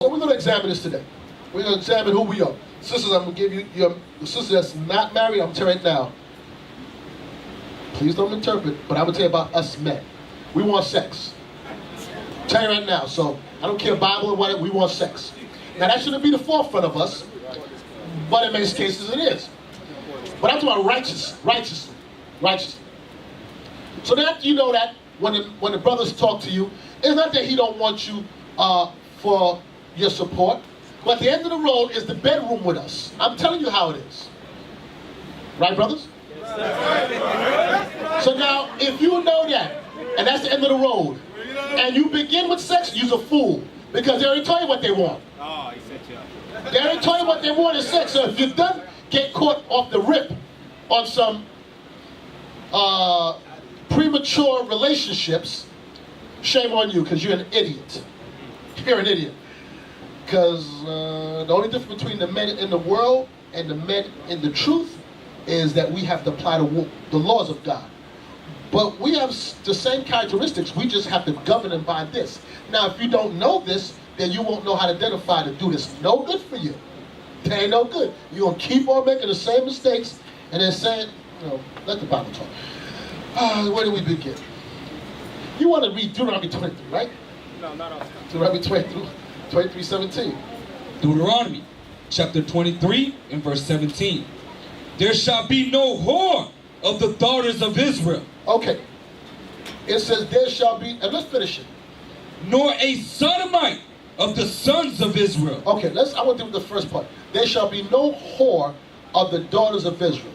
So we're going to examine this today. We're going to examine who we are. Sisters, I'm going to give you your sister that's not married. I'm telling you right now. Please don't interpret, but I'm going to tell you about us men. We want sex. I'm telling you right now. So I don't care Bible or whatever. We want sex. Now that shouldn't be the forefront of us, but in many cases it is. But I'm talking about righteously. So that you know that when the brothers talk to you, it's not that he don't want you for your support, but at the end of the road is the bedroom with us. I'm telling you how it is. Right, brothers? So now, if you know that, and that's the end of the road, and you begin with sex, you're a fool. Because they already told you what they want. Oh, he set you up. They already told you what they want is sex. So if you don't get caught off the rip on some premature relationships, shame on you, because you're an idiot. You're an idiot. Because the only difference between the men in the world and the men in the truth is that we have to apply the laws of God. But we have the same characteristics. We just have to govern them by this. Now, if you don't know this, then you won't know how to identify to do this. No good for you. It ain't no good. You're going to keep on making the same mistakes and then saying, let the Bible talk. Where do we begin? You want to read Deuteronomy 23, right? No, not all. Deuteronomy 23:17. Deuteronomy chapter 23 and verse 17. There shall be no whore of the daughters of Israel. Okay. It says there shall be, and let's finish it. Nor a sodomite of the sons of Israel. Okay, I want to do the first part. There shall be no whore of the daughters of Israel.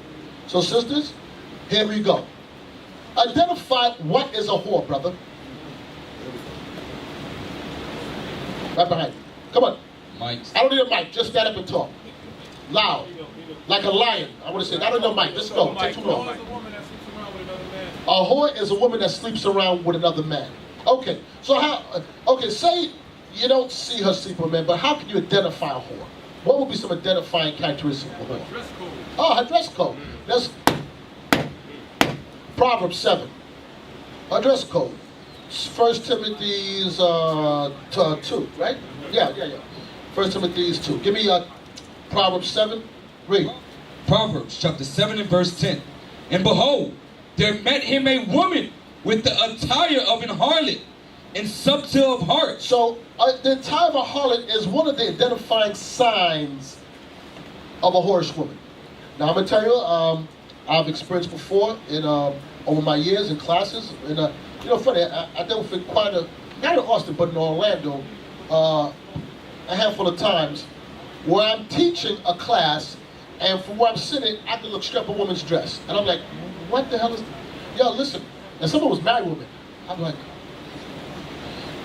So sisters, here we go. Identify what is a whore, brother. Right behind you. Come on. Mike. I don't need a mic. Just stand up and talk. Loud. Like a lion. I want to say, I don't need a mic. Let's go. Take too long. A whore is a woman that sleeps around with another man. Okay. So say you don't see her sleep with men, but how can you identify a whore? What would be some identifying characteristics of a whore? Dress code. Oh, her dress code. That's Proverbs 7. Her dress code. 1 Timothy's 2, right? Yeah. 1 Timothy's 2. Give me Proverbs 7. Read. Proverbs chapter 7 and verse 10. And behold, there met him a woman with the attire of an harlot and subtle of heart. So the attire of a harlot is one of the identifying signs of a whorish woman. Now I'm going to tell you, I've experienced before in over my years in classes. And funny, I dealt with quite not in Austin, but in Orlando, a handful of times where I'm teaching a class, and from where I'm sitting, I can look straight up a woman's dress. And I'm like, what the hell is... Yo, listen. And someone was married woman. I'm like,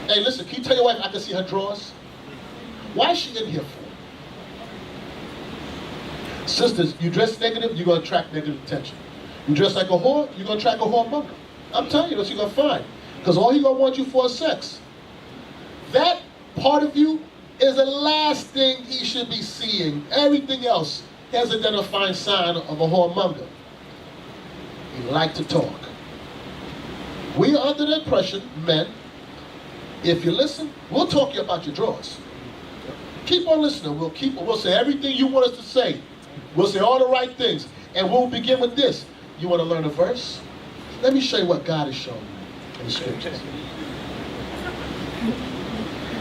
hey, listen, can you tell your wife I can see her drawers? Why is she in here for? Sisters, you dress negative, you're going to attract negative attention. You dress like a whore, you're going to attract a whoremonger. I'm telling you, that's what you're going to find. Because all he's going to want you for is sex. That part of you is the last thing he should be seeing. Everything else has an identifying sign of a whoremonger. He like to talk. We are under the impression, men, if you listen, we'll talk to you about your drawers. Keep on listening. We'll say everything you want us to say. We'll say all the right things. And we'll begin with this. You want to learn a verse? Let me show you what God has shown you in the scriptures.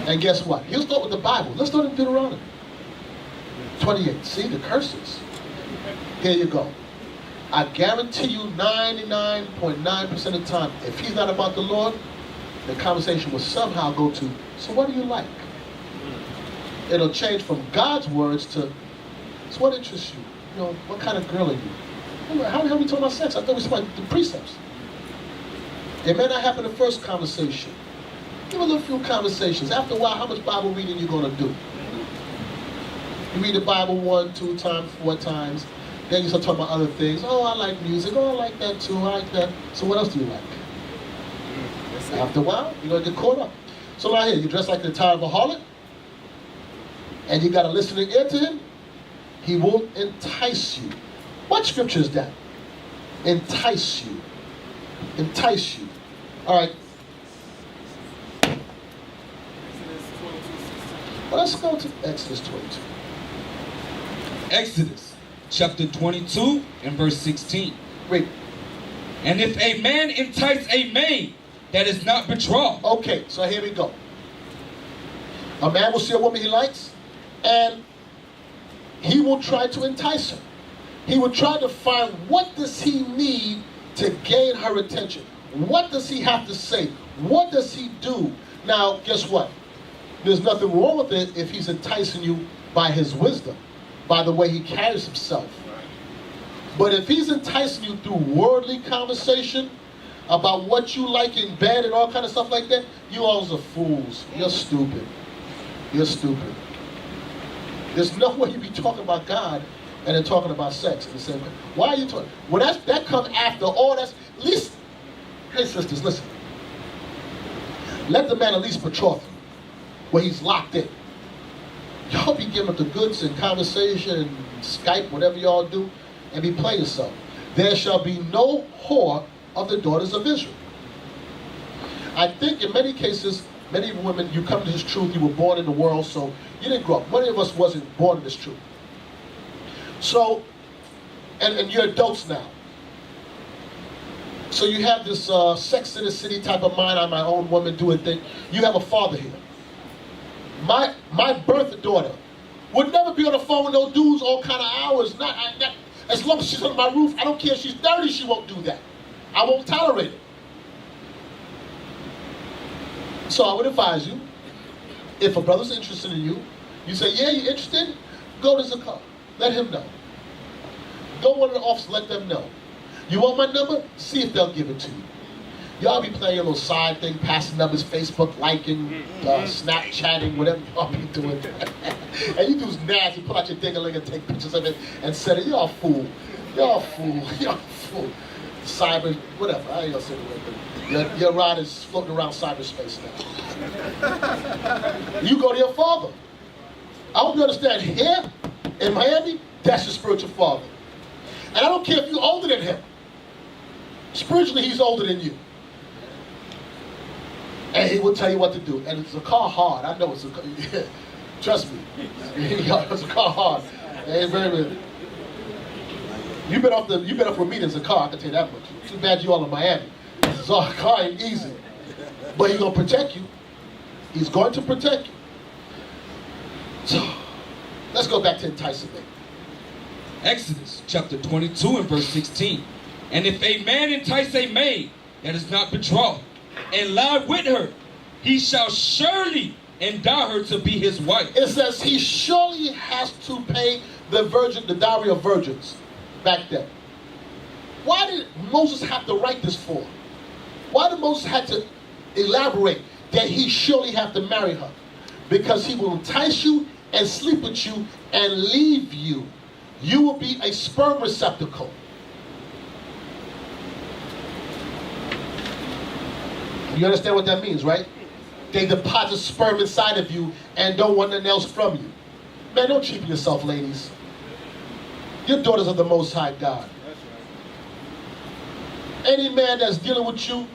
And guess what? He'll start with the Bible. Let's start in Deuteronomy 28. See the curses. Here you go. I guarantee you 99.9% of the time, if he's not about the Lord, the conversation will somehow go to, so what do you like? It'll change from God's words to, so what interests you? What kind of girl are you? How the hell are we talking about sex? I thought we were talking about the precepts. It may not happen the first conversation. Give a little few conversations. After a while, how much Bible reading are you going to do? You read the Bible 1, 2 times, 4 times. Then you start talking about other things. Oh, I like music. Oh, I like that too. I like that. So what else do you like? After a while, you're going to get caught up. So now here, you dress like the attire of a harlot, and you got a listening ear to him. He won't entice you. What scripture is that? Entice you. Entice you. All right. Well, let's go to Exodus 22. Exodus chapter 22 and verse 16. Read. And if a man entice a maid that is not betrothed. Okay, so here we go. A man will see a woman he likes, and he will try to entice her. He will try to find what does he need to gain her attention. What does he have to say? What does he do? Now, guess what? There's nothing wrong with it if he's enticing you by his wisdom, by the way he carries himself. But if he's enticing you through worldly conversation about what you like in bed and all kind of stuff like that, you all are fools. You're stupid. You're stupid. There's no way you be talking about God and then talking about sex in the same way. Why are you talking? Well, that comes after all. That's at least. Hey, sisters, listen. Let the man at least betroth you, where he's locked in. Y'all be giving up the goods and conversation and Skype, whatever y'all do, and be playing yourself. There shall be no whore of the daughters of Israel. I think in many cases, many women, you come to this truth, you were born in the world, so you didn't grow up. Many of us wasn't born in this truth. So, and you're adults now. So you have this Sex in the City type of mind, I'm my own woman, do a thing. You have a father here. My birth daughter would never be on the phone with no dudes all kind of hours. As long as she's under my roof, I don't care if she's 30, she won't do that. I won't tolerate it. So I would advise you, if a brother's interested in you, you say, yeah, you interested? Go to Zakar. Let him know. Go to one of the offices, let them know. You want my number? See if they'll give it to you. Y'all be playing a little side thing, passing numbers, Facebook liking, Snapchatting, whatever y'all be doing. And you do nasty, pull out your ding-a-ling and take pictures of it and send it. Y'all fool. Y'all fool. Y'all fool. Cyber, whatever. I ain't gonna say the word, but your ride is floating around cyberspace now. You go to your father. I hope you understand, here in Miami, that's your spiritual father. And I don't care if you're older than him. Spiritually, he's older than you. And he will tell you what to do. And it's a car hard. I know it's a car. Yeah. Trust me. It's a car hard. It's very. You been off with me as a car, I can tell you that much. Too bad you all in Miami. So a car ain't easy. But he's gonna protect you. He's going to protect you. So let's go back to enticing me. Exodus chapter 22 and verse 16. And if a man entice a maid that is not betrothed, and lie with her, he shall surely endow her to be his wife. It says he surely has to pay the dowry of virgins back then. Why did Moses have to write this for? Why did Moses have to elaborate that he surely have to marry her? Because he will entice you and sleep with you and leave you. You will be a sperm receptacle. You understand what that means, right? They deposit sperm inside of you and don't want nothing else from you. Man, don't cheapen yourself, ladies. Your daughters are the Most High God. Any man that's dealing with you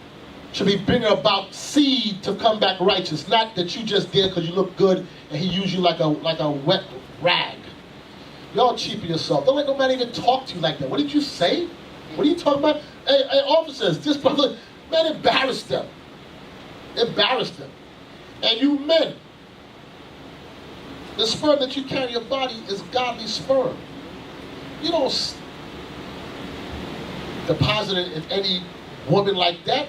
should be bringing about seed to come back righteous. Not that you just did because you look good and he used you like a wet rag. Y'all cheapen yourself. Don't let no man even talk to you like that. What did you say? What are you talking about? Hey, officers, this brother, man, embarrass them. Embarrass them. And you men, the sperm that you carry in your body is godly sperm. You don't deposit it in any woman like that.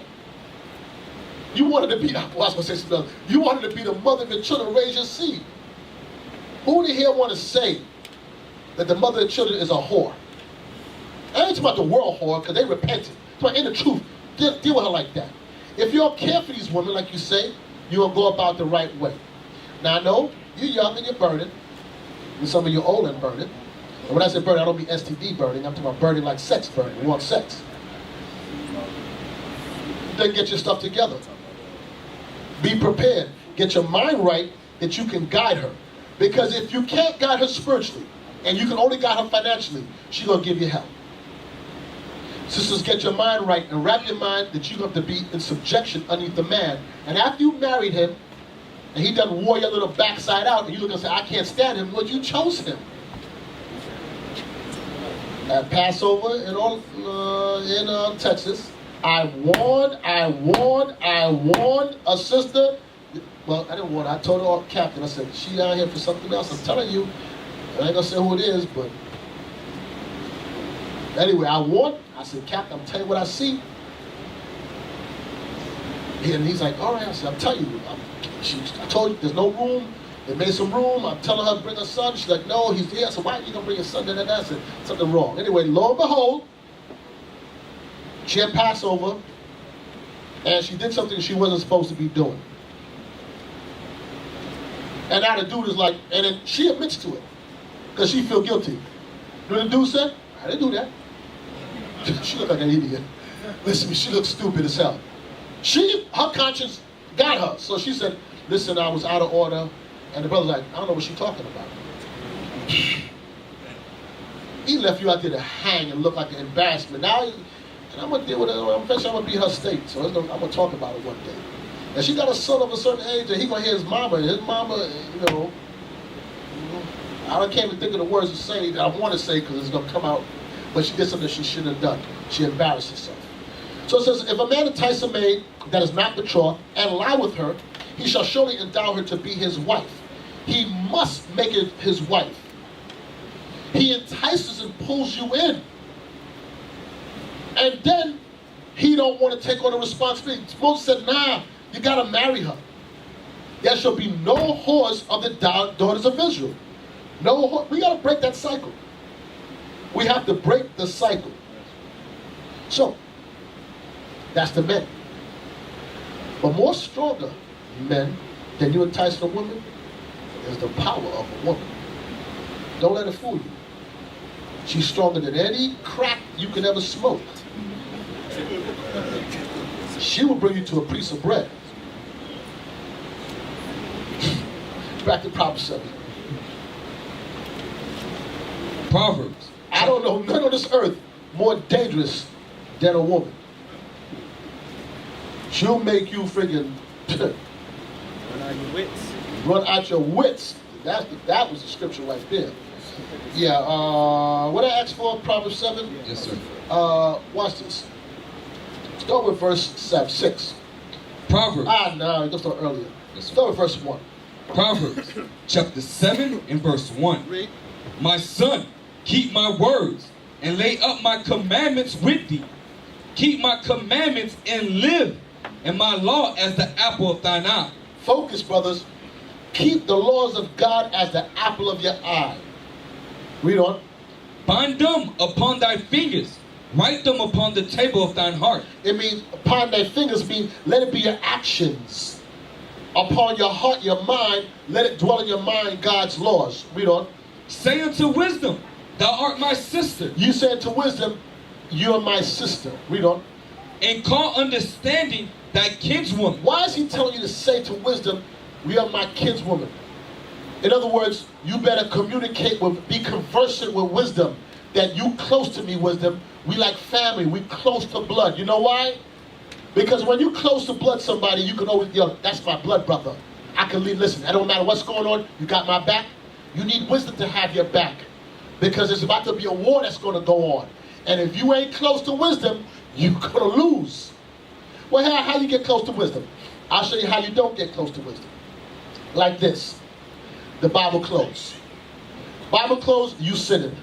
You wanted to be, well, I was going to say something else. You wanted to be the mother of your children, raise your seed. Who in here want to say that the mother of children is a whore? I ain't talking about the world whore, because they repented. I'm talking about in the truth. Deal with her like that. If you don't care for these women, like you say, you'll go about the right way. Now I know you're young and you're burning, and some of you are old and burning. And when I say burning, I don't mean STD burning. I'm talking about burning like sex burning. We want sex. Then get your stuff together. Be prepared. Get your mind right that you can guide her. Because if you can't guide her spiritually, and you can only guide her financially, she's going to give you hell. Sisters, get your mind right and wrap your mind that you have to be in subjection underneath the man. And after you married him, and he done wore your little backside out, and you look and say, I can't stand him. Well, you chose him. At Passover in Texas, I warned a sister. Well, I didn't warn her. I told her, Captain, I said, she out here for something else. I'm telling you. I ain't gonna say who it is, but anyway, I warned. I said, Captain, I'm telling you what I see. And he's like, all right. I said, I'm telling you. I told you there's no room. They made some room. I'm telling her to bring her son. She's like, no, he's here. I said, why are you gonna bring your son? I said, something wrong. Anyway, lo and behold, she had Passover, and she did something she wasn't supposed to be doing. And now the dude is like, and then she admits to it, because she feel guilty. You know what the dude said? I didn't do that. She looked like an idiot. Listen, she looked stupid as hell. Her conscience got her. So she said, listen, I was out of order. And the brother's like, I don't know what she's talking about. He left you out there to hang and look like an embarrassment. Now, and I'm going to deal with it. I'm going to be her state. So I'm going to talk about it one day. And she got a son of a certain age, and he going to hear his mama. And his mama, I can't even think of the words to say that I want to say because it's going to come out. But she did something she shouldn't have done. She embarrassed herself. So it says, if a man entice a maid that is not betrothed and lie with her, he shall surely endow her to be his wife. He must make it his wife. He entices and pulls you in. And then he don't want to take on the responsibility. Moses said, nah, you got to marry her. There shall be no whores of the daughters of Israel. No whore. We got to break that cycle. We have to break the cycle. So, that's the men. But more stronger men than you entice a woman is the power of a woman. Don't let her fool you. She's stronger than any crack you can ever smoke. She will bring you to a piece of bread. Back to Proverbs 7. Proverbs. I don't know none on this earth more dangerous than a woman. She'll make you friggin' Run out your wits. Run out your wits. That was the scripture right there. Yeah, what I asked for, Proverbs 7? Yes, sir. Watch this. Start with verse 6. Proverbs. No, you can start earlier. Yes, sir. Start with verse 1. Proverbs chapter 7 and verse 1. Read. My son, keep my words and lay up my commandments with thee. Keep my commandments and live, and my law as the apple of thine eye. Focus, brothers. Keep the laws of God as the apple of your eye. Read on. Bind them upon thy fingers. Write them upon the table of thine heart. It means upon thy fingers means let it be your actions. Upon your heart, your mind, let it dwell in your mind God's laws. Read on. Say unto wisdom, thou art my sister. You said to wisdom, you're my sister. Read on. And call understanding thy kinswoman. Why is he telling you to say to wisdom, we are my kinswoman? In other words, you better communicate with, be conversant with wisdom. That you close to me, wisdom. We like family. We close to blood. You know why? Because when you close to blood somebody, you can always, yo, that's my blood brother. I can leave, listen, I don't matter what's going on. You got my back. You need wisdom to have your back. Because there's about to be a war that's going to go on. And if you ain't close to wisdom, you're going to lose. Well, how you get close to wisdom? I'll show you how you don't get close to wisdom. Like this. The Bible closed. Bible closed, you sinning.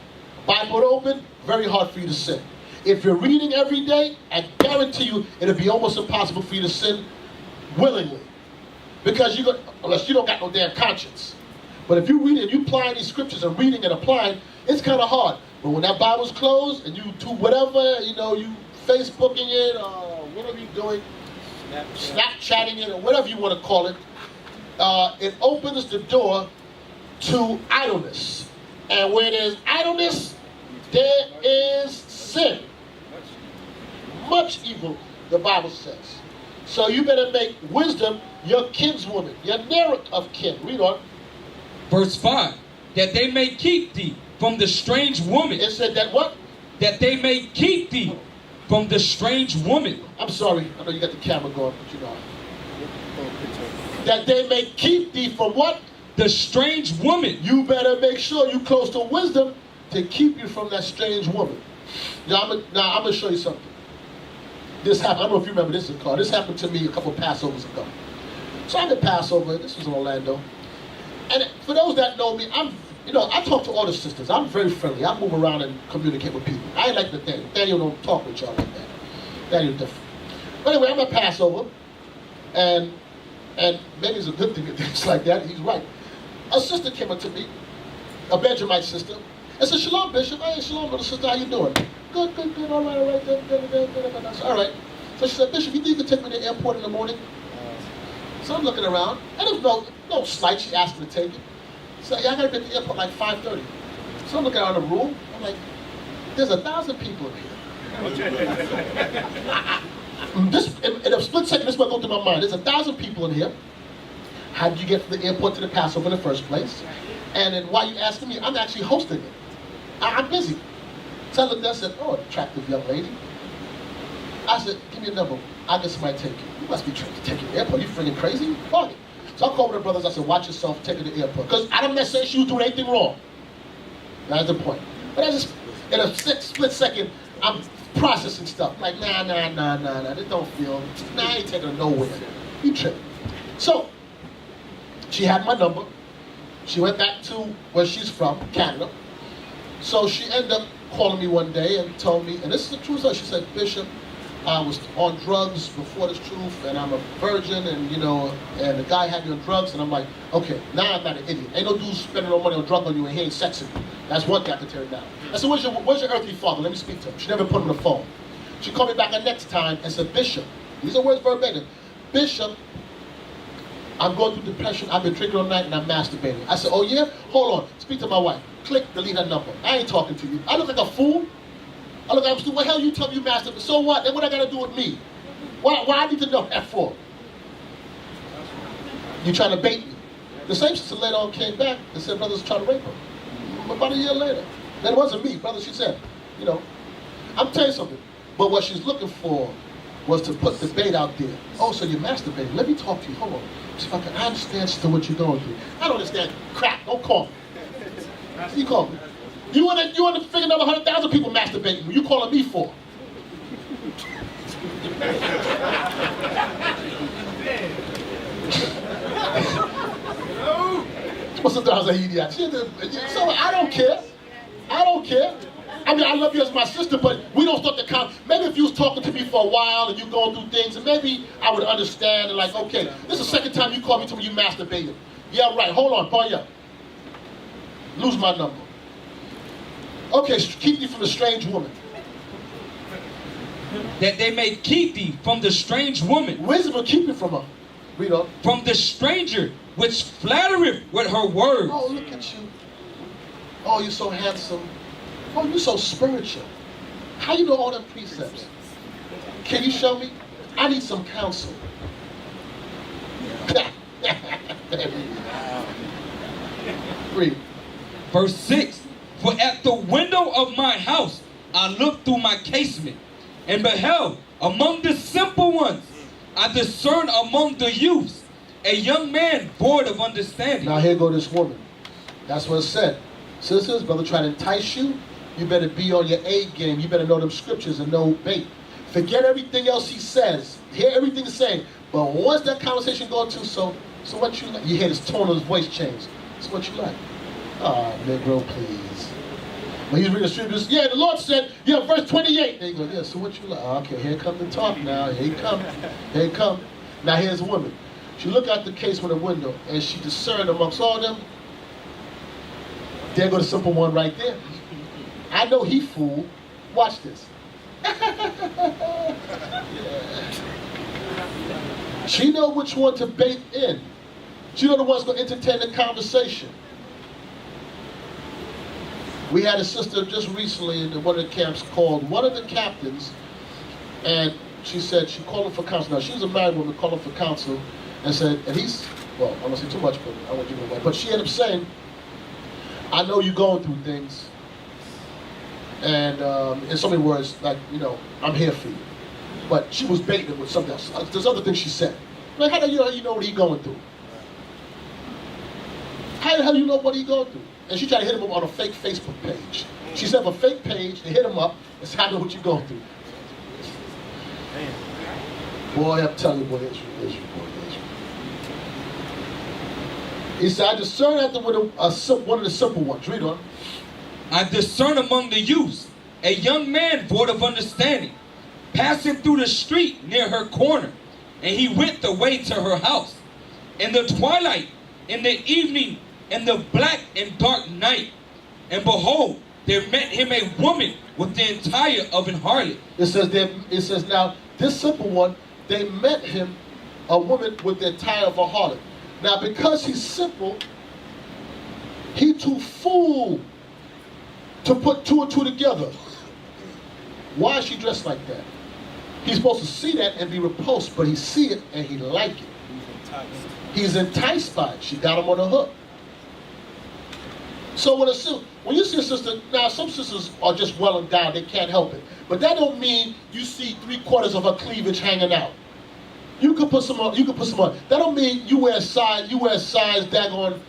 Bible open, very hard for you to sin. If you're reading every day, I guarantee you it'll be almost impossible for you to sin willingly. Because unless you don't got no damn conscience. But if you read it and you apply these scriptures and reading and applying, it's kind of hard. But when that Bible's closed and you do whatever, you Facebooking it or whatever you're doing, Snapchatting it or whatever you want to call it, it opens the door to idleness. And where there's idleness, there is sin. Much evil, the Bible says. So you better make wisdom your kinswoman, your nearer of kin. Read on. Verse 5. That they may keep thee from the strange woman. It said that what? That they may keep thee from the strange woman. I'm sorry. I know you got the camera going, but you know. That they may keep thee from what? The strange woman. You better make sure you close to wisdom to keep you from that strange woman. Now I'm gonna show you something. This happened. I don't know if you remember this, Carl. This happened to me a couple Passovers ago. So I'm at Passover. This was in Orlando. And for those that know me, I talk to all the sisters. I'm very friendly. I move around and communicate with people. I ain't like Nathaniel. Nathaniel don't talk with y'all like that. Nathaniel different. But anyway, I'm at Passover, and maybe it's a good thing that things like that. He's right. A sister came up to me, a Benjamite sister, and said, "Shalom, Bishop." "Hey, shalom, little sister. How you doing?" Good. All right. I said, "All right." So she said, "Bishop, you think you can take me to the airport in the morning?" So I'm looking around, and there was no slight. She asked me to take it. So yeah, I gotta be at the airport like 5:30. So I'm looking around the room. I'm like, there's 1,000 people in here. In a split second, this is what goes through my mind. There's 1,000 people in here. How did you get from the airport to the Passover in the first place? And then why are you asking me? I'm actually hosting it. I'm busy. So I looked at her and said, "Oh, attractive young lady." I said, "Give me a number. I guess somebody take you. You must be trying to take you to the airport. You freaking crazy? Fuck it." So I called with the brothers. I said, "Watch yourself, take her to the airport." Because I don't necessarily she was doing anything wrong. That's the point. But I just, in a split second, I'm processing stuff. Like, nah. This don't feel, I ain't taking her nowhere. You tripping. So, she had my number. She went back to where she's from, Canada. So she ended up calling me one day and told me, and this is the truth. She said, "Bishop, I was on drugs before this truth, and I'm a virgin, and and the guy had me on drugs." And I'm like, "Okay, now I'm not an idiot. Ain't no dude spending no money on drugs on you and he ain't sexing you. That's one thing I can tear down." I said, where's your earthly father? Let me speak to him." She never put him on the phone. She called me back the next time and said, "Bishop," these are words verbatim, "Bishop, I'm going through depression. I've been drinking all night and I'm masturbating." I said, "Oh yeah? Hold on. Speak to my wife." Click, delete her number. I ain't talking to you. I look like a fool. I look like I'm stupid. What the hell you tell me you masturbate? So what? Then what I got to do with me? Why I need to know that for? You trying to bait me? The same sister later on came back and said brothers trying to rape her. About a year later. That wasn't me, brother. She said, I'm telling you something. But what she's looking for was to put the bait out there. "Oh, so you're masturbating. Let me talk to you. Hold on. See if I understand still what you're going through." I don't understand crap. Don't call me. You call me. You want to figure out 100,000 people masturbating. What you calling me for? So I don't care. I mean, I love you as my sister, but we don't start to count. Maybe if you was talking to me for a while and you going through things, and maybe I would understand and like, okay, this is the second time you called me to me you masturbated. Yeah, right. Hold on, boy, yeah. Lose my number. Okay, keep you from the strange woman. That they may keep thee from the strange woman. Wisdom will keep you from her. Read on. From the stranger, which flattereth with her words. Oh, look at you. Oh, you're so handsome. Oh, you're so spiritual. How you know all them precepts? Can you show me? I need some counsel. Read. Verse 6. For at the window of my house I looked through my casement, and beheld among the simple ones, I discerned among the youths, a young man void of understanding. Now here go this woman. That's what it said. Sisters, brother trying to entice you, you better be on your A game. You better know them scriptures and know bait. Forget everything else he says. Hear everything he's saying. But once that conversation goes to, so what you like? You hear his tone of his voice change. So what you like? Oh, Negro, please. When he's reading the scriptures, yeah, the Lord said, verse 28. They go, yeah, so what you like? Okay, here come the talk now. Here he come. Now here's a woman. She looked out the case with a window, and she discerned amongst all them. There go the simple one right there. I know he fooled. Watch this. Yeah. She know which one to bait in. She know the one's going to entertain the conversation. We had a sister just recently in one of the camps called one of the captains, and she said she called him for counsel. Now, she was a married woman, called him for counsel, and said, and he's, well, I don't say too much, but I won't give it away. But she ended up saying, I know you're going through things, and in so many words, like, I'm here for you. But she was baiting it with something else. There's other things she said. Like, how do you know what he's going through? How the hell you know what he going through? And she tried to hit him up on a fake Facebook page. She set up a fake page and hit him up. It's how I know what you going through. Boy, I'm telling you, boy, Israel. He said, I discern after one of the simple ones. Read on. I discern among the youths a young man void of understanding, passing through the street near her corner, and he went the way to her house. In the twilight, in the evening, in the black and dark night, and behold, there met him a woman with the attire of an harlot. It says now, this simple one, they met him, a woman with the attire of a harlot. Now, because he's simple, he too fool to put two and two together. Why is she dressed like that? He's supposed to see that and be repulsed, but he see it and he like it. He's enticed by it. She got him on the hook. So when you see a sister, now some sisters are just well endowed, they can't help it. But that don't mean you see 3/4 of her cleavage hanging out. You could put some on. That don't mean you wear size daggone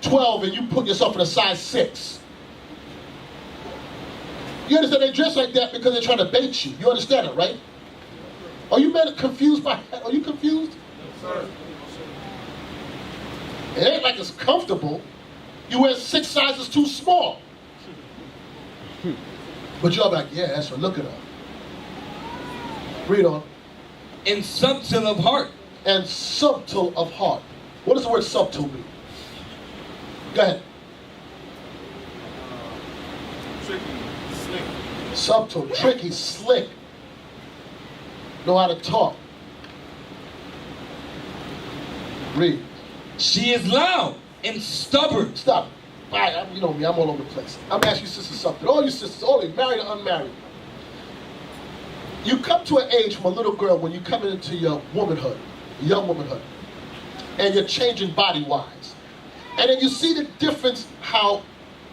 12 and you put yourself in a size 6. You understand? They dress like that because they're trying to bait you. You understand it, right? Are you men confused by that? Are you confused? No, sir. It ain't like it's comfortable. You wear 6 sizes too small. But y'all be like, yeah, that's right. Look at her. Read on. And subtle of heart. And subtle of heart. What does the word subtle mean? Go ahead. Tricky, slick. Subtle, tricky, slick. Know how to talk. Read. She is loud and stubborn. Stop. You know me, I'm all over the place. I'm asking you sisters something. All you sisters, all they married or unmarried. You come to an age from a little girl when you come into your womanhood, young womanhood, and you're changing body-wise. And then you see the difference how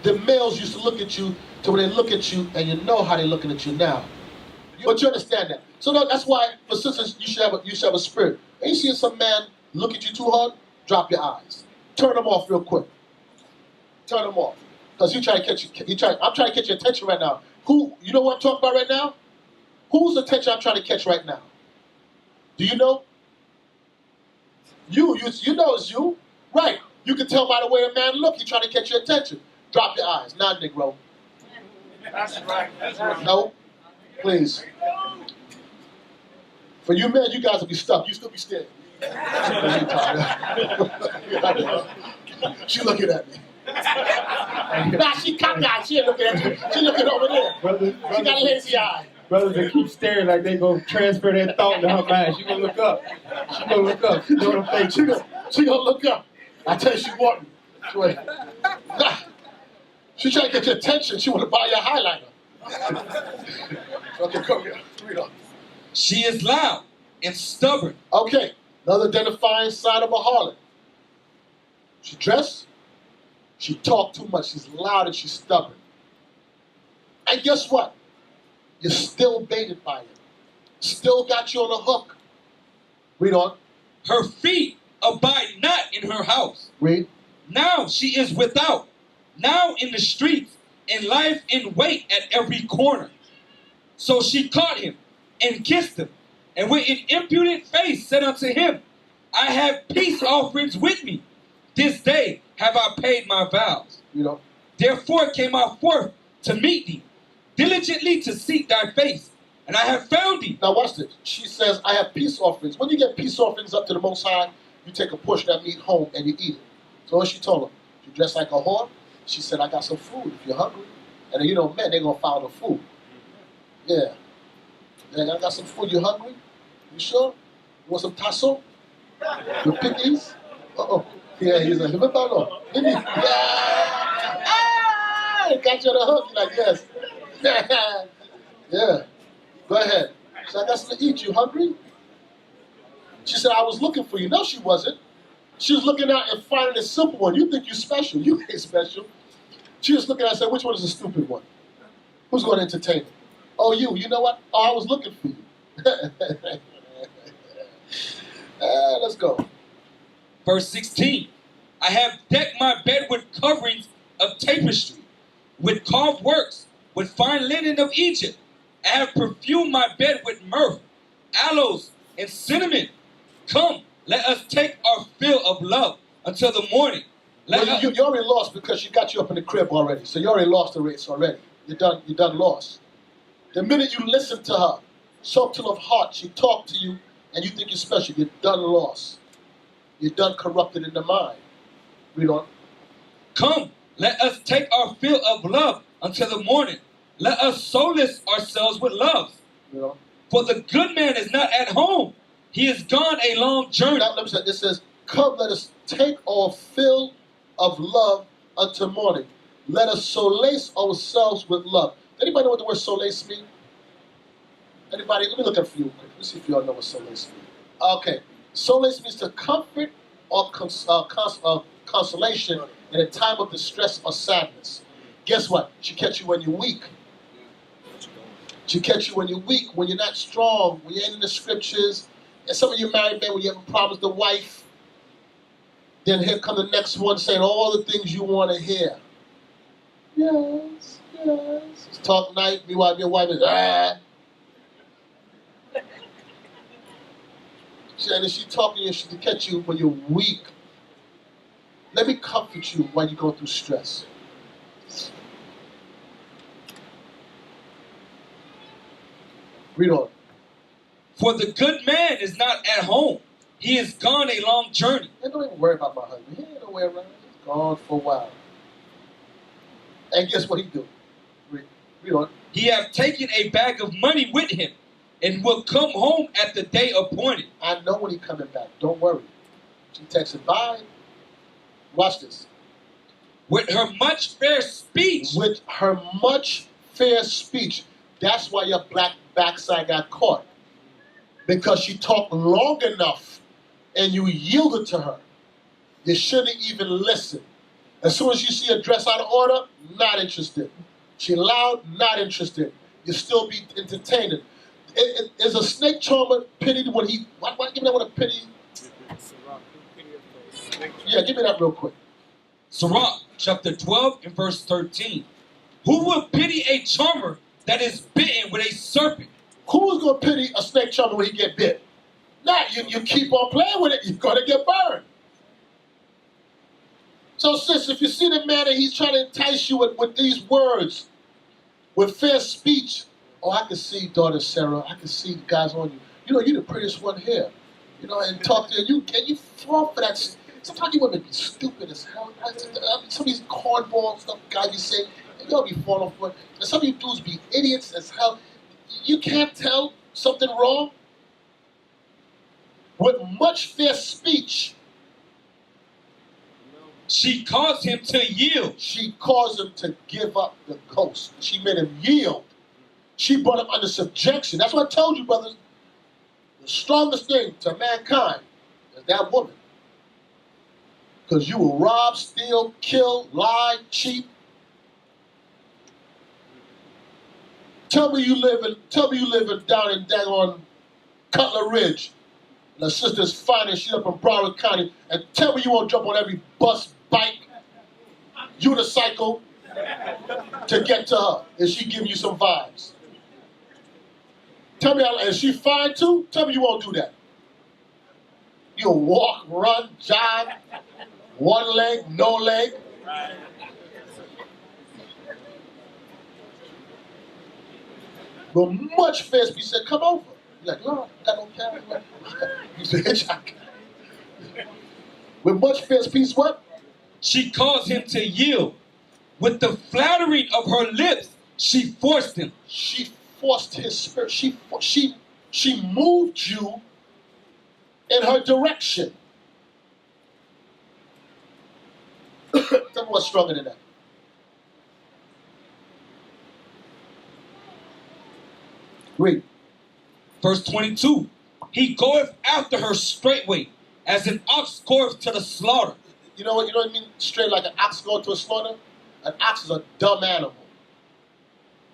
the males used to look at you to when they look at you, and you know how they're looking at you now. But you understand that. So that's why for sisters, you should have a spirit. And you see some man look at you too hard, drop your eyes. Turn them off real quick. Turn them off. Because I'm trying to catch your attention right now. You know what I'm talking about right now? Whose attention I'm trying to catch right now? Do you know? You know it's you. Right. You can tell by the way a man looks, he's trying to catch your attention. Drop your eyes. Not Negro. That's right. That's right. No. Please. For you men, you guys will be stuck. You still be staring. She looking at me. Nah, she cockeyed. She ain't looking at you. She looking over there. She got a lazy eye. Brothers that keep staring like they gonna transfer that thought to her mind. She gonna look up. She gonna look up. She know what I'm thinking. She gonna look up. I tell you, she wasn't. She trying to get your attention. She want to buy your highlighter. Okay, come here. Read on. She is loud and stubborn. Okay, another identifying sign of a harlot. She dressed. She talked too much. She's loud and she's stubborn. And guess what? You're still baited by it. Still got you on the hook. Read on. Her feet abide not in her house. Read. Now she is without. Now in the streets, and lieth in wait at every corner. So she caught him and kissed him, and with an impudent face said unto him, I have peace offerings with me. This day have I paid my vows. You know. Therefore came I forth to meet thee, diligently to seek thy face, and I have found thee. Now watch this. She says, I have peace offerings. When you get peace offerings up to the Most High, you take a portion of that meat home and you eat it. So what she told him? She dressed like a whore. She said, I got some food if you're hungry. And then, you know, men, they're going to follow the food. Yeah. And I got some food. You hungry? You sure? You want some tasso? You pickies? Uh-oh. Yeah, he's like, yeah. Ah! Got you on the hook. You're like, yes. Yeah. Go ahead. She said, I got something to eat. You hungry? She said, I was looking for you. No, she wasn't. She was looking out and finding a simple one. You think you're special. You ain't special. She was looking at and said, which one is the stupid one? Who's going to entertain it? Oh, you. You know what? Oh, I was looking for you. Let's go. Verse 16. I have decked my bed with coverings of tapestry, with carved works, with fine linen of Egypt. I have perfumed my bed with myrrh, aloes, and cinnamon. Come, let us take our fill of love until the morning. Well, you already lost because she got you up in the crib already. So you already lost the race already. You're done lost. The minute you listen to her, so to of heart, she talked to you, and you think you're special, you're done lost. You're done corrupted in the mind. Read on. Come, let us take our fill of love until the morning. Let us solace ourselves with love. You know? For the good man is not at home. He is gone a long journey. Now, let me say, it says, come, let us take our fill of love until morning. Let us solace ourselves with love. Anybody know what the word solace means? Anybody? Let me look at it for you quick. Let me see if you all know what solace means. Okay. Solace means to comfort or consolation in a time of distress or sadness. Guess what? She catch you when you're weak. She catch you when you're weak, when you're not strong, when you ain't in the scriptures. And some of you married men, when you have problems with the wife, then here come the next one saying all the things you want to hear. Yes, yes. Talk night, meanwhile your wife is, ah. And she talking to you, she can catch you when you're weak. Let me comfort you while you go through stress. Read on. For the good man is not at home. He is gone a long journey. Hey, don't even worry about my husband. He ain't nowhere around. He's gone for a while. And guess what he do? Read on. He have taken a bag of money with him and will come home at the day appointed. I know when he coming back. Don't worry. She texted, bye. Watch this. With her much fair speech. With her much fair speech. That's why your black backside got caught. Because she talked long enough and you yielded to her. You shouldn't even listen. As soon as you see her dress out of order, not interested. She loud, not interested. You still be entertaining. Is a snake charmer pitied when he... Why give me that one a pity? Yeah, give me that real quick. Sirach, chapter 12 and verse 13. Who will pity a charmer that is bitten with a serpent? Who's going to pity a snake charmer when he get bit? Nah, you keep on playing with it, you're going to get burned. So, sis, if you see the man and he's trying to entice you with these words, with fair speech, oh, I can see, daughter Sarah, I can see guys on you. You know, you're the prettiest one here. You know, and talk to you, and you fall for that. Sometimes you women be stupid as hell. Some of these cornball stuff guys be saying, y'all be falling for it. And some of you dudes be idiots as hell. You can't tell something wrong. With much fair speech, she caused him to yield. She caused him to give up the ghost. She made him yield. She brought him under subjection. That's what I told you, brothers. The strongest thing to mankind is that woman. Because you will rob, steal, kill, lie, cheat. Tell me you live down in daggone Cutler Ridge. And her sister's fine and she's up in Broward County. And tell me you won't jump on every bus, bike, unicycle to get to her. Is she giving you some vibes? Tell me, is she fine too? Tell me you won't do that. You'll walk, run, jog, one leg, no leg. But much fair speech said, come over. You're like, Lord, I don't care. You said, hitchhike. With much fair speech, what? She caused him to yield. With the flattering of her lips, she forced him. She forced his spirit. She moved you in her direction. Tell me what's stronger than that. Read. Verse 22. He goeth after her straightway, as an ox goeth to the slaughter. You know what I mean? Straight like an ox going to a slaughter? An ox is a dumb animal.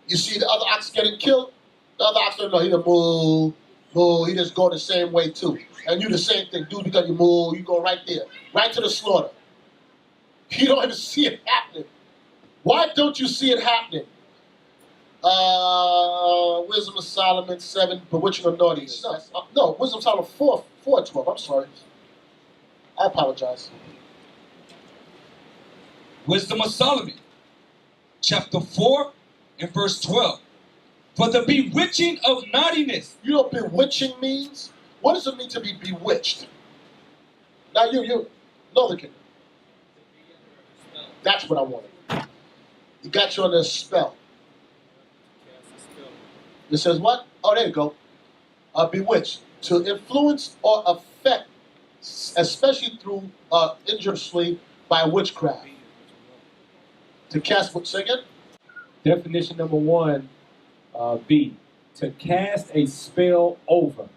You see the other ox getting killed? The other ox don't know. He a moo, moo. He just go the same way too. And you the same thing. Dude, because you moo, you go right there. Right to the slaughter. You don't even see it happening. Why don't you see it happening? Wisdom of Solomon 7, bewitching of naughtiness. No, Wisdom of Solomon 4:12. I'm sorry. I apologize. Wisdom of Solomon, chapter 4 and verse 12. For the bewitching of naughtiness. You know what bewitching means? What does it mean to be bewitched? Now you know the kingdom. That's what I wanted. He got you under a spell. It says what? Oh, there you go. Bewitched. To influence or affect, especially through injuriously by witchcraft. To cast what? Say again? Definition number 1, B. To cast a spell over.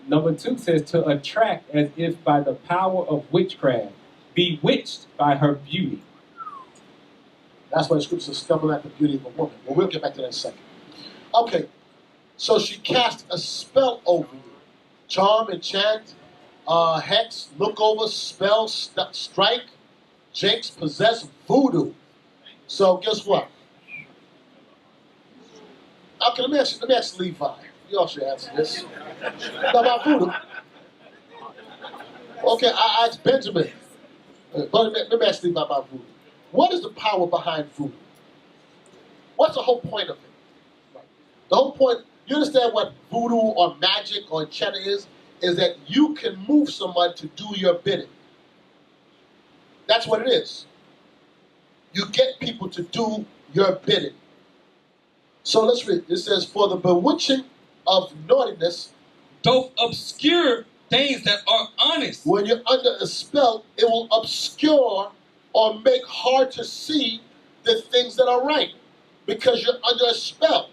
Number 2 says to attract as if by the power of witchcraft. Bewitched by her beauty. That's why the scripture says stumble at the beauty of a woman. Well, we'll get back to that in a second. Okay, so she cast a spell over you. Charm, enchant, hex, look over, spell, strike, jinx, possess, voodoo. So guess what? Okay, let me ask Levi. You all should answer this. Now about voodoo. Okay, I asked Benjamin. But let me ask Levi about voodoo. What is the power behind voodoo? What's the whole point of it? The whole point, you understand what voodoo or magic or enchanting is that you can move someone to do your bidding. That's what it is. You get people to do your bidding. So let's read. It says, for the bewitching of naughtiness Doth obscure things that are honest. When you're under a spell, it will obscure or make hard to see the things that are right because you're under a spell.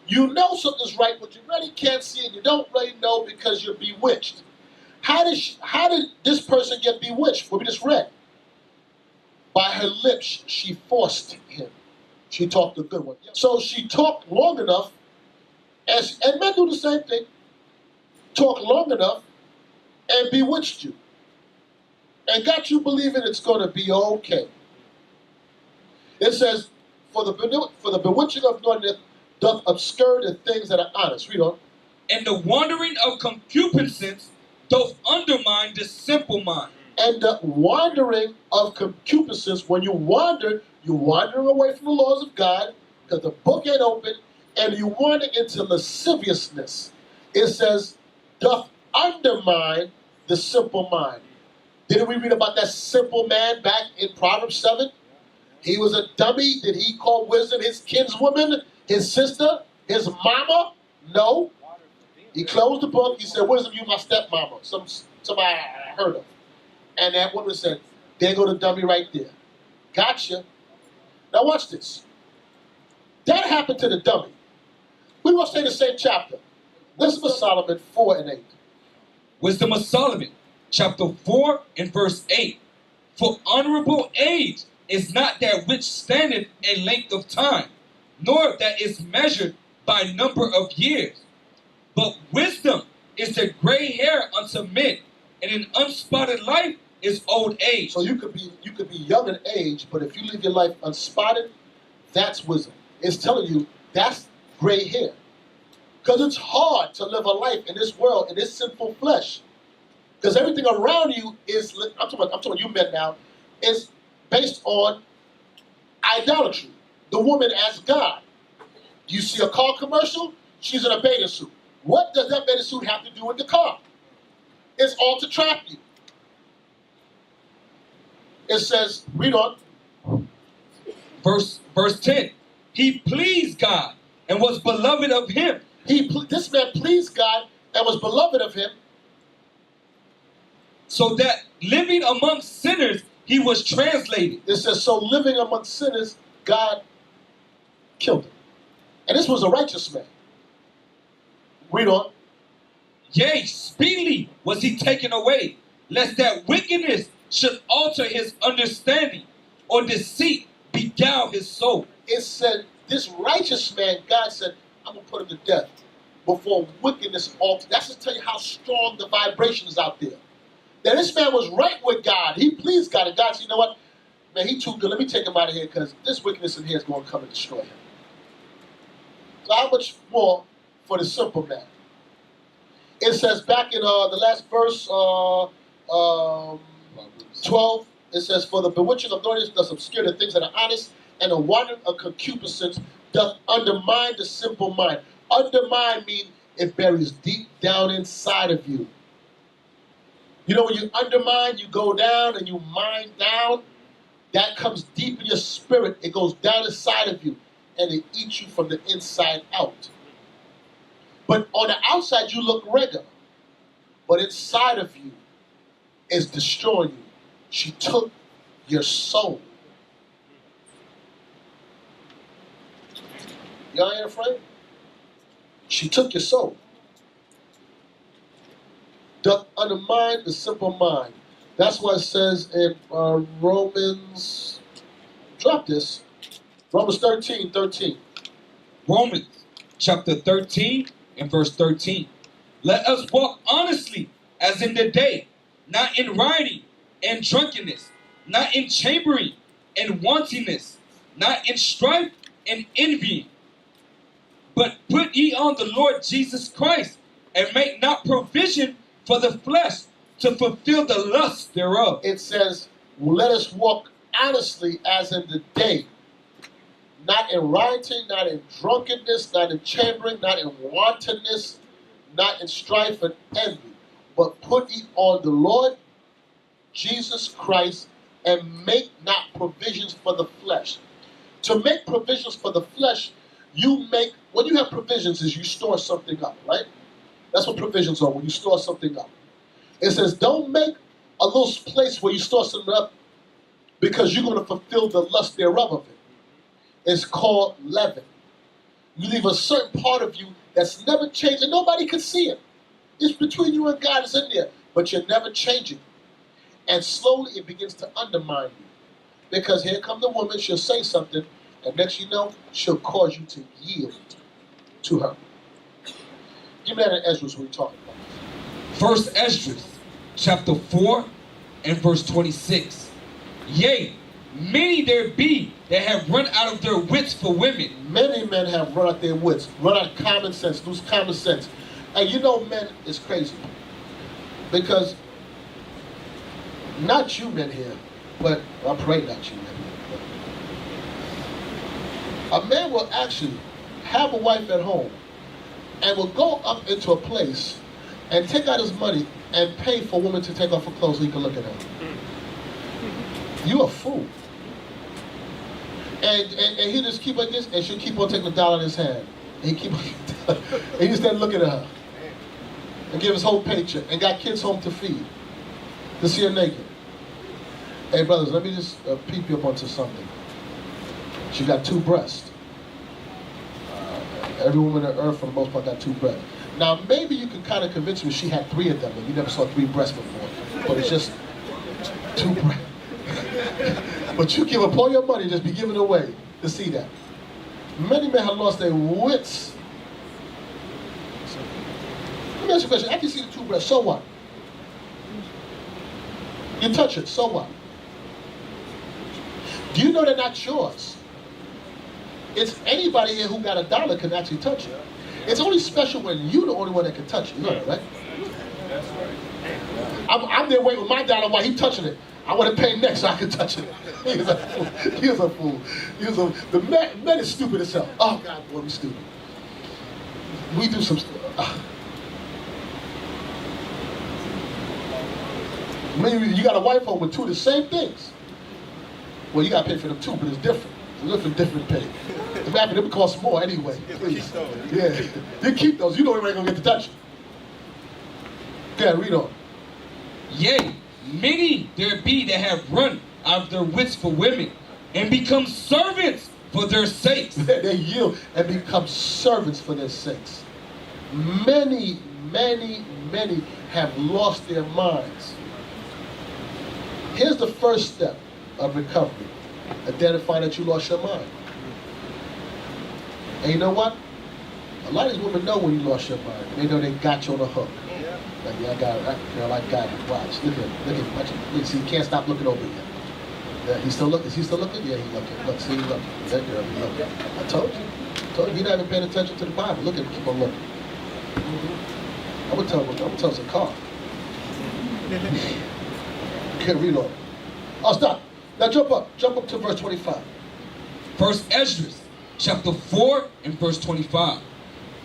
You know something's right, but you really can't see it. You don't really know because you're bewitched. How did this person get bewitched? What we just read. By her lips, she forced him. She talked a good one. So she talked long enough, and men do the same thing. Talk long enough and bewitched you. And got you believing it's going to be okay. It says, for the bewitching of naughtiness doth obscure the things that are honest. Read on. And the wandering of concupiscence doth undermine the simple mind. And the wandering of concupiscence, when you're wandering away from the laws of God, because the book ain't open, and you wander into lasciviousness. It says, doth undermine the simple mind. Didn't we read about that simple man back in Proverbs 7? He was a dummy. Did he call wisdom his kinswoman, his sister, his mama? No. He closed the book. He said, wisdom, you my stepmama. Somebody I heard of. And that woman said, there go the dummy right there. Gotcha. Now watch this. That happened to the dummy. We will stay in the same chapter. Wisdom of Solomon 4 and 8. Wisdom of Solomon, chapter 4 and verse 8. For honorable age is not that which standeth a length of time, nor that is measured by number of years. But wisdom is the gray hair unto men, and an unspotted life is old age. So you could be young in age, but if you live your life unspotted, that's wisdom. It's telling you that's gray hair. Because it's hard to live a life in this world, in this sinful flesh. Because everything around you is, I'm talking you men now, is based on idolatry. The woman as God. You see a car commercial, she's in a bathing suit. What does that bathing suit have to do with the car? It's all to trap you. It says, read on. Verse 10. He pleased God and was beloved of him. This man pleased God and was beloved of him. So that living among sinners, he was translated. It says, so living among sinners, God killed him. And this was a righteous man. Read on. Yea, speedily was he taken away, lest that wickedness should alter his understanding, or deceit beguile his soul. It said, this righteous man, God said, I'm going to put him to death before wickedness alters. That's to tell you how strong the vibration is out there. That this man was right with God. He pleased God. And God said, you know what? Man, he too good. Let me take him out of here because this wickedness in here is going to come and destroy him. So how much more for the simple man? It says back in the last verse, 12, it says, for the bewitching of noise does obscure the things that are honest, and the wandering of concupiscence doth undermine the simple mind. Undermine means it buries deep down inside of you. You know, when you undermine, you go down and you mine down. That comes deep in your spirit. It goes down inside of you, and it eats you from the inside out. But on the outside, you look regular. But inside of you is destroying you. She took your soul. Y'all ain't afraid? She took your soul. Doth undermine the simple mind. That's why it says in Romans, drop this, Romans 13:13. Romans chapter 13 and verse 13. Let us walk honestly as in the day, not in rioting and drunkenness, not in chambering and wantonness, not in strife and envying. But put ye on the Lord Jesus Christ, and make not provision for the flesh to fulfill the lust thereof. It says, let us walk honestly as in the day, not in rioting, not in drunkenness, not in chambering, not in wantonness, not in strife and envy, but put ye on the Lord Jesus Christ and make not provisions for the flesh. To make provisions for the flesh, when you have provisions is you store something up, right? That's what provisions are, when you store something up. It says, don't make a little place where you store something up because you're going to fulfill the lust thereof of it. It's called leaven. You leave a certain part of you that's never changed, and nobody can see it. It's between you and God, it's in there, but you're never changing. And slowly it begins to undermine you. Because here come the woman, she'll say something, and next you know, she'll cause you to yield to her. Give me that in Ezra what we're talking about. First Ezra chapter 4 and verse 26. Yea, many there be that have run out of their wits for women. Many men have run out their wits, run out of common sense, lose common sense. And you know, men is crazy. Because, not you men here, but I pray not you men here. A man will actually have a wife at home and will go up into a place and take out his money and pay for a woman to take off her clothes so he can look at her. You a fool. And he just keep like this, and she'll keep on taking the dollar in his hand. And he just started looking at her. And give his whole paycheck, and got kids home to feed. To see her naked. Hey brothers, let me just peep you up onto something. She got 2 breasts. Every woman on earth, for the most part, got 2 breasts. Now, maybe you can kind of convince me she had 3 of them, and you never saw 3 breasts before. But it's just 2 breasts. But you give up all your money, just be giving away to see that. Many men have lost their wits. Let me ask you a question. I can see the 2 breasts, so what? You touch it, so what? Do you know they're not yours? It's anybody here who got a dollar can actually touch it. It's only special when you're the only one that can touch it. You know that, right? That's right. I'm there waiting with my dollar while he's touching it. I want to pay next so I can touch it. He was a fool. The man is stupid as hell. Oh, God, boy, we stupid. We do some stuff. Maybe you got a wife home with 2 of the same things. Well, you got to pay for them too, but it's different. It's different pay. It's happy them cost more anyway. Please. Yeah, you keep those. You know you ain't going to get to touch them. Go ahead, read on. Yea, many there be that have run out of their wits for women, and become servants for their sakes. They yield and become servants for their sakes. Many, many, many have lost their minds. Here's the first step of recovery. Identify that you lost your mind. And you know what? A lot of these women know when you lost your mind. They know they got you on the hook. Like, yeah, I got it. Girl, I got it. Watch. Look at him. Watch him. Look, see, he can't stop looking over here. Yeah, he's still looking. Is he still looking? Yeah, he's looking. Look, see, he's looking. That girl, he's looking. I told you. You're not even paying attention to the Bible. Look at him. Keep on looking. I'm gonna tell him it's a car. Can't read all. Oh, stop. Now jump up to verse 25. First Ezra, chapter 4 and verse 25.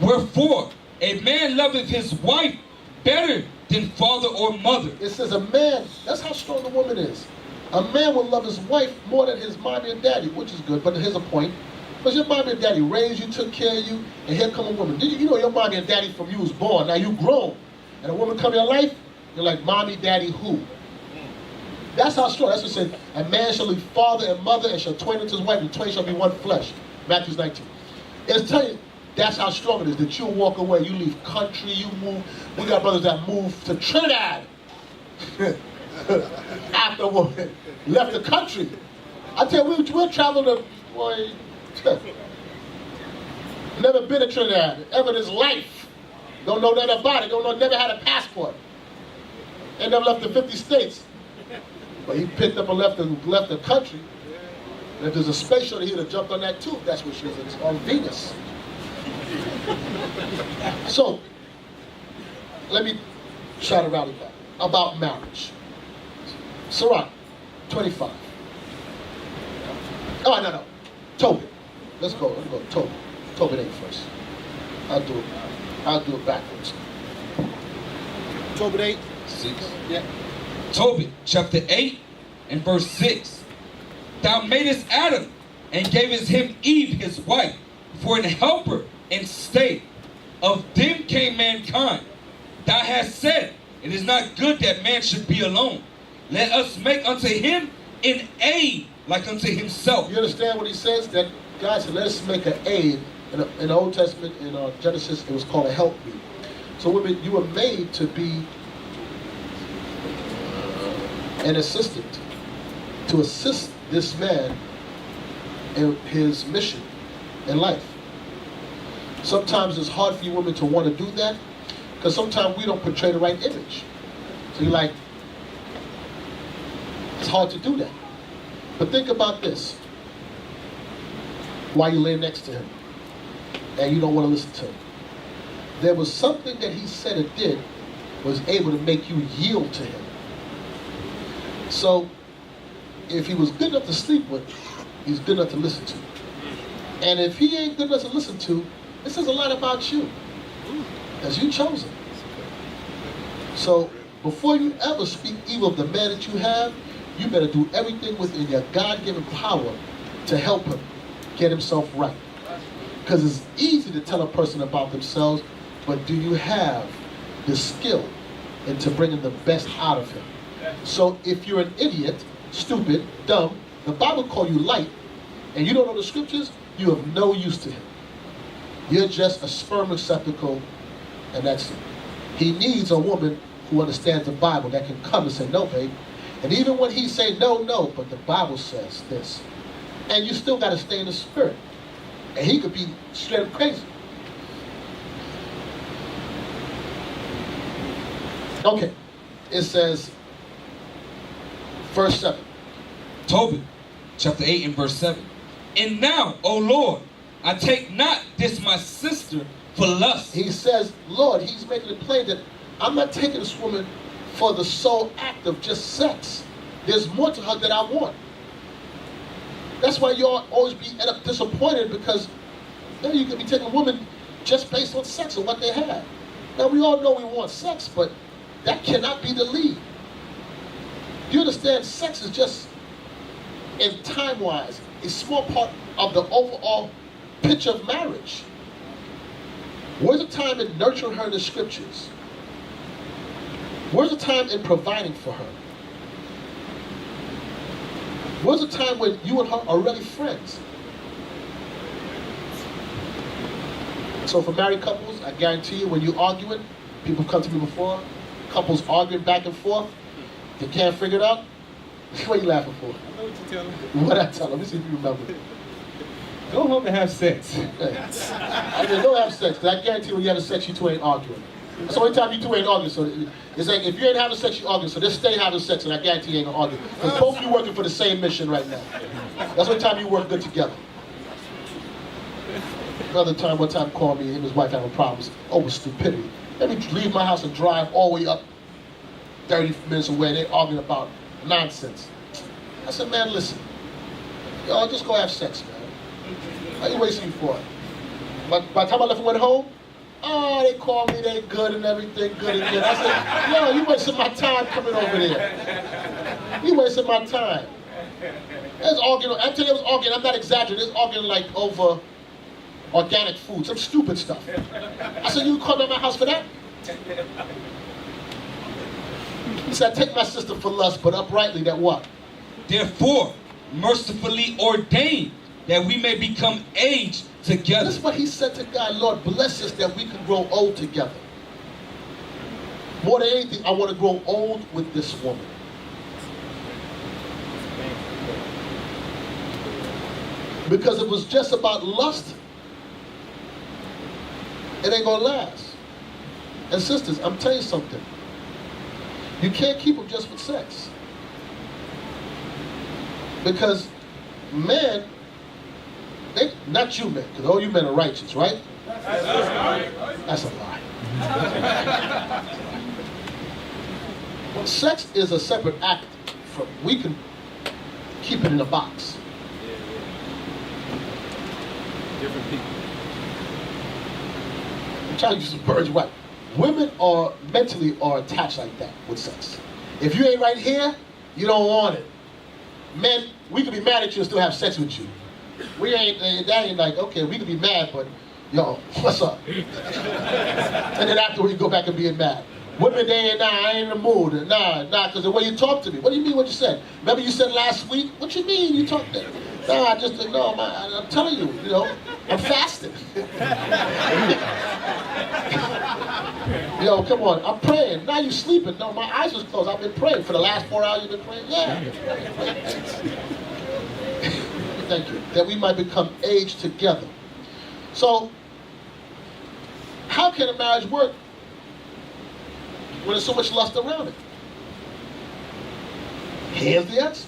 Wherefore, a man loveth his wife better than father or mother. It says a man, that's how strong the woman is. A man will love his wife more than his mommy and daddy, which is good, but here's a point. Because your mommy and daddy raised you, took care of you, and here come a woman. You know your mommy and daddy from you was born, now you grown. And a woman come in your life, you're like, mommy, daddy, who? That's how strong. That's what it says. A man shall leave father and mother and shall twain unto his wife, and twain shall be one flesh. Matthew 19. It's telling you, that's how strong it is, that you walk away, you leave country, you move. We got brothers that moved to Trinidad after a woman left the country. I tell you, we'll travel to, boy, never been to Trinidad ever in his life. Don't know nothing about it, never had a passport. Ain't never left the 50 states. But he picked up and left the country. And if there's a space shuttle here that jumped on that tube, that's what she is. It's on Venus. So, let me try to rally back about marriage. Sirach, 25. Oh, no. Tobit. Let's go. Tobit. Tobit ain't first. I'll do it backwards. Tobit 8. 6. Yeah. Tobit, chapter 8 and verse 6. Thou madest Adam and gavest him Eve his wife for an helper and stay. Of them came mankind. Thou hast said, it is not good that man should be alone. Let us make unto him an aid like unto himself. You understand what he says? That God said, let us make an aid. In the Old Testament, in Genesis, it was called a helpmeet. So women, you were made to be an assistant, to assist this man in his mission in life. Sometimes it's hard for you women to want to do that, because sometimes we don't portray the right image. So you're like, it's hard to do that. But think about this. While you lay next to him, and you don't want to listen to him, there was something that he said or did was able to make you yield to him. So, if he was good enough to sleep with, he's good enough to listen to. And if he ain't good enough to listen to, it says a lot about you, because you chose him. So, before you ever speak evil of the man that you have, you better do everything within your God-given power to help him get himself right. Because it's easy to tell a person about themselves, but do you have the skill into bringing the best out of him? So if you're an idiot, stupid, dumb, the Bible calls you light, and you don't know the scriptures, you have no use to him. You're just a sperm receptacle, and that's it. He needs a woman who understands the Bible that can come and say, no, babe. And even when he say no, but the Bible says this. And you still got to stay in the spirit. And he could be straight up crazy. Okay. It says, verse 7. Tobit, chapter 8 and verse 7. And now, O Lord, I take not this my sister for lust. He says, Lord, he's making it plain that I'm not taking this woman for the sole act of just sex. There's more to her that I want. That's why you always end up disappointed, because then you can be taking a woman just based on sex and what they have. Now we all know we want sex, but that cannot be the lead. You understand, sex is just, in time-wise, a small part of the overall picture of marriage. Where's the time in nurturing her in the scriptures? Where's the time in providing for her? Where's the time when you and her are really friends? So for married couples, I guarantee you, when you're arguing, people come to me before, couples arguing back and forth, they can't figure it out. What are you laughing for? I know what you tell them. What I tell them? Let me see if you remember. Go home and have sex. I mean, don't have sex, because I guarantee when you have sex, you two ain't arguing. That's the only time you two ain't arguing. So it's like if you ain't having sex, you arguing. So just stay having sex, and I guarantee you ain't gonna argue. Because both of you working for the same mission right now. That's the only time you work good together. Another time, one time called me, him and his wife having problems over stupidity. Let me leave my house and drive all the way up 30 minutes away. They're arguing about nonsense. I said, man, listen. Y'all just go have sex, man. How you wasting you for it? By the time I left and went home, oh, they called me, they good and everything, good and good. I said, yo, you wasting my time coming over there. You wasting my time. There's arguing, after they was arguing, I'm not exaggerating, there's arguing like over organic food, some stupid stuff. I said, you called at my house for that? He said, I take my sister for lust, but uprightly that what? Therefore, mercifully ordained that we may become aged together. This is what he said to God, Lord, bless us that we can grow old together. More than anything, I want to grow old with this woman. Because if it was just about lust, it ain't gonna last. And sisters, I'm telling you something. You can't keep them just with sex. Because men, not you men, because all you men are righteous, right? That's a lie. Sex is a separate act from, we can keep it in a box. Different people. I'm trying to use some words right. Women are mentally attached like that with sex. If you ain't right here, you don't want it. Men, we can be mad at you and still have sex with you. We ain't, that ain't like, okay, we can be mad, but yo, what's up? And then afterward you go back and being mad. Women, they ain't, nah, I ain't in the mood. Nah, because the way you talk to me. What do you mean what you said? Remember you said last week? What you mean you talked that? Nah, I just, no, I'm telling you, you know, I'm fasting. Yo, come on, I'm praying. Now you sleeping. No, my eyes was closed. I've been praying. For the last 4 hours you've been praying? Yeah. Thank you. That we might become aged together. So, how can a marriage work when there's so much lust around it? Here's the answer.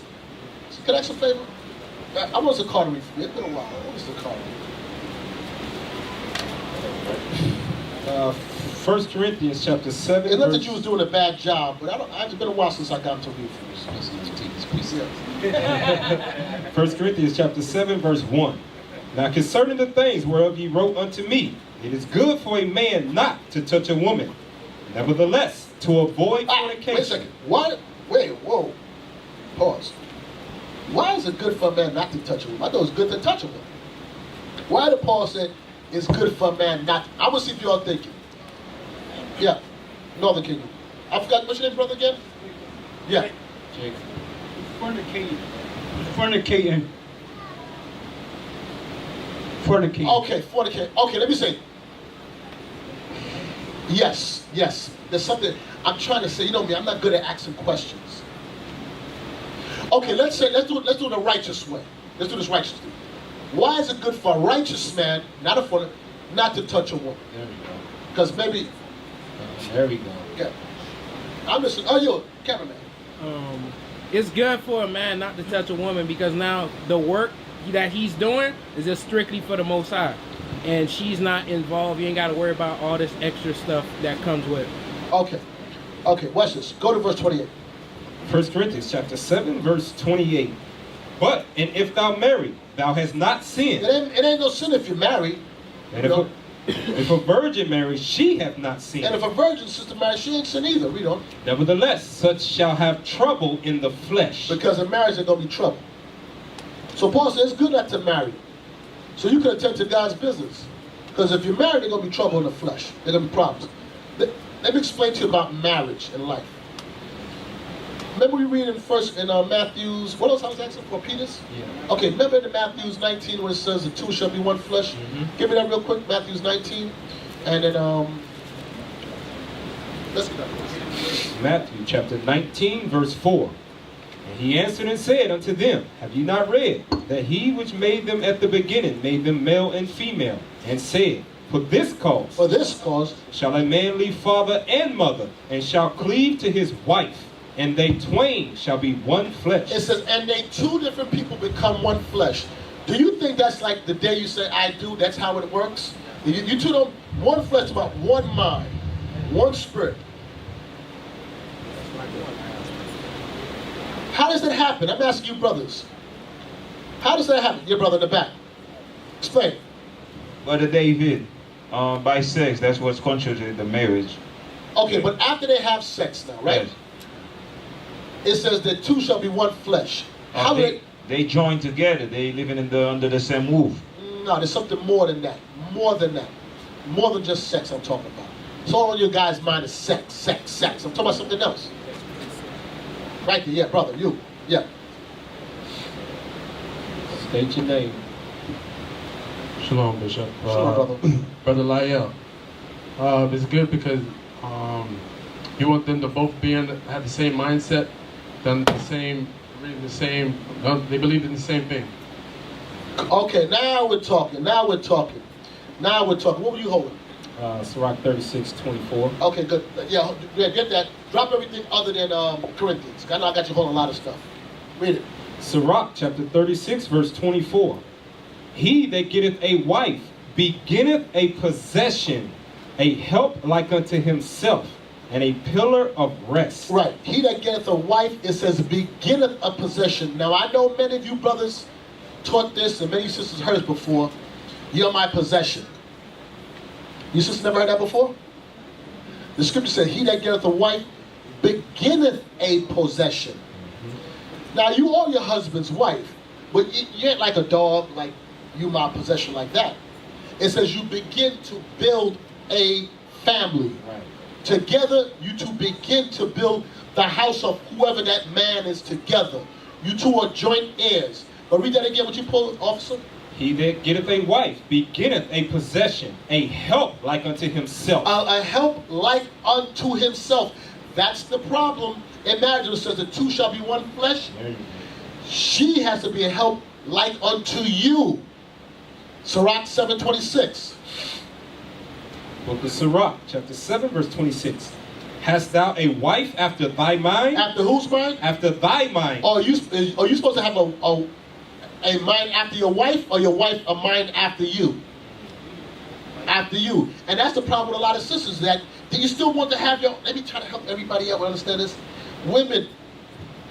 Can I ask a favor? I want the card to read for me. It's been a while. What was the card? 1 Corinthians chapter 7. It's not that you was doing a bad job, but it's been a while since I got to read for you. 1 Corinthians chapter 7, verse 1. Now concerning the things whereof ye wrote unto me, it is good for a man not to touch a woman. Nevertheless, to avoid fornication. Wait a second. Why? Wait, whoa. Pause. Why is it good for a man not to touch a woman? I thought it was good to touch a woman. Why did Paul say it's good for a man not? I want to see if y'all thinking. Yeah. Northern Kingdom. I forgot, what's your name, brother, again? Yeah. Jake. Fornicating. Okay, fornicate. Okay, let me say. Yes. There's something I'm trying to say. You know me, I'm not good at asking questions. Okay, let's do it the righteous way. Let's do this righteously. Why is it good for a righteous man, not to touch a woman? There we go. Because maybe. There we go. Yeah. I'm listening. Oh, you, cameraman. It's good for a man not to touch a woman because now the work that he's doing is just strictly for the Most High. And she's not involved. You ain't got to worry about all this extra stuff that comes with it. Okay, watch this. Go to verse 28. 1 Corinthians chapter 7, verse 28. But, and if thou marry, thou hast not sinned. It ain't no sin if you're married. And if a virgin marry, she hath not sinned. And if a virgin sister marries, she ain't sin either. Read on. Nevertheless, such shall have trouble in the flesh. Because in marriage there's going to be trouble. So Paul says it's good not to marry. So you can attend to God's business. Because if you're married, there's going to be trouble in the flesh. There's going to be problems. Let me explain to you about marriage and life. Remember we read in Matthew's, what else I was asking for, Peter's? Yeah. Okay, remember in Matthew's 19 when it says the two shall be one flesh? Mm-hmm. Give me that real quick, Matthew's 19. And then, let's get that. Matthew chapter 19, verse 4. And he answered and said unto them, have ye not read that he which made them at the beginning made them male and female, and said, For this cause For this cause shall a man leave father and mother, and shall cleave to his wife, and they twain shall be one flesh. it says, and they two different people become one flesh. Do you think that's like the day you say I do? That's how it works. You two don't. One flesh is about one mind, one spirit. How does that happen? I'm asking you, brothers. How does that happen? Your brother in the back. Explain. Brother David, by sex, that's what's contrary to the marriage. Okay, but after they have sex now, right? Yes. It says that two shall be one flesh. How do They join together. They living under the same roof. No, there's something more than that. More than that. More than just sex I'm talking about. So all on your guys' mind is sex, sex, sex. I'm talking about something else. Right there, yeah, brother, you. Yeah. State your name. Shalom, Bishop. Shalom, brother. Brother Lael. It's good because you want them to both have the same mindset, done the same, reading the same, they believe in the same thing. Okay, now we're talking. Now we're talking. Now we're talking. What were you holding? Sirach 36:24. Okay, good. Yeah, get that. Drop everything other than Corinthians. I know I got you holding a lot of stuff. Read it. Sirach chapter 36, verse 24. He that getteth a wife beginneth a possession, a help like unto himself, and a pillar of rest. Right. He that getteth a wife, it says, beginneth a possession. Now, I know many of you brothers taught this, and many sisters heard it before. You're my possession. You sisters never heard that before? The scripture said, he that getteth a wife beginneth a possession. Now, you are your husband's wife, but you ain't like a dog, like you my possession like that. It says you begin to build a family. Right. Together, you two begin to build the house of whoever that man is together. You two are joint heirs. But read that again, what you pulled, officer? He that getteth a wife beginneth a possession, a help like unto himself. A help like unto himself. That's the problem. Imagine it says the two shall be one flesh. There you go. She has to be a help like unto you. Sirach 7:26. Book of Sirach, chapter 7, verse 26. Hast thou a wife after thy mind? After whose mind? After thy mind. Are you supposed to have a mind after your wife, or your wife a mind after you? After you. And that's the problem with a lot of sisters, that you still want to have your, let me try to help everybody out understand this. Women,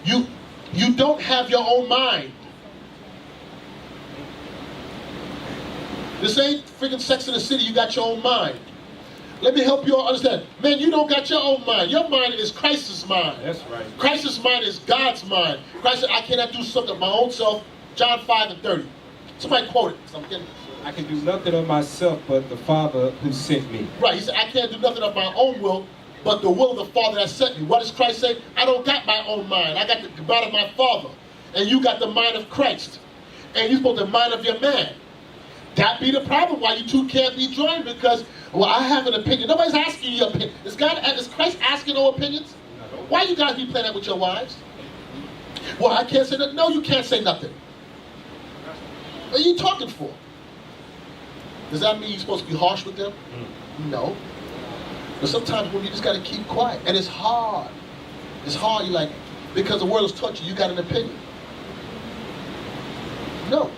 you don't have your own mind. This ain't freaking Sex in the City, you got your own mind. Let me help you all understand. Man, you don't got your own mind. Your mind is Christ's mind. That's right. Christ's mind is God's mind. Christ said, I cannot do something of my own self. John 5:30. Somebody quote it, because I'm getting it. I can do nothing of myself but the Father who sent me. Right, he said, I can't do nothing of my own will, but the will of the Father that sent me. What does Christ say? I don't got my own mind. I got the mind of my Father. And you got the mind of Christ. And you're supposed to the mind of your man. That be the problem why you two can't be joined, because, well, I have an opinion. Nobody's asking your opinion. Is Christ asking no opinions? Why you guys be playing that with your wives? Well, I can't say nothing. No, you can't say nothing. What are you talking for? Does that mean you're supposed to be harsh with them? No. But sometimes when you just got to keep quiet. And it's hard. It's hard. You're like, because the world has taught you got an opinion. No.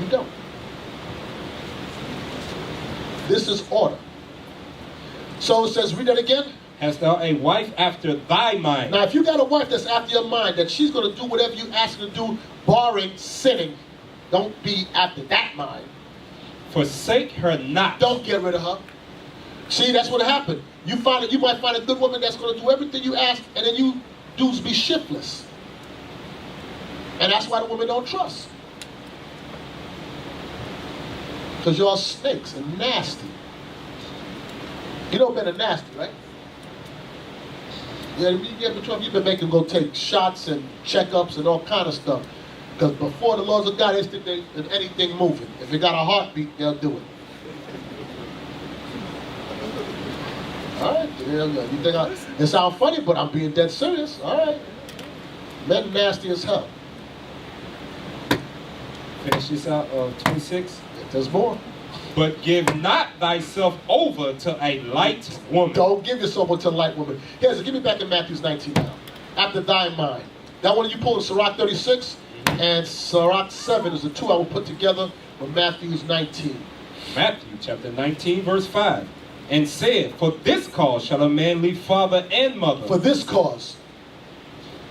You don't. This is order. So it says, read that again. Hast thou a wife after thy mind? Now, if you got a wife that's after your mind, that she's going to do whatever you ask her to do, barring sinning, don't be after that mind. Forsake her not. Don't get rid of her. See, that's what happened. You might find a good woman that's going to do everything you ask, and then you dudes be shiftless. And that's why the women don't trust. Because y'all snakes and nasty. You know better nasty, right? Yeah, you've been making them go take shots and checkups and all kind of stuff. Because before the laws of God, they think there's anything moving. If it got a heartbeat, they'll do it. All right, yeah, you think it sounds funny, but I'm being dead serious. All right. Men nasty as hell. Finish this out of 26. There's more. But give not thyself over to a light woman. Don't give yourself over to a light woman. Here's it. Give me back in Matthew 19 now. After thy mind. That one you pull in Sirach 36 and Sirach 7 is the two I will put together with Matthew's 19. Matthew chapter 19 verse 5. And said, for this cause shall a man leave father and mother. For this cause.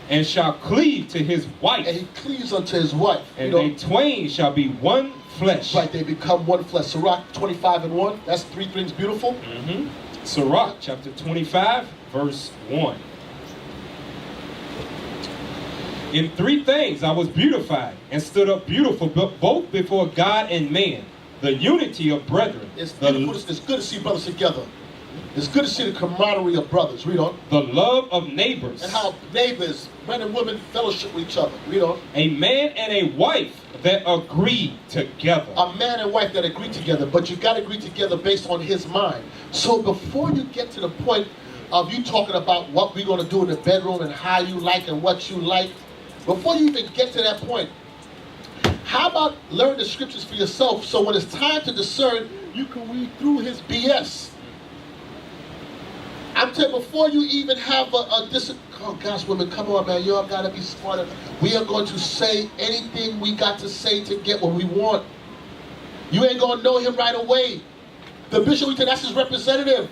And shall cleave to his wife. And he cleaves unto his wife. And they twain shall be one flesh. Right, they become one flesh. Sirach 25 and 1. That's three things beautiful. Mm-hmm. Sirach chapter 25 verse 1. In three things I was beautified and stood up beautiful both before God and man. The unity of brethren. It's beautiful. It's good to see brothers together. It's good to see the camaraderie of brothers. Read on. The love of neighbors. And how neighbors, men and women, fellowship with each other. Read on. A man and a wife that agree together. A man and wife that agree together. But you got to agree together based on his mind. So before you get to the point of you talking about what we're going to do in the bedroom and how you like and what you like, before you even get to that point, how about learn the scriptures for yourself so when it's time to discern, you can read through his BS. I'm telling you, before you even have oh gosh, women, come on, man, y'all gotta be smarter. We are going to say anything we got to say to get what we want. You ain't gonna know him right away. The bishop, that's his representative.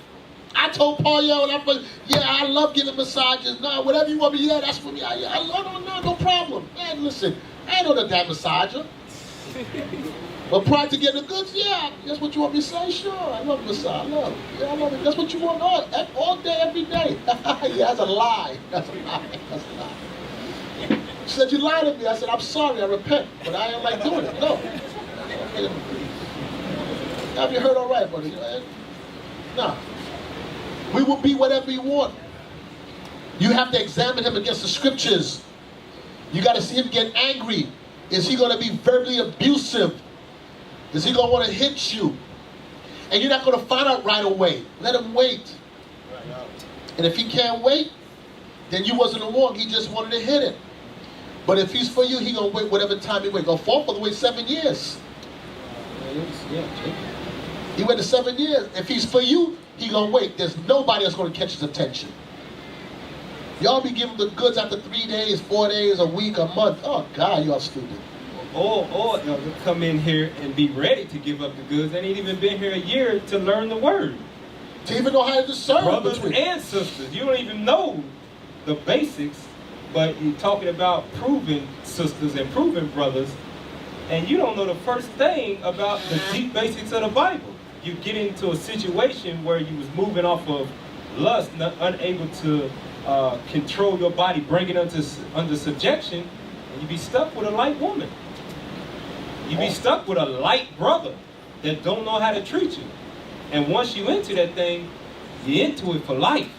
I told Paul, I love giving massages. No, whatever you want me, yeah, that's for me. No problem. Man, listen, I ain't no damn massager. But prior to getting the goods, yeah, that's what you want me to say? Sure, I love massage. I love it. That's what you want all day, every day. Yeah, that's a lie. That's a lie. That's a lie. She said, you lied to me. I said, I'm sorry, I repent. But I ain't like doing it. No. Have you heard all right, buddy? No. We will be whatever you want. You have to examine him against the scriptures. You got to see him get angry. Is he going to be verbally abusive? Is he going to want to hit you? And you're not going to find out right away. Let him wait. And if he can't wait, then you wasn't wrong. He just wanted to hit it. But if he's for you, he going to wait whatever time he wait. Go fall for the wait 7 years. He waited 7 years. If he's for you, he going to wait. There's nobody that's going to catch his attention. Y'all be giving the goods after 3 days, 4 days, a week, a month. Oh, God, y'all stupid. Or they'll come in here and be ready to give up the goods. They ain't even been here a year to learn the word. To even know how to discern Brothers between. and sisters. You don't even know the basics, but you're talking about proving sisters and proving brothers, and you don't know the first thing about the deep basics of the Bible. You get into a situation where you was moving off of lust, unable to control your body, bring it under subjection, and you be stuck with a light woman. You be stuck with a light brother that don't know how to treat you. And once you into that thing, you're into it for life.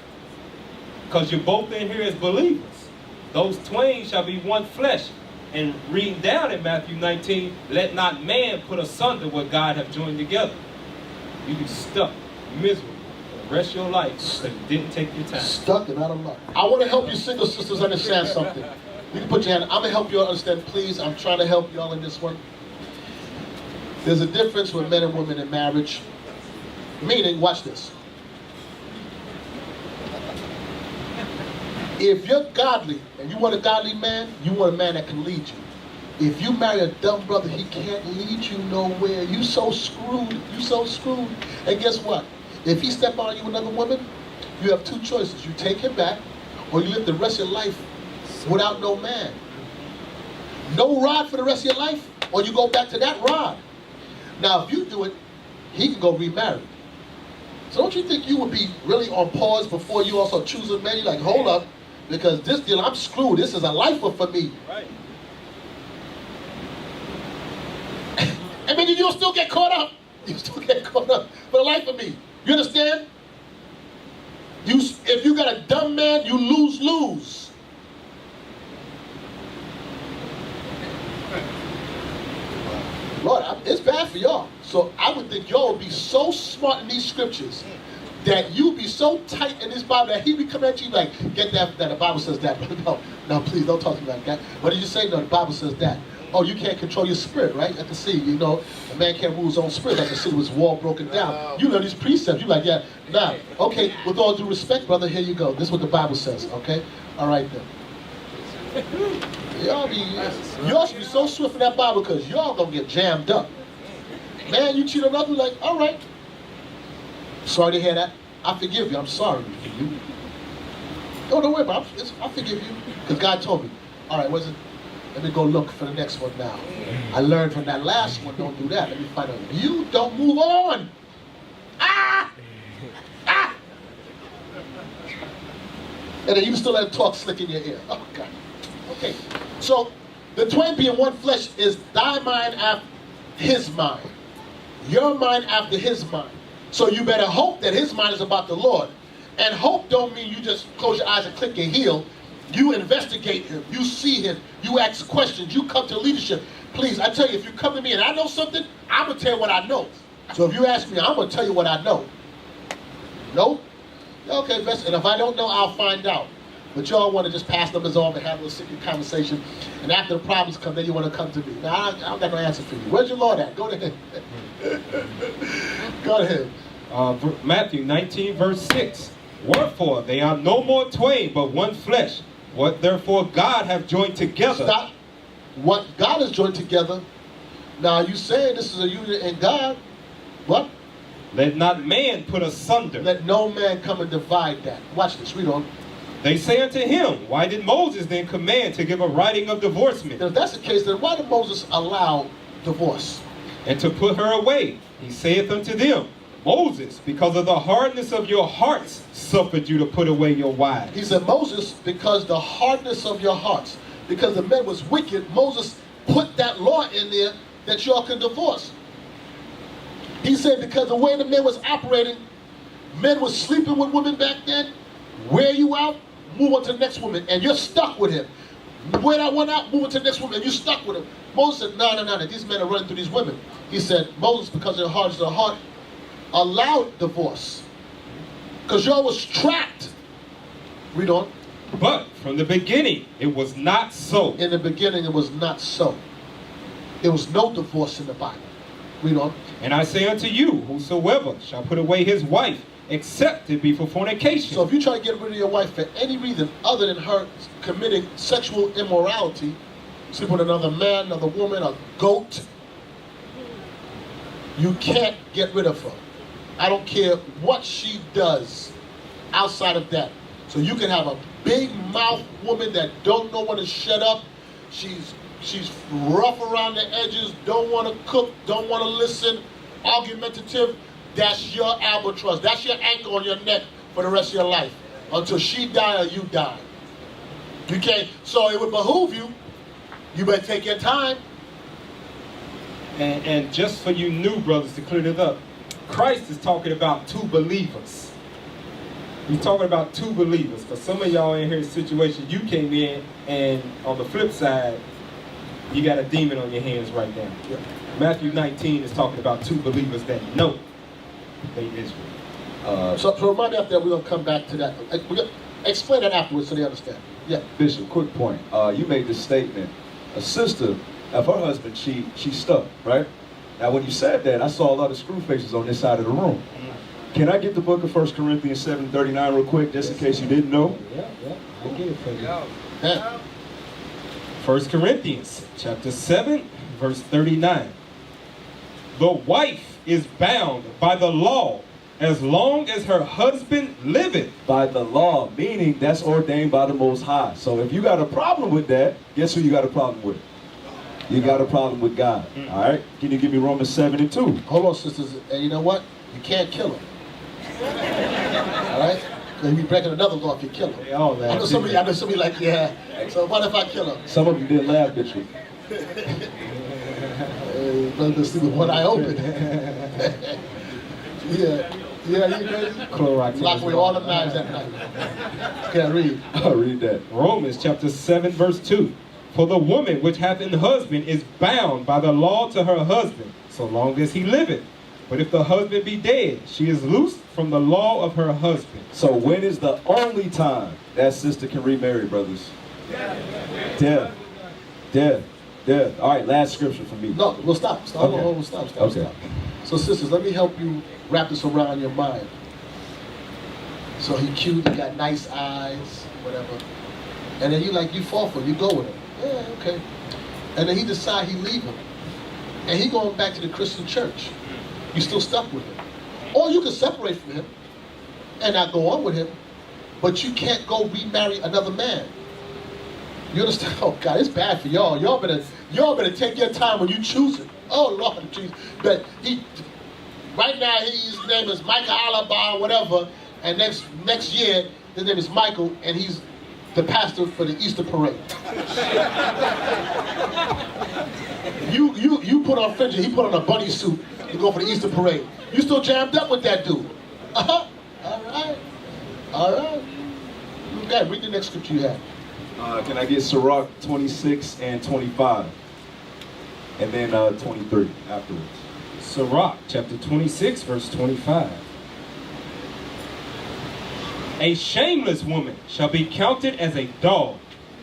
Because you're both in here as believers. Those twain shall be one flesh. And reading down in Matthew 19, let not man put asunder what God have joined together. You be stuck, miserable, for the rest of your life because you didn't take your time. Stuck and out of luck. I want to help you single sisters understand something. You can put your hand. I'm going to help you all understand, please. I'm trying to help you all in this one. There's a difference with men and women in marriage. Meaning, watch this. If you're godly and you want a godly man, you want a man that can lead you. If you marry a dumb brother, he can't lead you nowhere. You so screwed. You so screwed. And guess what? If he step on you another woman, you have two choices. You take him back, or you live the rest of your life without no man. No rod for the rest of your life, or you go back to that rod. Now, if you do it, he can go remarry. So don't you think you would be really on pause before you also choose a man? You're like, hold up, because this deal, I'm screwed. This is a lifer for me. Right. I mean, you'll still get caught up. You still get caught up for the life of me. You understand? If you got a dumb man, you lose. Lord, it's bad for y'all. So I would think y'all would be so smart in these scriptures that you'd be so tight in this Bible that he would come at you like, get that the Bible says that. No, please don't talk to me like that. What did you say? No, the Bible says that. Oh, you can't control your spirit, right? At the sea, you know, a man can't rule his own spirit. Like the city was wall broken down. You know these precepts. You're like, yeah, nah. Okay, with all due respect, brother, here you go. This is what the Bible says, okay? All right, then. Y'all should be so swift in that Bible because y'all gonna get jammed up. Man, you cheat on others, like, all right. Sorry to hear that. I forgive you. I'm sorry for you. Oh, don't worry about it. I forgive you. Because God told me. All right, what's it? Let me go look for the next one now. I learned from that last one, don't do that. Let me find out. You don't move on. Ah! Ah! And then you still let him talk slick in your ear. Oh, God. Okay. So, the twain being one flesh is thy mind after his mind. Your mind after his mind. So you better hope that his mind is about the Lord. And hope don't mean you just close your eyes and click your heel. You investigate him. You see him. You ask questions. You come to leadership. Please, I tell you, if you come to me and I know something, I'm going to tell you what I know. So if you ask me, I'm going to tell you what I know. No? Okay, best. And if I don't know, I'll find out. But y'all want to just pass numbers off and have a little secret conversation. And after the problems come, then you want to come to me. Now, I don't got no answer for you. Where's your Lord at? Go to him. Go to him. Matthew 19, verse 6. Wherefore they are no more twain, but one flesh. What therefore God hath joined together. Stop. What God has joined together. Now you saying this is a union in God. What? Let not man put asunder. Let no man come and divide that. Watch this. Read on. They say unto him, why did Moses then command to give a writing of divorcement? If that's the case, then why did Moses allow divorce? And to put her away. He saith unto them, Moses, because of the hardness of your hearts, suffered you to put away your wives. He said, Moses, because the hardness of your hearts, because the men was wicked, Moses put that law in there that y'all can divorce. He said, because the way the men was operating, men was sleeping with women back then, wear you out, move on to the next woman, and you're stuck with him. Wear that one out, move on to the next woman, and you're stuck with him. Moses said, no, these men are running through these women. He said, Moses, because of the hardness of the heart, allowed divorce. Because y'all was trapped. Read on. But from the beginning, it was not so. In the beginning, it was not so. There was no divorce in the Bible. Read on. And I say unto you, whosoever shall put away his wife, except it be for fornication. So if you try to get rid of your wife for any reason other than her committing sexual immorality, sleep with another man, another woman, a goat, you can't get rid of her. I don't care what she does outside of that. So you can have a big mouth woman that don't know when to shut up. She's rough around the edges, don't want to cook, don't want to listen, argumentative. That's your albatross. That's your anchor on your neck for the rest of your life. Until she die or you die. You can't. So it would behoove you. You better take your time. And just for you new brothers to clear it up, Christ is talking about two believers. He's talking about two believers. Because some of y'all in here situation, you came in and on the flip side, you got a demon on your hands right now. Yeah. Matthew 19 is talking about two believers that know they Israel. So remind me after that, we're going to come back to that. Explain that afterwards so they understand. Yeah. Bishop, quick point. You made this statement. A sister, if her husband cheat, she's stuck, right? Now, when you said that, I saw a lot of screw faces on this side of the room. Can I get the book of 1 Corinthians 7:39 real quick, just in case you didn't know? Yeah. I'll get it for you. Yeah. 1 Corinthians chapter 7, verse 39. The wife is bound by the law as long as her husband liveth. By the law, meaning that's ordained by the Most High. So if you got a problem with that, guess who you got a problem with? You got a problem with God. All right? Can you give me Romans 7:2? Hold on, sisters. And you know what? You can't kill him. All right? You'll be breaking another law if you kill him. They all laugh. I know somebody like, yeah. So what if I kill him? Some of you didn't laugh, Bishop. Brother, see with one eye open. Yeah, you crazy? Clorox. Lock away all the knives at night. Can't read. I'll read that. Romans chapter 7, verse 2. For the woman which hath an husband is bound by the law to her husband, so long as he liveth. But if the husband be dead, she is loosed from the law of her husband. So when is the only time that sister can remarry, brothers? Death. Death. All right, last scripture for me. No, we'll stop. Okay. Stop. Okay. So sisters, let me help you wrap this around your mind. So he cute, he got nice eyes, whatever. And then you fall for it, you go with him. Yeah, okay. And then he decide he leave him. And he going back to the Christian church. You still stuck with him. Or you can separate from him and not go on with him, but you can't go remarry another man. You understand? Oh God, it's bad for y'all. Y'all better take your time when you choose it. Oh Lord Jesus. But right now his name is Michael Alaba, whatever, and next year his name is Michael, and he's the pastor for the Easter parade. you put on fringes, he put on a bunny suit to go for the Easter parade. You still jammed up with that dude. All right. Okay, read the next scripture you have. Can I get Sirach 26 and 25? And then 23 afterwards. Sirach chapter 26, verse 25. A shameless woman shall be counted as a dog,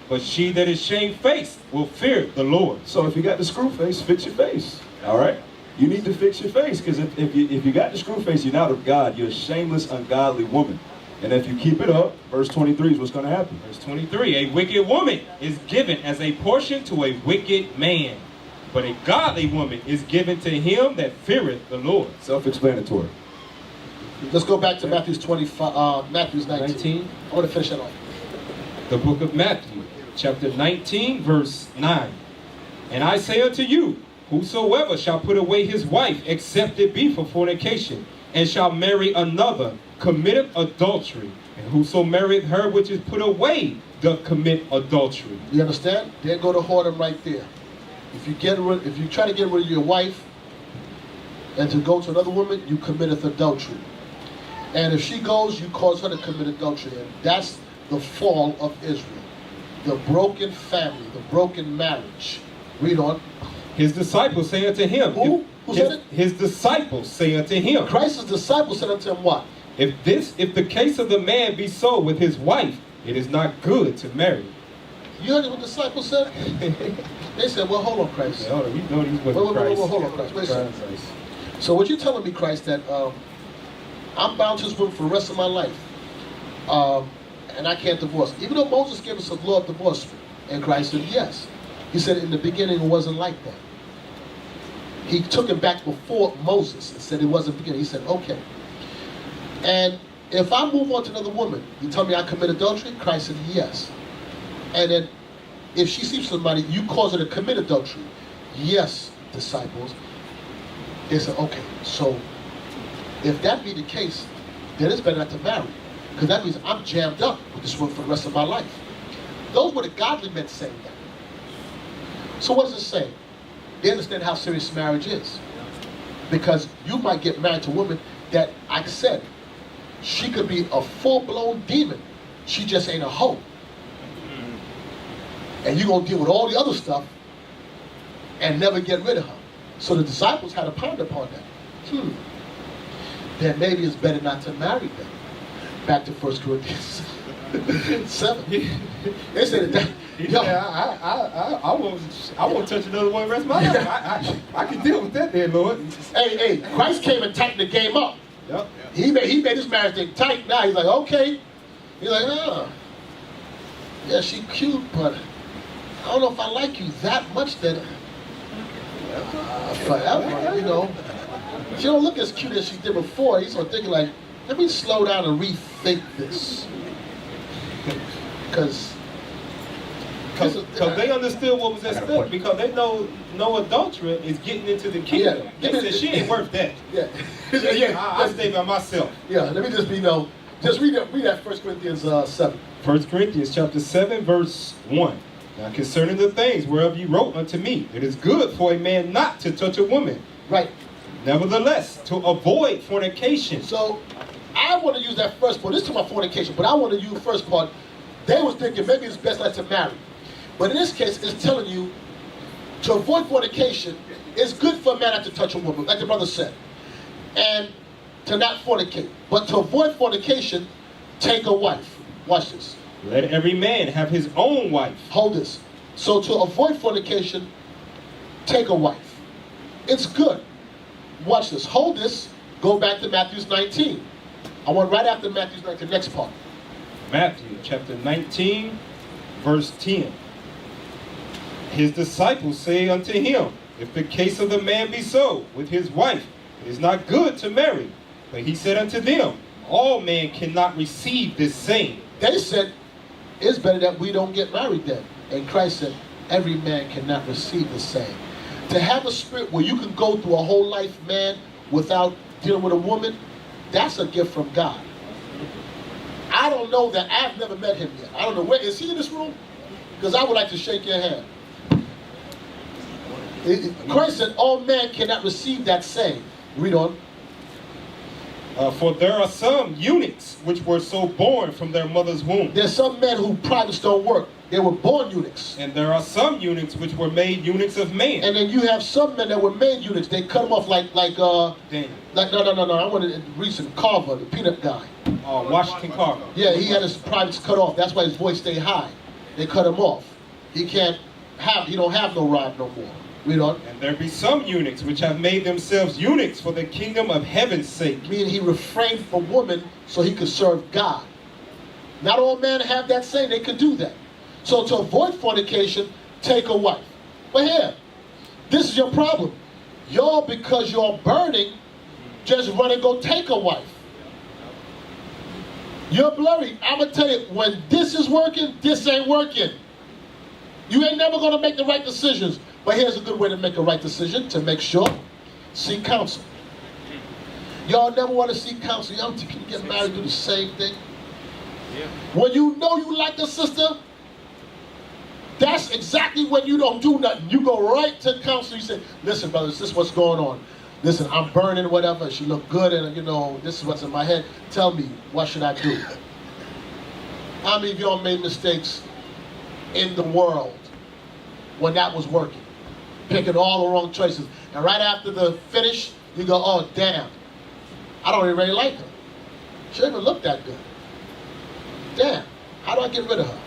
but she that is shamefaced will fear the Lord. So if you got the screw face, fix your face. All right? You need to fix your face, because if you got the screw face, you're not of God. You're a shameless, ungodly woman. And if you keep it up, verse 23 is what's going to happen. Verse 23, a wicked woman is given as a portion to a wicked man, but a godly woman is given to him that feareth the Lord. Self-explanatory. Let's go back to Matthew's 19. I want to finish that off. The book of Matthew, chapter 19, verse 9. And I say unto you, whosoever shall put away his wife, except it be for fornication, and shall marry another, committeth adultery. And whoso marrieth her which is put away, doth commit adultery. You understand? There go the whoredom right there. If you try to get rid of your wife and to go to another woman, you committeth adultery. And if she goes, you cause her to commit adultery. And that's the fall of Israel. The broken family, the broken marriage. Read on. His disciples say unto him. Who? Who said it? His disciples say unto him. Christ's disciples said unto him what? If the case of the man be so with his wife, it is not good to marry. You heard what the disciples said? They said, well, hold on, Christ. Hold on, you know these Wait, hold on, Christ. Wait a second. So what you're telling me, Christ, that I'm bound to this woman for the rest of my life, and I can't divorce. Even though Moses gave us a law of divorce, and Christ said yes. He said in the beginning it wasn't like that. He took it back before Moses and said it wasn't beginning. He said, okay. And if I move on to another woman, you tell me I commit adultery? Christ said yes. And then if she sleeps with somebody, you cause her to commit adultery. Yes, disciples. They said, okay, so if that be the case, then it's better not to marry. Because that means I'm jammed up with this woman for the rest of my life. Those were the godly men saying that. So what does it say? They understand how serious marriage is. Because you might get married to a woman that, I said, she could be a full-blown demon. She just ain't a hoe. And you're going to deal with all the other stuff and never get rid of her. So the disciples had to ponder upon that. Then maybe it's better not to marry them. Back to 1 Corinthians 7. They said that. I won't touch another one the rest of my life. I can deal with that there, Lord. Hey, Christ came and tightened the game up. Yep. He made this marriage thing tight. Now he's like, okay. He's like, yeah, she cute, but I don't know if I like you that much that forever, you know. She don't look as cute as she did before. He's sort of thinking like, let me slow down and rethink this. Because they understood what was at stake, because they know no adulterer is getting into the kingdom. Yeah. They said she ain't worth that. Yeah. I stay by myself. Yeah, let me just read that 1 Corinthians 7. 1 Corinthians chapter 7, verse 1. Now concerning the things whereof you wrote unto me, it is good for a man not to touch a woman. Right. Nevertheless, to avoid fornication. So, I want to use that first part. This is to my fornication, but I want to use the first part. They was thinking maybe it's best not to marry. But in this case, it's telling you to avoid fornication, it's good for a man not to touch a woman, like the brother said. And to not fornicate. But to avoid fornication, take a wife. Watch this. Let every man have his own wife. Hold this. So to avoid fornication, take a wife. It's good. Watch this. Hold this. Go back to Matthew 19. I want right after Matthew 19, next part. Matthew chapter 19, verse 10. His disciples say unto him, if the case of the man be so with his wife, it is not good to marry. But he said unto them, all men cannot receive this same. They said, it's better that we don't get married then. And Christ said, every man cannot receive the same. To have a spirit where you can go through a whole life, man, without dealing with a woman, that's a gift from God. I don't know that. I've never met him yet. I don't know. Where is he in this room? Because I would like to shake your hand. Christ said, all men cannot receive that same. Read on. For there are some eunuchs which were so born from their mother's womb. There's some men who privates don't work. They were born eunuchs. And there are some eunuchs which were made eunuchs of men. And then you have some men that were made eunuchs. They cut them off like no. I wanted to recent Carver, the peanut guy. Washington Carver. Yeah, he had his privates cut off. That's why his voice stayed high. They cut him off. He don't have no rod no more. Read on. And there be some eunuchs which have made themselves eunuchs for the kingdom of heaven's sake. Meaning he refrained from women so he could serve God. Not all men have that same. They could do that. So to avoid fornication, take a wife. But here, this is your problem. Y'all, because you're burning, just run and go take a wife. You're blurry. I'm going to tell you, when this is working, this ain't working. You ain't never going to make the right decisions. But here's a good way to make a right decision, to make sure. Seek counsel. Y'all never want to seek counsel. Y'all can you get married, do the same thing. Yeah. When you know you like a sister, that's exactly when you don't do nothing. You go right to counsel. You say, listen, brothers, this is what's going on. Listen, I'm burning, whatever. She look good, and this is what's in my head. Tell me, what should I do? How many of y'all made mistakes in the world when that was working? Picking all the wrong choices. And right after the finish, you go, oh, damn. I don't even really like her. She don't even look that good. Damn, how do I get rid of her?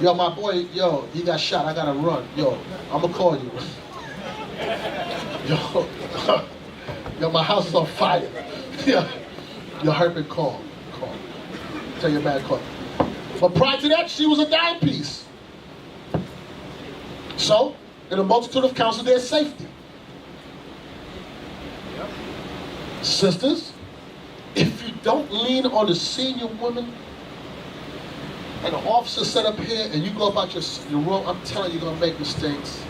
Yo, my boy, he got shot. I gotta run. Yo, I'm gonna call you. Yo, my house is on fire. Your husband call. Tell your man call. But prior to that, she was a dime piece. So, in a multitude of counsel, there's safety. Sisters, if you don't lean on the senior woman, and an officer set up here, and you go about your room, I'm telling you, you're going to make mistakes.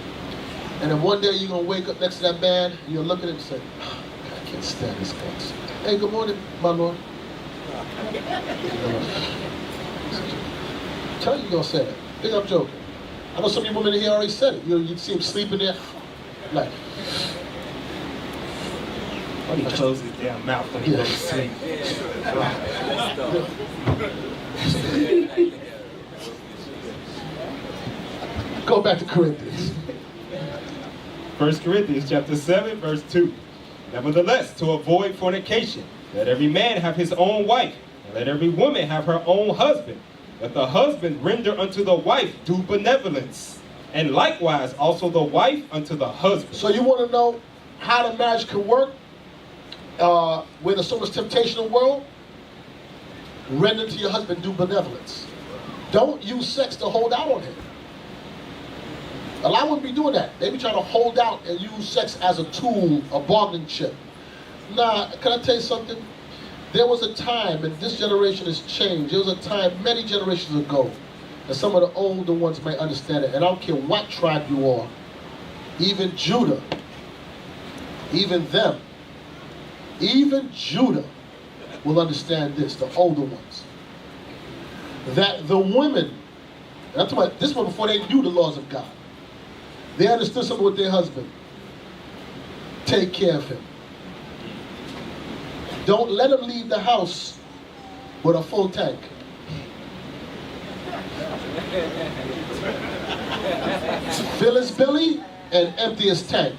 And then one day you're going to wake up next to that man, and you'll look at him and say, oh, I can't stand this guy. Hey, good morning, my lord. Tell you you're going to say that. I think I'm joking. I know some of you women in here already said it. You see him sleeping there, like. Why do you close his damn mouth when he goes to sleep? Go back to Corinthians. 1 Corinthians chapter 7, verse 2. Nevertheless, to avoid fornication, let every man have his own wife, and let every woman have her own husband. Let the husband render unto the wife due benevolence, and likewise also the wife unto the husband. So you want to know how the marriage can work when there's so much temptation in the world? Render to your husband due benevolence. Don't use sex to hold out on him. A lot wouldn't be doing that. They be trying to hold out and use sex as a tool, a bargaining chip. Nah, can I tell you something? There was a time, and this generation has changed. There was a time many generations ago, and some of the older ones may understand it. And I don't care what tribe you are, even Judah, even them, even Judah will understand this, the older ones. That the women, and I'm talking about this one before they knew the laws of God, they understood something with their husband. Take care of him. Don't let him leave the house with a full tank. Fill his belly and empty his tank.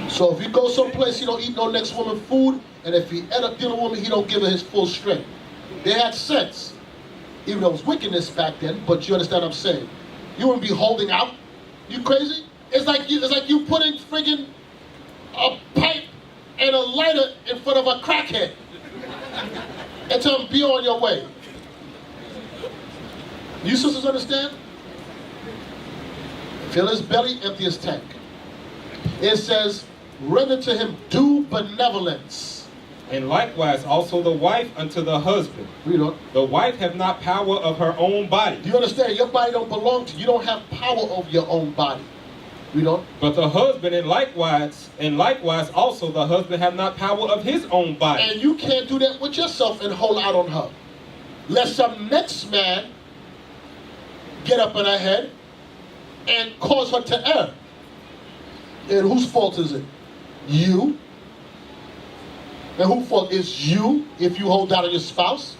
So if you go someplace, he don't eat no next woman food, and if he end up dealing with a woman, he don't give her his full strength. They had sense, even though it was wickedness back then, but you understand what I'm saying. You wouldn't be holding out You crazy? It's like you putting friggin' a pipe and a lighter in front of a crackhead and tell him be on your way. You sisters understand? Fill his belly, empty his tank. It says, render to him due benevolence. And likewise also the wife unto the husband. Read on. The wife have not power of her own body. Do you understand? Your body don't belong to you. You don't have power over your own body. Read on. But the husband, and likewise also the husband have not power of his own body. And you can't do that with yourself and hold out on her. Let some next man get up in her head and cause her to err. And whose fault is it? You. And whose fault is you if you hold out on your spouse?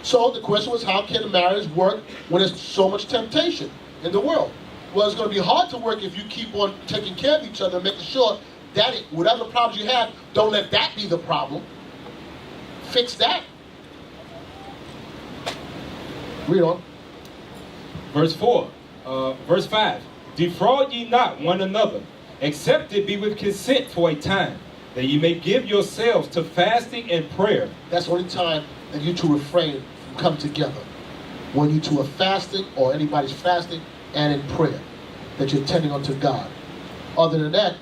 So the question was, how can a marriage work when there's so much temptation in the world? Well, it's going to be hard to work if you keep on taking care of each other and making sure that whatever problems you have, don't let that be the problem. Fix that. Read on. Verse 5. Defraud ye not one another, except it be with consent for a time, that ye may give yourselves to fasting and prayer. That's the only time that you two refrain from come together. When you two are fasting, or anybody's fasting, and in prayer, that you're tending unto God. Other than that,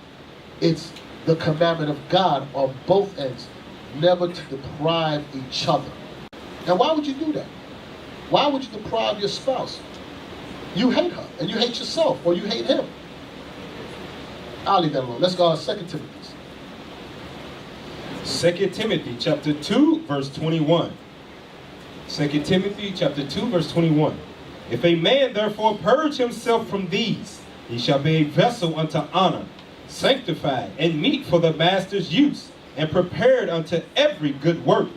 it's the commandment of God on both ends, never to deprive each other. Now, why would you do that? Why would you deprive your spouse? You hate her, and you hate yourself, or you hate him. I'll leave that alone. Let's go on 2 Timothy. 2 Timothy chapter 2, verse 21. 2 Timothy chapter 2, verse 21. If a man therefore purge himself from these, he shall be a vessel unto honor, sanctified and meet for the master's use, and prepared unto every good work.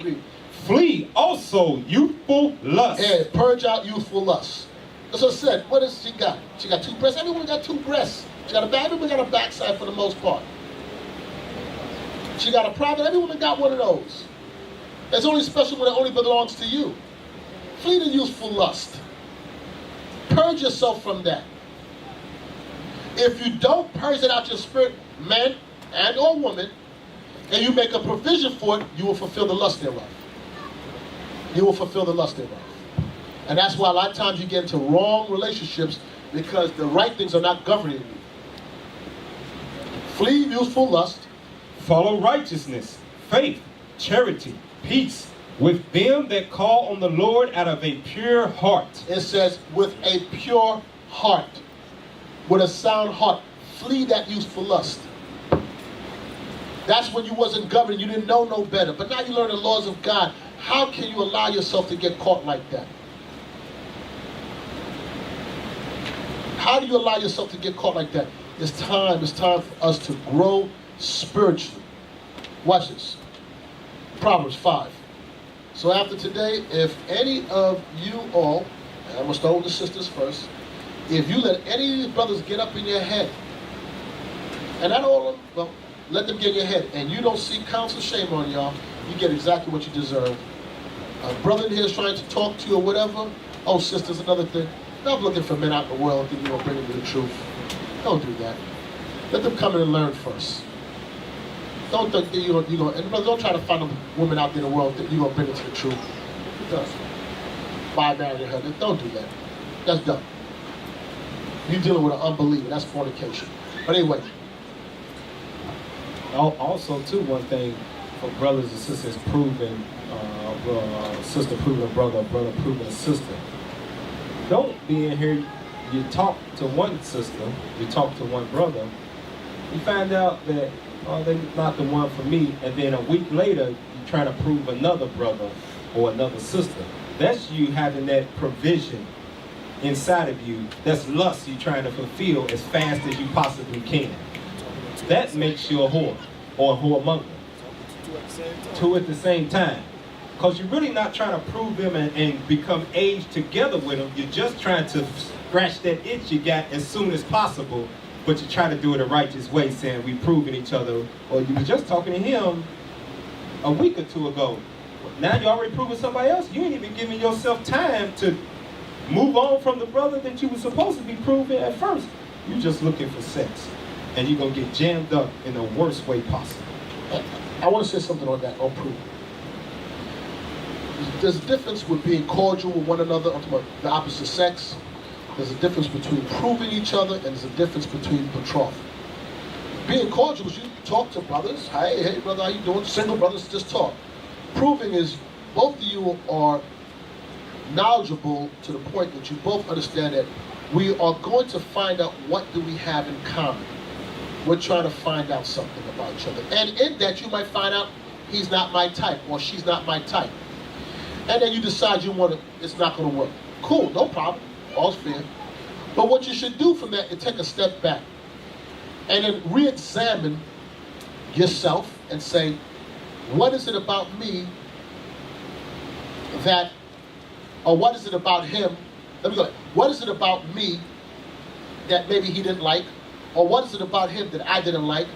Flee also youthful lust. Yeah, purge out youthful lust. That's what I said. What does she got? She got two breasts. Everyone got two breasts. She got a back. Everyone got a backside for the most part. She got a private. Every woman got one of those. It's only special when it only belongs to you. Flee the youthful lust. Purge yourself from that. If you don't purge it out your spirit, man and or woman, and you make a provision for it, you will fulfill the lust thereof. You will fulfill the lust thereof. And that's why a lot of times you get into wrong relationships, because the right things are not governing you. Flee youthful lust. Follow righteousness, faith, charity, peace, with them that call on the Lord out of a pure heart. It says, with a pure heart, with a sound heart. Flee that youthful lust. That's when you wasn't governed, you didn't know no better. But now you learn the laws of God. How can you allow yourself to get caught like that? How do you allow yourself to get caught like that? It's time for us to grow spiritually. Watch this. Proverbs 5. So after today, if any of you all, and I'm going to start with the sisters first, if you let any of these brothers get up in your head, and not all of them, well, let them get in your head, and you don't seek counsel, shame on y'all, you get exactly what you deserve. A brother in here is trying to talk to you or whatever. Oh, sisters, another thing. Stop looking for men out in the world and think you're going to bring them to the truth. Don't do that. Let them come in and learn first. Don't think that you're going to, and brother, don't try to find a woman out there in the world that you're going to bring them to the truth. By marrying her. Don't do that. That's dumb. You're dealing with an unbeliever. That's fornication. But anyway. Also, too, one thing for brothers and sisters proving, sister proving a brother proving a sister. Don't be in here, you talk to one sister, you talk to one brother, you find out that, oh, they're not the one for me, and then a week later, you're trying to prove another brother or another sister. That's you having that provision inside of you, that's lust you're trying to fulfill as fast as you possibly can. That makes you a whore, or a whoremonger. Two at the same time. Because you're really not trying to prove them and become aged together with them. You're just trying to scratch that itch you got as soon as possible, but you try to do it a righteous way, saying we proving each other. Or you were just talking to him a week or two ago. Now you're already proving somebody else. You ain't even giving yourself time to move on from the brother that you were supposed to be proving at first. You just looking for sex. And you're going to get jammed up in the worst way possible. I want to say something on that, on proof. There's a difference with being cordial with one another, I'm talking about the opposite sex. There's a difference between proving each other, and there's a difference between betrothal. Being cordial is you talk to brothers. Hey brother, how you doing? Single brothers, just talk. Proving is both of you are knowledgeable to the point that you both understand that we are going to find out what do we have in common. We're trying to find out something about each other. And in that you might find out he's not my type or she's not my type. And then you decide it's not going to work. Cool, no problem. All's fair. But what you should do from that is take a step back and then re-examine yourself and say, what is it about me that, or what is it about him? Let me go. What is it about me that maybe he didn't like? Or what is it about him that I didn't like?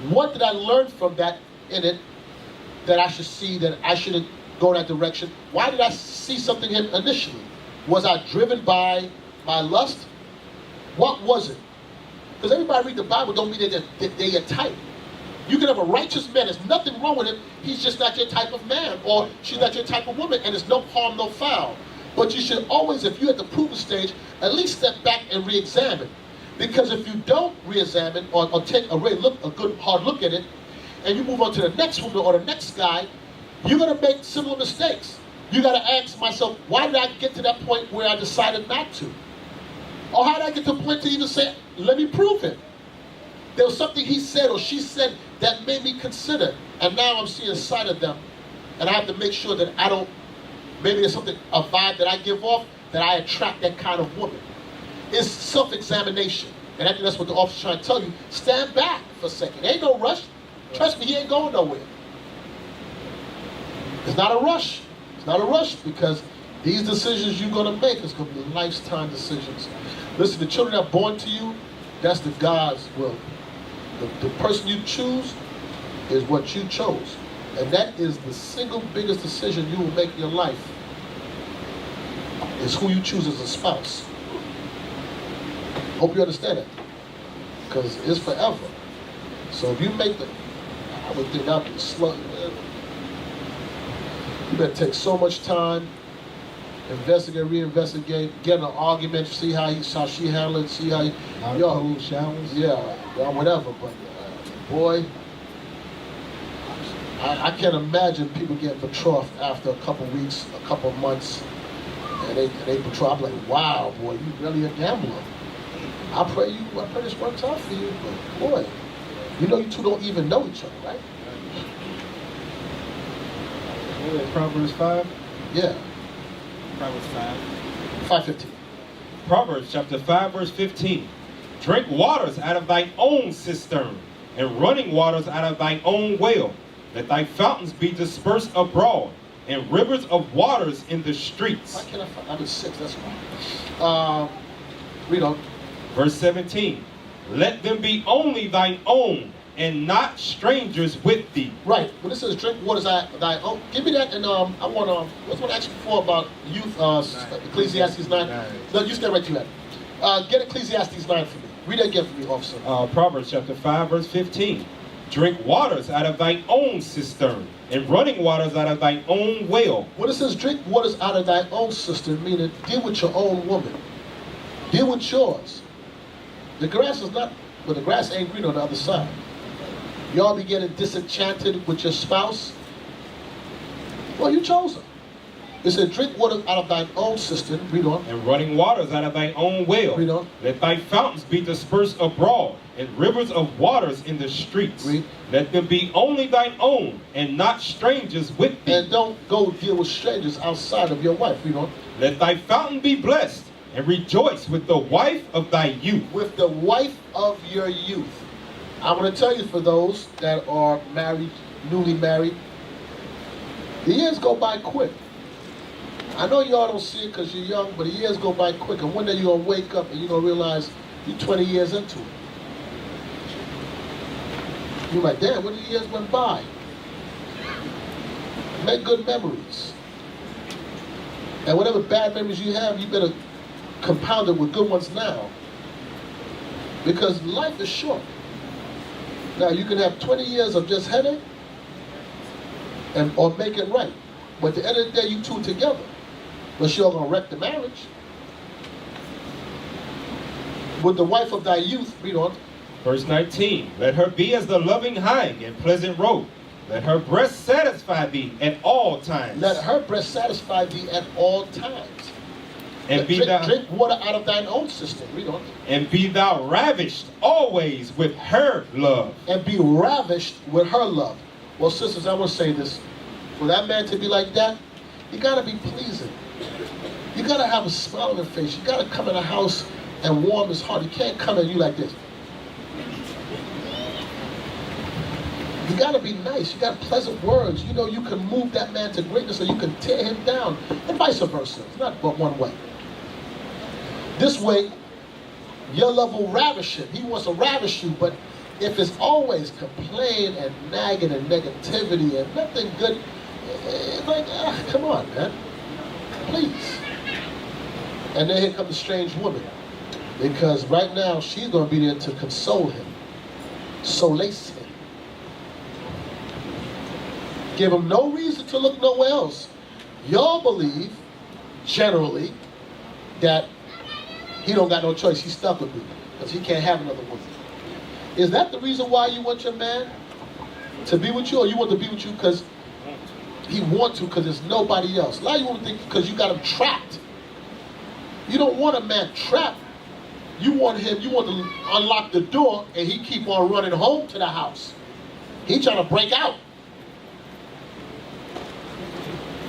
What did I learn from that in it that I should see that I shouldn't go that direction? Why did I see something in initially? Was I driven by my lust? What was it? Because everybody read the Bible don't mean that they're your type. You can have a righteous man. There's nothing wrong with him. He's just not your type of man, or she's not your type of woman, and there's no harm, no foul. But you should always, if you're at the proving stage, at least step back and re-examine. Because if you don't re-examine or take a good hard look at it, and you move on to the next woman or the next guy, you're going to make similar mistakes. You got to ask myself, why did I get to that point where I decided not to? Or how did I get to the point to even say, let me prove it? There was something he said or she said that made me consider. And now I'm seeing a side of them. And I have to make sure that I don't, maybe there's something, a vibe that I give off, that I attract that kind of woman. It's self-examination. And I think that's what the officer's trying to tell you. Stand back for a second. Ain't no rush. Trust me, he ain't going nowhere. It's not a rush. It's not a rush because these decisions you're going to make is going to be lifetime decisions. Listen, the children that are born to you, that's the God's will. The person you choose is what you chose. And that is the single biggest decision you will make in your life, is who you choose as a spouse. Hope you understand that. Because it's forever. So if you make I would think that'd be slow. You better take so much time, investigate, reinvestigate, get in an argument, see how she handled it, see how cold showers. Yeah, whatever. But boy, I can't imagine people getting betrothed after a couple weeks, a couple months, and they betroth. I'm like, wow, boy, you really a gambler. I pray this works out for you, but boy, you know you two don't even know each other, right? Proverbs 5? Yeah. Proverbs 5. 5:15. Proverbs chapter 5, verse 15. Drink waters out of thine own cistern, and running waters out of thine own well. Let thy fountains be dispersed abroad, and rivers of waters in the streets. Why can't I'm in 6, that's why. Read on. Verse 17. Let them be only thine own, and not strangers with thee. Right. When it says drink waters out of thy own, give me that. And I want what's what I asked you before about youth, Ecclesiastes 9. No, you stay right to that. Get Ecclesiastes 9 for me. Read that again for me, officer. Proverbs chapter 5, verse 15. Drink waters out of thine own cistern, and running waters out of thine own well. When it says drink waters out of thy own cistern, meaning deal with your own woman. Deal with yours. The grass is not, but the grass ain't green on the other side. Y'all be getting disenchanted with your spouse. Well, you chose her. It said, drink water out of thine own cistern. Read on. And running waters out of thine own well. Read on. Let thy fountains be dispersed abroad, and rivers of waters in the streets. Read. Let them be only thine own, and not strangers with thee. And don't go deal with strangers outside of your wife. Read on. Let thy fountain be blessed, and rejoice with the wife of thy youth. With the wife of your youth. I'm going to tell you, for those that are married, newly married, the years go by quick. I know y'all don't see it because you're young, but the years go by quick. And one day you're going to wake up and you're going to realize you're 20 years into it. You're like, damn, what the years went by? Make good memories. And whatever bad memories you have, you better compound it with good ones now. Because life is short. Now you can have 20 years of just headache or make it right. But at the end of the day, you two together. But you're going to wreck the marriage. With the wife of thy youth, read on. Verse 19, let her be as the loving hind and pleasant roe. Let her breast satisfy thee at all times. Let her breast satisfy thee at all times. And be drink water out of thine own cistern. Read on. And be thou ravished always with her love. And be ravished with her love. Well, sisters, I want to say this. For that man to be like that, you got to be pleasing. You got to have a smile on your face. You got to come in the house and warm his heart. You can't come at you like this. You got to be nice. You got pleasant words. You know, you can move that man to greatness or you can tear him down. And vice versa. It's not but one way. This way, your love will ravish him. He wants to ravish you, but if it's always complaint and nagging and negativity and nothing good, it's like, come on, man. Please. And then here comes the strange woman. Because right now, she's going to be there to console him. Solace him. Give him no reason to look nowhere else. Y'all believe, generally, that he don't got no choice. He's stuck with me. Because he can't have another woman. Is that the reason why you want your man to be with you? Or you want to be with you because he wants to because there's nobody else? A lot of you want to think because you got him trapped. You don't want a man trapped. You want him, you want to unlock the door and he keep on running home to the house. He trying to break out.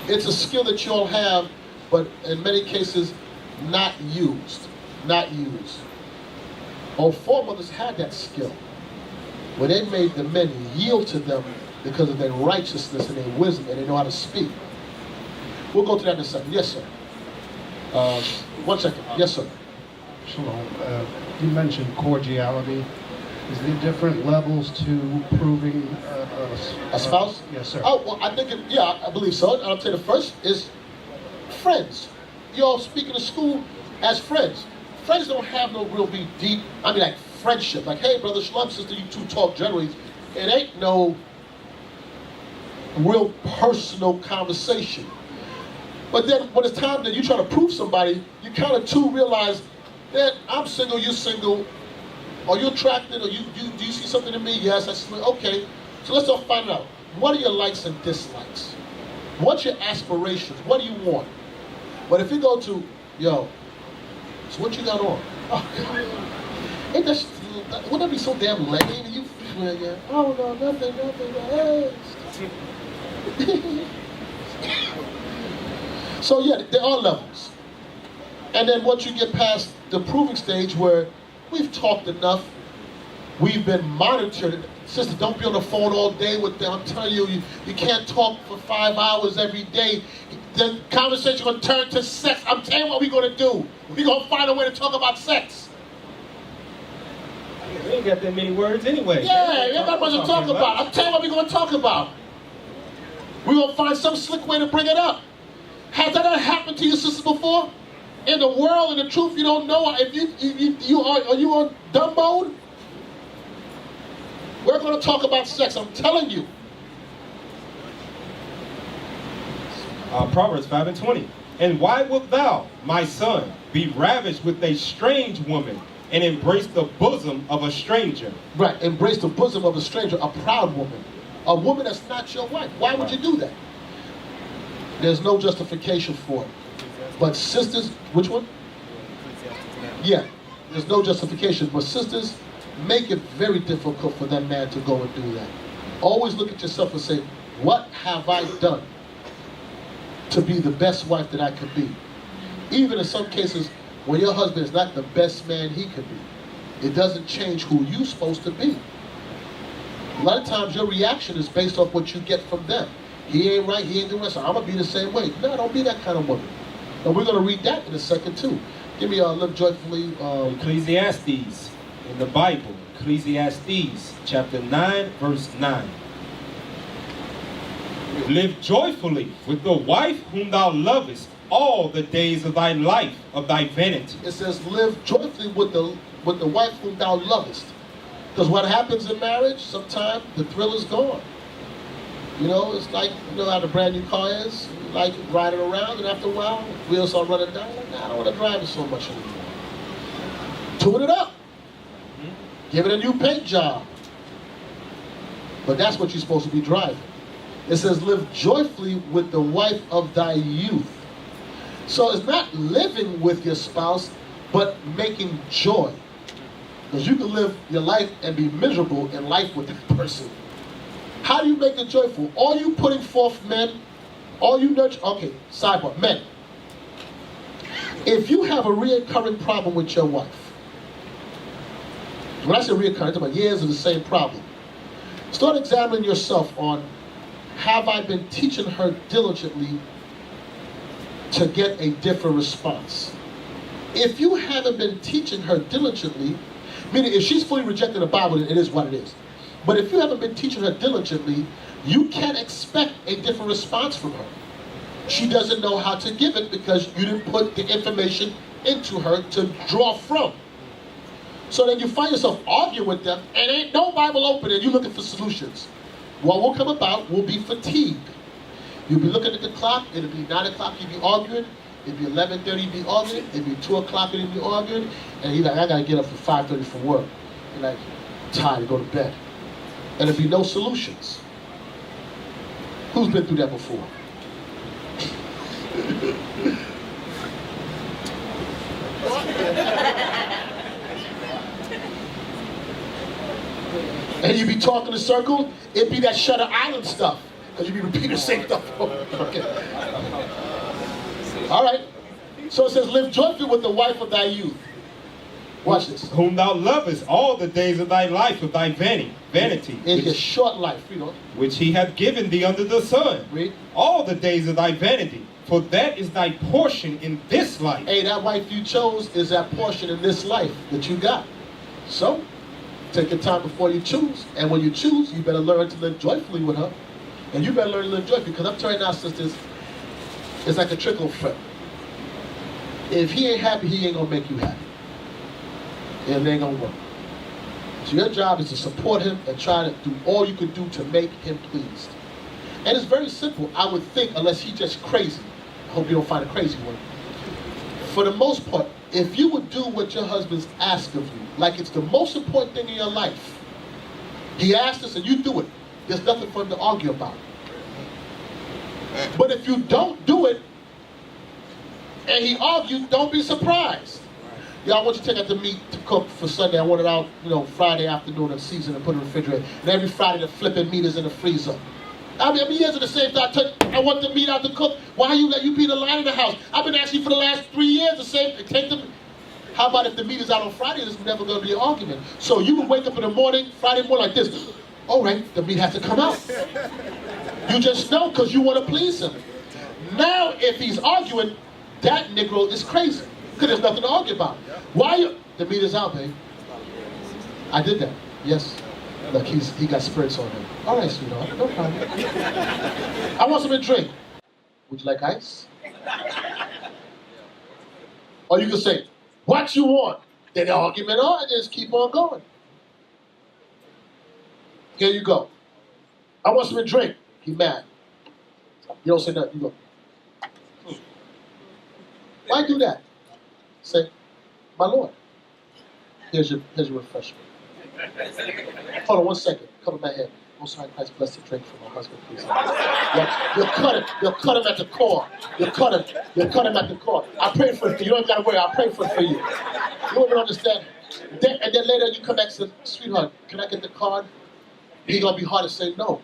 It's a skill that you all have, but in many cases, not used. Not used. Our foremothers had that skill, where they made the men yield to them because of their righteousness and their wisdom, and they know how to speak. We'll go to that in a second. Yes, sir. 1 second. Yes, sir. Shalom. You mentioned cordiality. Is there different levels to proving a spouse? Yes, sir. Oh, well, I think, I believe so. And I'll tell you the first is friends. You all speak in the school as friends. Friends don't have no real deep, like friendship. Like, hey, brother, shalom, sister, you two talk generally. It ain't no real personal conversation. But then when it's time that you try to prove somebody, you kind of two realize that I'm single, you're single. Are you attracted? Or do you see something in me? Yes, I see. Okay. So let's all find out. What are your likes and dislikes? What's your aspirations? What do you want? But if you go to, yo, so what you got on? Oh, God. Ain't that, wouldn't that be so damn lame? You, oh, no, nothing. Hey. So yeah, there are levels. And then once you get past the proving stage where we've talked enough, we've been monitored. Sister, don't be on the phone all day with them. I'm telling you, you can't talk for 5 hours every day. The conversation going to turn to sex. I'm telling you what we're going to do. We're going to find a way to talk about sex. We ain't got that many words anyway. Yeah, you got much to talk about. I'm telling you what we're going to talk about. We're going to find some slick way to bring it up. Has that ever happened to you, sisters, before? In the world, in the truth, you don't know. If you are you on dumb mode? We're going to talk about sex. I'm telling you. Proverbs 5:20. And why wilt thou, my son, be ravished with a strange woman and embrace the bosom of a stranger? Right, embrace the bosom of a stranger, a proud woman. A woman that's not your wife. Why would you do that? There's no justification for it. But sisters, which one? Yeah, there's no justification. But sisters, make it very difficult for that man to go and do that. Always look at yourself and say, what have I done to be the best wife that I could be? Even in some cases, when your husband is not the best man he could be, it doesn't change who you're supposed to be. A lot of times your reaction is based off what you get from them. He ain't right, he ain't doing that, so I'm going to be the same way. No, don't be that kind of woman. And we're going to read that in a second too. Give me live joyfully. Ecclesiastes in the Bible. Ecclesiastes chapter 9, verse 9. Live joyfully with the wife whom thou lovest all the days of thy life, of thy vanity. It says, live joyfully with the wife whom thou lovest. Because what happens in marriage, sometimes the thrill is gone. You know, it's like, you know how the brand new car is? You like riding around, and after a while, wheels start running down. Like, nah, I don't want to drive it so much anymore. Tune it up. Give it a new paint job. But that's what you're supposed to be driving. It says, live joyfully with the wife of thy youth. So it's not living with your spouse, but making joy. Because you can live your life and be miserable in life with that person. How do you make it joyful? All you putting forth, men, all you nurture, okay, sidebar, men. If you have a reoccurring problem with your wife, when I say reoccurring, I'm talking about years of the same problem. Start examining yourself on, have I been teaching her diligently to get a different response? If you haven't been teaching her diligently, meaning if she's fully rejected the Bible, it is what it is. But if you haven't been teaching her diligently, you can't expect a different response from her. She doesn't know how to give it because you didn't put the information into her to draw from. So then you find yourself arguing with them, and ain't no Bible open, and you're looking for solutions. What will come about will be fatigue. You'll be looking at the clock, it'll be 9 o'clock, you'll be arguing. It'll be 11:30, you'll be arguing. It'll be 2 o'clock, you'll be arguing. And you're like, I gotta get up for 5:30 for work. You're like, tired to go to bed. And there'll be no solutions. Who's been through that before? And you be talking in circles, it'd be that Shutter Island stuff. Because you be repeating the same stuff. Okay. All right. So it says, live joyfully with the wife of thy youth. Watch this. Whom thou lovest all the days of thy life, of thy vanity. In his short life, you know. Which he hath given thee under the sun. Read. All the days of thy vanity. For that is thy portion in this life. Hey, that wife you chose is that portion in this life that you got. So, take your time before you choose. And when you choose, you better learn to live joyfully with her. And you better learn to live joyfully. Because I'm telling you now, sisters, it's like a trickle effect. If he ain't happy, he ain't going to make you happy. And it ain't going to work. So your job is to support him and try to do all you can do to make him pleased. And it's very simple, I would think, unless he's just crazy. I hope you don't find a crazy one. For the most part, if you would do what your husband's asked of you, like it's the most important thing in your life, he asked us and you do it, there's nothing for him to argue about. But if you don't do it, and he argues, don't be surprised. Yeah, I want you to take out the meat to cook for Sunday. I want it out, Friday afternoon and season and put it in the refrigerator. And every Friday the flipping meat is in the freezer. I mean, years of the same thing. I want the meat out to cook. Why you let you be the line in the house? I've been asking you for the last 3 years the same thing. Take them. How about if the meat is out on Friday? There's never going to be an argument. So you would wake up in the morning, Friday morning like this. All right, the meat has to come out. You just know because you want to please him. Now, if he's arguing, that Negro is crazy because there's nothing to argue about. Why you? The meat is out, babe. I did that. Yes. Look, he got spirits on him. All right, sweetheart, no problem. I want something to drink. Would you like ice? Or you can say, what you want? Then the argument on, and just keep on going. Here you go. I want something to drink. He mad. You don't say nothing. You go. Why do that? Say, my Lord, here's your refreshment. Hold on 1 second. Cover my head. Most High Christ, bless the drink for my husband, please. You'll cut him at the core. You'll cut him at the core. I pray for it for you. You don't even gotta worry. I'll pray for it for you. You don't even understand. And then later you come back and say, sweetheart, can I get the card? He's gonna be hard to say no.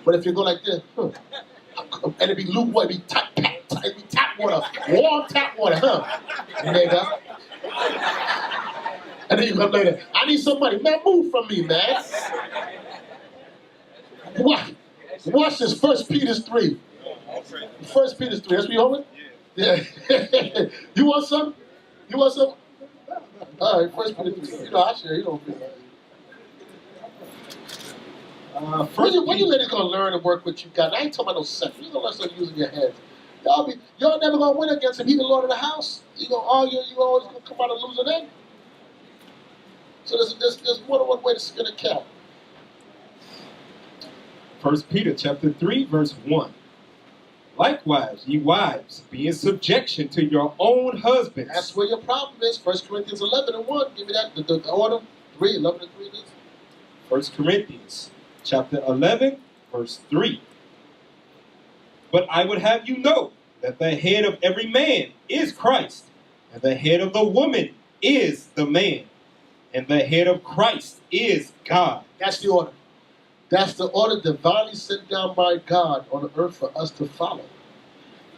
But if you go like this, and it'd be lukewarm, it'd be tap water, warm tap water, nigga. And then you come later, I need some money. Man, move from me, man. Watch this, 1 Peter 3. 1 Peter 3, that's what you holding? Yeah. You want some? You want some? All right, 1 Peter 3. I'll share, you don't feel that. When you ladies gonna learn to work what you got? I ain't talking about no sex. You gonna learn start using your heads. Y'all never gonna win against him. He the Lord of the house. You gonna argue. You always gonna come out a losing end. So there's more than one way to skin a cat. 1 Peter chapter 3, verse 1. Likewise, ye wives, be in subjection to your own husbands. That's where your problem is. 1 Corinthians 11 and 1. Give me that. The order. 3, 11 and 3 is. 1 Corinthians chapter 11, verse 3. But I would have you know that the head of every man is Christ, and the head of the woman is the man, and the head of Christ is God. That's the order. That's the order divinely sent down by God on the earth for us to follow.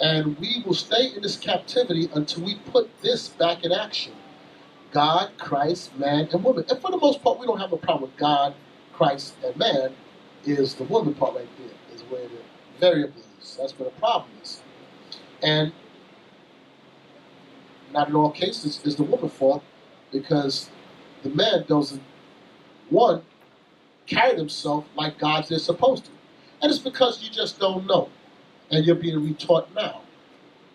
And we will stay in this captivity until we put this back in action. God, Christ, man, and woman. And for the most part, we don't have a problem with God, Christ, and man. Is the woman part right there. Is where the variable is. That's where the problem is. And not in all cases is the woman's fault, because the man doesn't, one, carry themselves like God's they're supposed to. And it's because you just don't know. And you're being retaught now.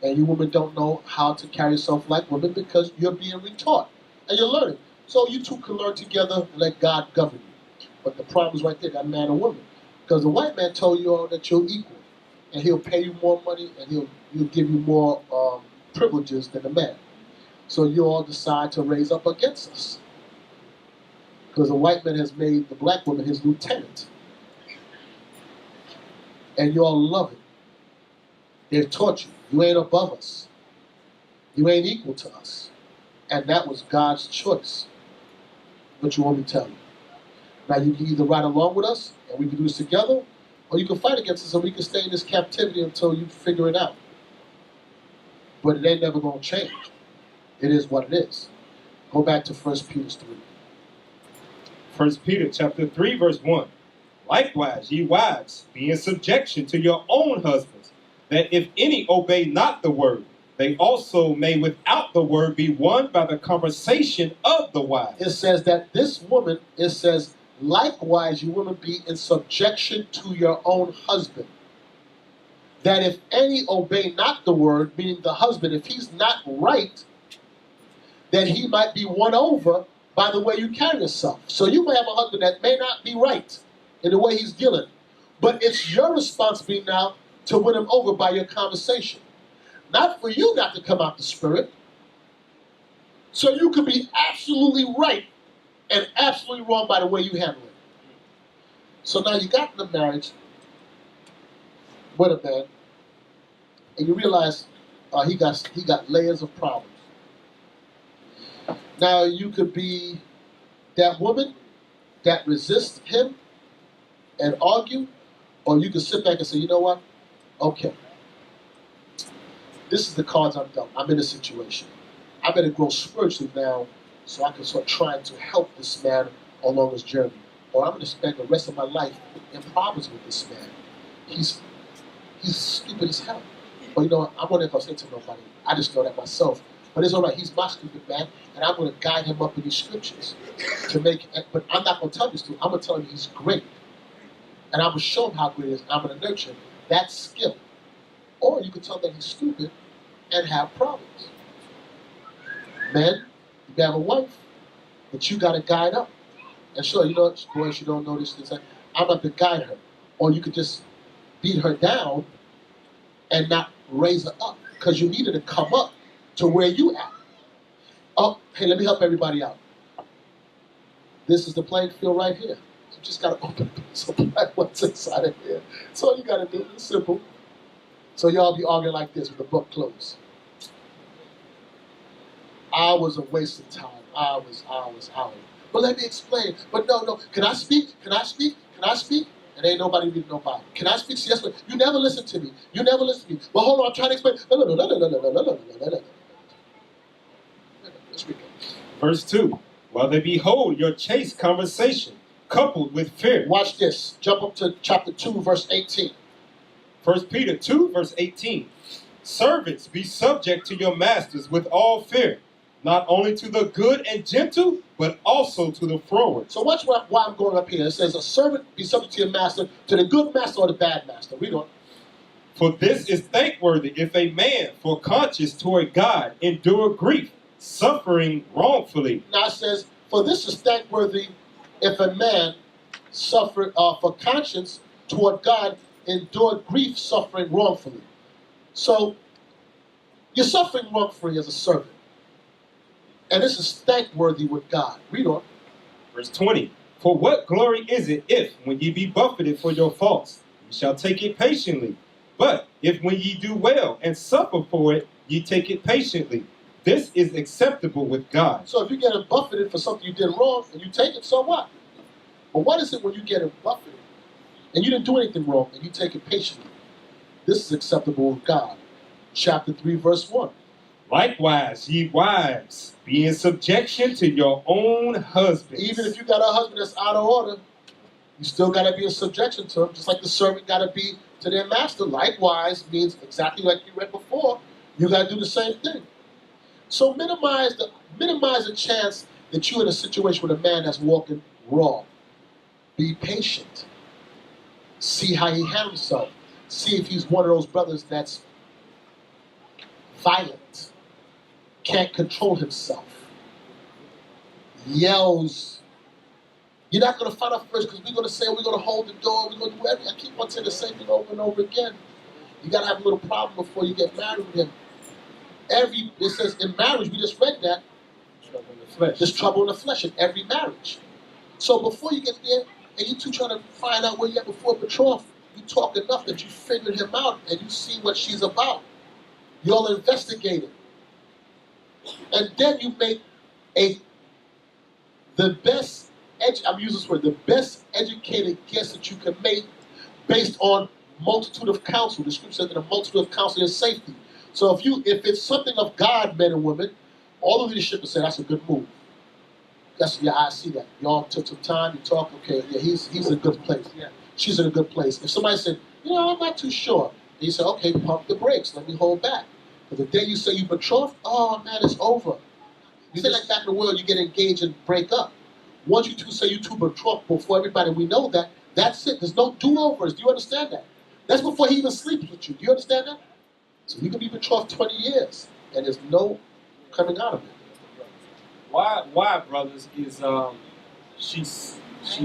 And you women don't know how to carry yourself like women because you're being retaught. And you're learning. So you two can learn together and let God govern you. But the problem is right there, that man and woman. Because the white man told you all that you're equal. And he'll pay you more money and he'll give you more privileges than the man. So you all decide to raise up against us. Because the white man has made the black woman his lieutenant. And you all love it. They've taught you. You ain't above us. You ain't equal to us. And that was God's choice. What you want me to tell you? Now you can either ride along with us, and we can do this together, or you can fight against us and we can stay in this captivity until you figure it out. But it ain't never going to change. It is what it is. Go back to 1 Peter 3. 1 Peter chapter 3, verse 1. Likewise, ye wives, be in subjection to your own husbands, that if any obey not the word, they also may without the word be won by the conversation of the wise. It says that this woman, it says, likewise you women be in subjection to your own husband. That if any obey not the word, meaning the husband, if he's not right, then he might be won over by the way you carry yourself. So you may have a husband that may not be right in the way he's dealing. But it's your responsibility now to win him over by your conversation. Not for you not to come out the spirit. So you could be absolutely right and absolutely wrong by the way you handle it. So now you got in the marriage with a man, and you realize he got layers of problems. Now you could be that woman that resists him and argue, or you could sit back and say, you know what? Okay. This is the cards I'm dealt. I'm in a situation. I better grow spiritually now so I can start trying to help this man along his journey. Or I'm going to spend the rest of my life in problems with this man. He's stupid as hell. But you know what? I'm not going to say to nobody. I just know that myself. But it's all right. He's my stupid man, and I'm going to guide him up in these scriptures to make. But I'm not going to tell this to him. I'm going to tell him he's great, and I'm going to show him how great he is. I'm going to nurture him. That's skill. Or you can tell him that he's stupid and have problems. Men, you have a wife, but you got to guide up. And sure, you know, boys, you don't know this. I'm going to guide her. Or you could just beat her down and not raise her up, because you need her to come up to where you at. Oh, hey, let me help everybody out. This is the playing field right here. You just got to open up what's inside of here. That's all you got to do. It's simple. So y'all be arguing like this with the book closed. Hours of wasted time. Hours. But let me explain. But no. Can I speak? And ain't nobody reading no Bible. Can I speak? Yes, but you never listen to me. But hold on, I'm trying to explain. No. Let's read it. Verse 2. While they behold your chaste conversation, coupled with fear. Watch this. Jump up to chapter 2, verse 18. 1 Peter 2, verse 18. Servants, be subject to your masters with all fear, not only to the good and gentle, but also to the froward. So watch why I'm going up here. It says, a servant be subject to your master, to the good master or the bad master. Read on. For this is thankworthy if a man, for conscience toward God, endure grief, suffering wrongfully. Now it says, for this is thankworthy if a man suffer for conscience toward God, endure grief, suffering wrongfully. So you're suffering wrongfully as a servant. And this is thankworthy with God. Read on. Verse 20. For what glory is it if, when ye be buffeted for your faults, ye shall take it patiently? But if when ye do well and suffer for it, ye take it patiently, this is acceptable with God. So if you get buffeted for something you did wrong and you take it, so what? But what is it when you get buffeted and you didn't do anything wrong and you take it patiently? This is acceptable with God. Chapter 3, verse 1. Likewise, ye wives, be in subjection to your own husbands. Even if you got a husband that's out of order, you still got to be in subjection to him, just like the servant got to be to their master. Likewise means exactly like you read before, you got to do the same thing. So minimize the chance that you're in a situation with a man that's walking wrong. Be patient. See how he handles himself. See if he's one of those brothers that's violent, can't control himself, yells. You're not going to find out first because we're going to say we're going to hold the door. We're going to do everything. I keep on saying the same thing over and over again. You got to have a little problem before you get married with him. It says in marriage, we just read that, Trouble in the flesh. there's trouble in the flesh in every marriage. So before you get there, and you two trying to find out where you at before betroth, you talk enough that you figured him out and you see what she's about. Y'all investigating. And then you make the best educated guess that you can make based on multitude of counsel. The scripture says that a multitude of counsel is safety. So if it's something of God, men and women, all the leadership will say that's a good move. I see that. Y'all took some time, you talk, okay, yeah, he's in a good place. Yeah, she's in a good place. If somebody said, I'm not too sure, then you say, okay, pump the brakes, let me hold back. But the day you say you betrothed, oh man, it's over. You say like back in the world, you get engaged and break up. Once you two say you two betrothed before everybody, we know that, that's it. There's no do-overs. Do you understand that? That's before he even sleeps with you. Do you understand that? So you can be betrothed 20 years, and there's no coming out of it. Why, brothers, is she's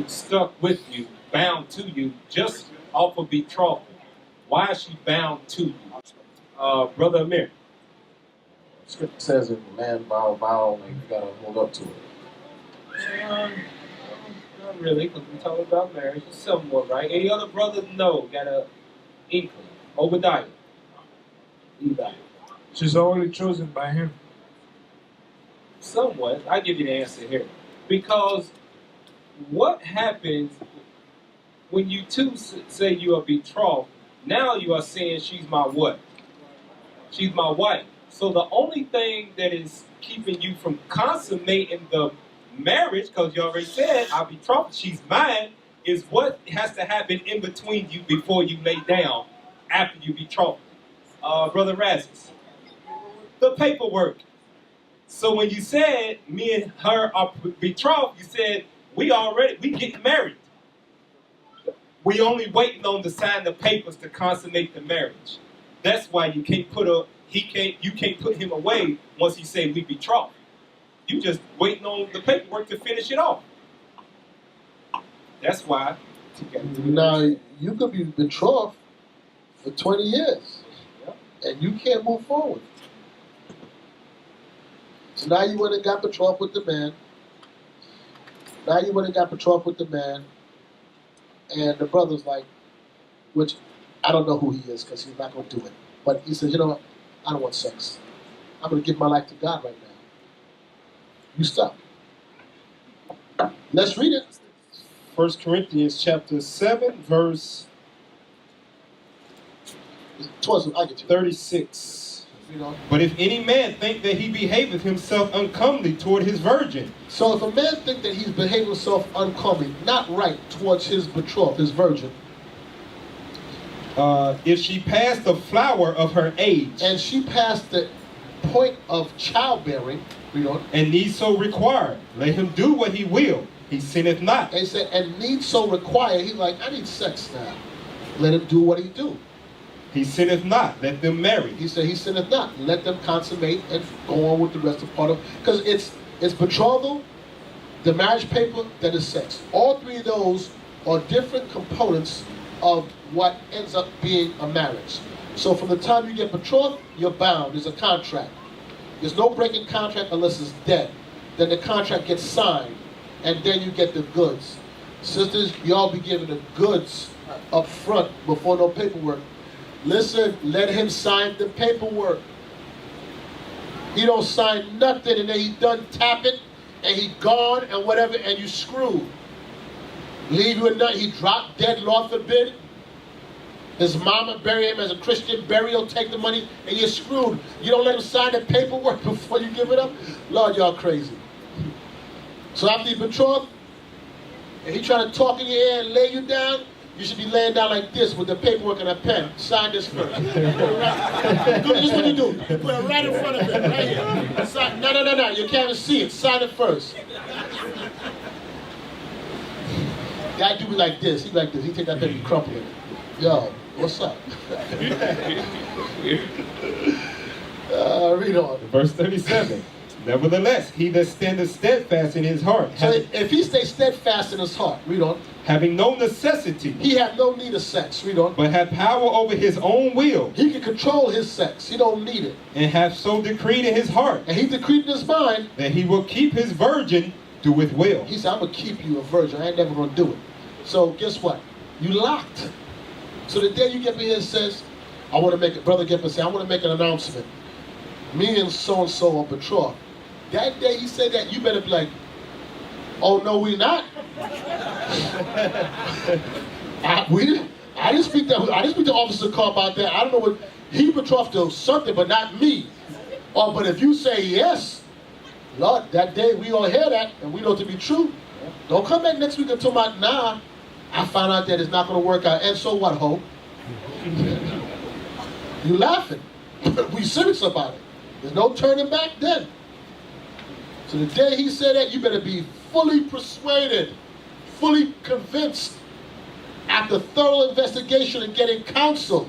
stuck with you, bound to you, just off of betrothal. Why is she bound to you? Brother Amir. Scripture says if a man vow, like you gotta hold up to it. Not really, because we talk about marriage. It's somewhat, right? Any other brother? No. Got a inkling. Obadiah. Eli. She's already chosen by him. Somewhat. I'll give you the answer here. Because what happens when you two say you are betrothed, now you are saying she's my what? She's my wife. So the only thing that is keeping you from consummating the marriage, because you already said, I'll betrothed, she's mine, is what has to happen in between you before you lay down after you betrothed. Brother Razis, the paperwork. So when you said me and her are betrothed, you said we getting married. We only waiting on to sign the papers to consummate the marriage. That's why you can't you can't put him away once he say we betrothed. You just waiting on the paperwork to finish it off. That's why. Now you could be betrothed for 20 years, and you can't move forward. So now you went and got betrothed with the man. And the brother's like, which I don't know who he is because he's not going to do it. But he says, I don't want sex. I'm going to give my life to God right now. You stop. Let's read it. 1 Corinthians chapter 7, verse 36. But if any man think that he behaveth himself uncomely toward his virgin. So if a man think that he's behaving himself uncomely, not right towards his betrothed, his virgin. If she passed the flower of her age. And she passed the point of childbearing, read on. And need so require, let him do what he will. He sinneth not. And he said, and need so require, he's like, I need sex now. Let him do what he do. He sinneth not. Let them marry. He said, he sinneth not. Let them consummate and go on with the rest of part of, because it's betrothal, the marriage paper, then is sex. All three of those are different components of what ends up being a marriage. So from the time you get betrothed, you're bound. There's a contract. There's no breaking contract unless it's dead. Then the contract gets signed, and then you get the goods. Sisters, y'all be given the goods up front before no paperwork. Listen, let him sign the paperwork. He don't sign nothing, and then he done tap it, and he gone, and whatever, and you screwed. Leave you a nut, he dropped dead, Lord forbid. His mama bury him as a Christian burial, take the money, and you're screwed. You don't let him sign the paperwork before you give it up? Lord, y'all crazy. So after you betrothed, and he trying to talk in your ear and lay you down, you should be laying down like this with the paperwork and a pen. Sign this first. This is what you do. Put it right in front of him, right here. Sign. No. You can't even see it. Sign it first. Guy do me like this. He like this. He take that pen and crumple it. Yo, what's up? Read on. Verse 37. Nevertheless, he that standeth steadfast in his heart, so if he stays steadfast in his heart, read on. Having no necessity, he have no need of sex, read on. But have power over his own will, he can control his sex, he don't need it. And hath so decreed in his heart, and he decreed in his mind, that he will keep his virgin, doeth well. He said, I'm going to keep you a virgin, I ain't never going to do it. So guess what? You locked. So the day you get me here and says, I want to make it, brother get me and say, I want to make an announcement. Me and so-and-so are betrothed. That day he said that, you better be like, oh no, we not. I didn't speak to Officer Carr about that. I don't know what he betrothed to something, but not me. Oh, but if you say yes, Lord, that day we all hear that and we know it to be true. Don't come back next week and tell me, nah, I found out that it's not going to work out. And so what, ho? You laughing. We serious about it. There's no turning back then. So the day he said that, you better be fully persuaded, fully convinced, after thorough investigation and getting counsel.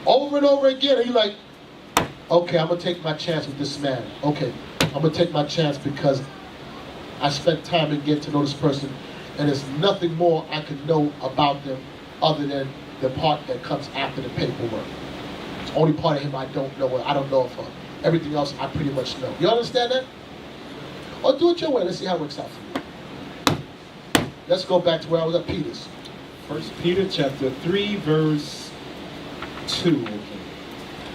Over and over again, and you're like, okay, I'm going to take my chance with this man. Okay, I'm going to take my chance because I spent time in getting to know this person, and there's nothing more I can know about them other than the part that comes after the paperwork. It's the only part of him I don't know. I don't know of her. Everything else I pretty much know. You understand that? Or do it your way. Let's see how it works out for you. Let's go back to where I was at Peter's. 1 Peter chapter 3, verse 2.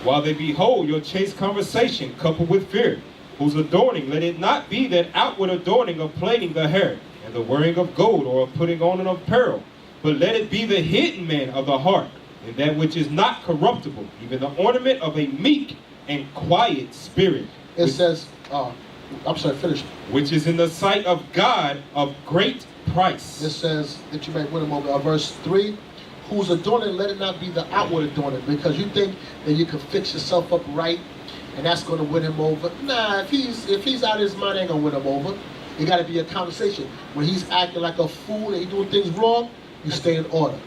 While they behold your chaste conversation coupled with fear, whose adorning, let it not be that outward adorning of plaiting the hair, and the wearing of gold, or of putting on an apparel, but let it be the hidden man of the heart, and that which is not corruptible, even the ornament of a meek and quiet spirit. It says, I'm sorry, finish. Which is in the sight of God of great price. It says that you may win him over. Verse 3, whose adorning, let it not be the outward adorning, because you think that you can fix yourself up right, and that's going to win him over. Nah, if he's out of his mind, ain't going to win him over. It got to be a conversation. When he's acting like a fool and he's doing things wrong, you stay in order.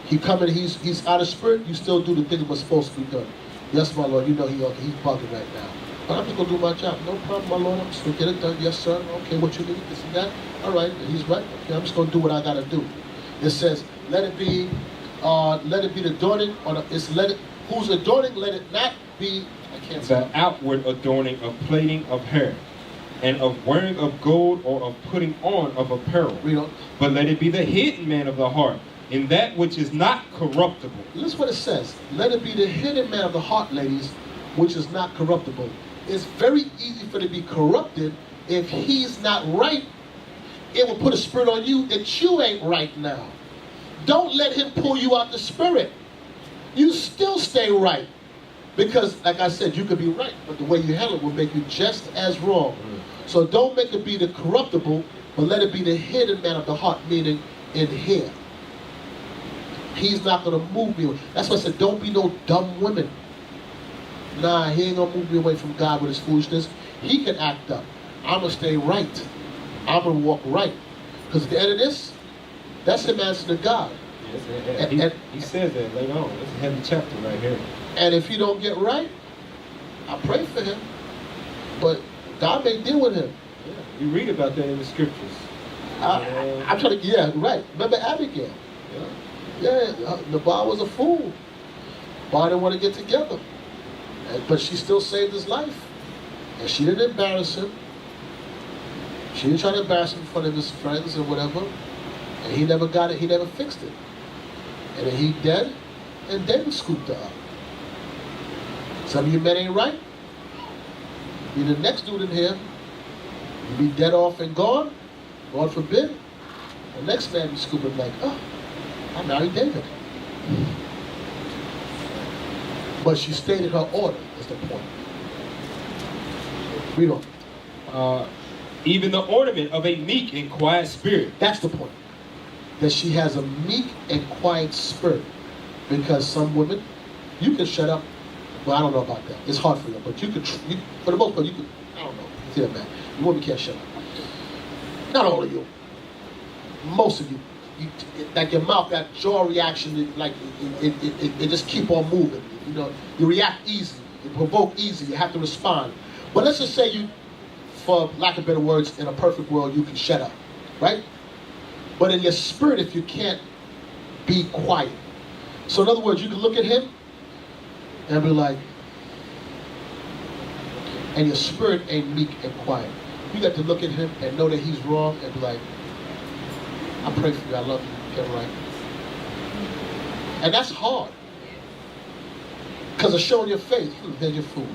He coming, he's out of spirit, you still do the things that was supposed to be done. Yes, my Lord, you know he's bugging right now. But I'm just going to do my job. No problem, my Lord. I'm just going to get it done. Yes, sir. Okay, what you need, this and that. All right, he's right. Okay, I'm just going to do what I got to do. It says, let it be the adorning, whose adorning, let it not be, I can't say. The outward adorning of plaiting of hair, and of wearing of gold, or of putting on of apparel. But let it be the hidden man of the heart, in that which is not corruptible. Listen what it says. Let it be the hidden man of the heart, ladies, which is not corruptible. It's very easy for it to be corrupted if he's not right. It will put a spirit on you that you ain't right now. Don't let him pull you out the spirit. You still stay right. Because, like I said, you could be right, but the way you handle it will make you just as wrong. So don't make it be the corruptible, but let it be the hidden man of the heart, meaning in here. He's not going to move me. That's why I said, don't be no dumb women. nah, he ain't gonna move me away from God with his foolishness. He can act up. I'm gonna stay right. I'm gonna walk right. Because at the end of this, that's him answering to God. Yes, he says that later on. It's a heavy chapter right here. And if he don't get right, I pray for him. But God may deal with him. Yeah, you read about that in the scriptures. I'm trying to, yeah, right. Remember Abigail? Yeah, Nabal was a fool. Nabal didn't want to get together. But she still saved his life. And she didn't embarrass him. She didn't try to embarrass him in front of his friends or whatever. And he never got it, he never fixed it. And then he dead, and David scooped her up. Some of you men ain't right. Be the next dude in here. You be dead off and gone. God forbid. The next man be scooping like, oh, I married David. But she stated her order, is the point. Read on. Even the ornament of a meek and quiet spirit. That's the point. That she has a meek and quiet spirit. Because some women, you can shut up. Well, I don't know about that. It's hard for you, but you could, for the most part, you could, I don't know. See that, man. You women can't shut up. Not all of you. Most of you. Like your mouth, that jaw reaction, like it just keep on moving. You know, you react easy. You provoke easy. You have to respond. But let's just say you, for lack of better words, in a perfect world, you can shut up, right? But in your spirit, if you can't be quiet. So in other words, you can look at him and be like, and your spirit ain't meek and quiet. You got to look at him and know that he's wrong and be like, I pray for you, I love you, get it right. And that's hard. Because of showing your faith, here's your food.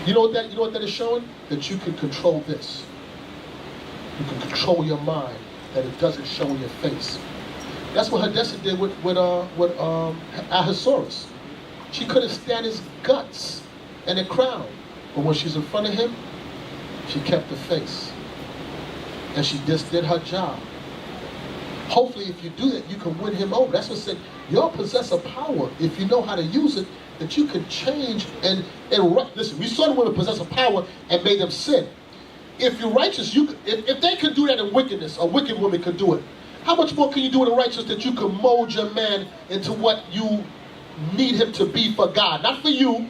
You know what that is showing? That you can control this. You can control your mind, that it doesn't show in your face. That's what Hadassah did with Ahasuerus. She couldn't stand his guts and the crown. But when she's in front of him, she kept the face. And she just did her job. Hopefully, if you do that, you can win him over. That's what said, y'all possess a power, if you know how to use it, that you can change and listen, we saw the women possess a power and made them sin. If you're righteous, if they could do that in wickedness, a wicked woman could do it. How much more can you do in the righteous that you can mold your man into what you need him to be for God? Not for you.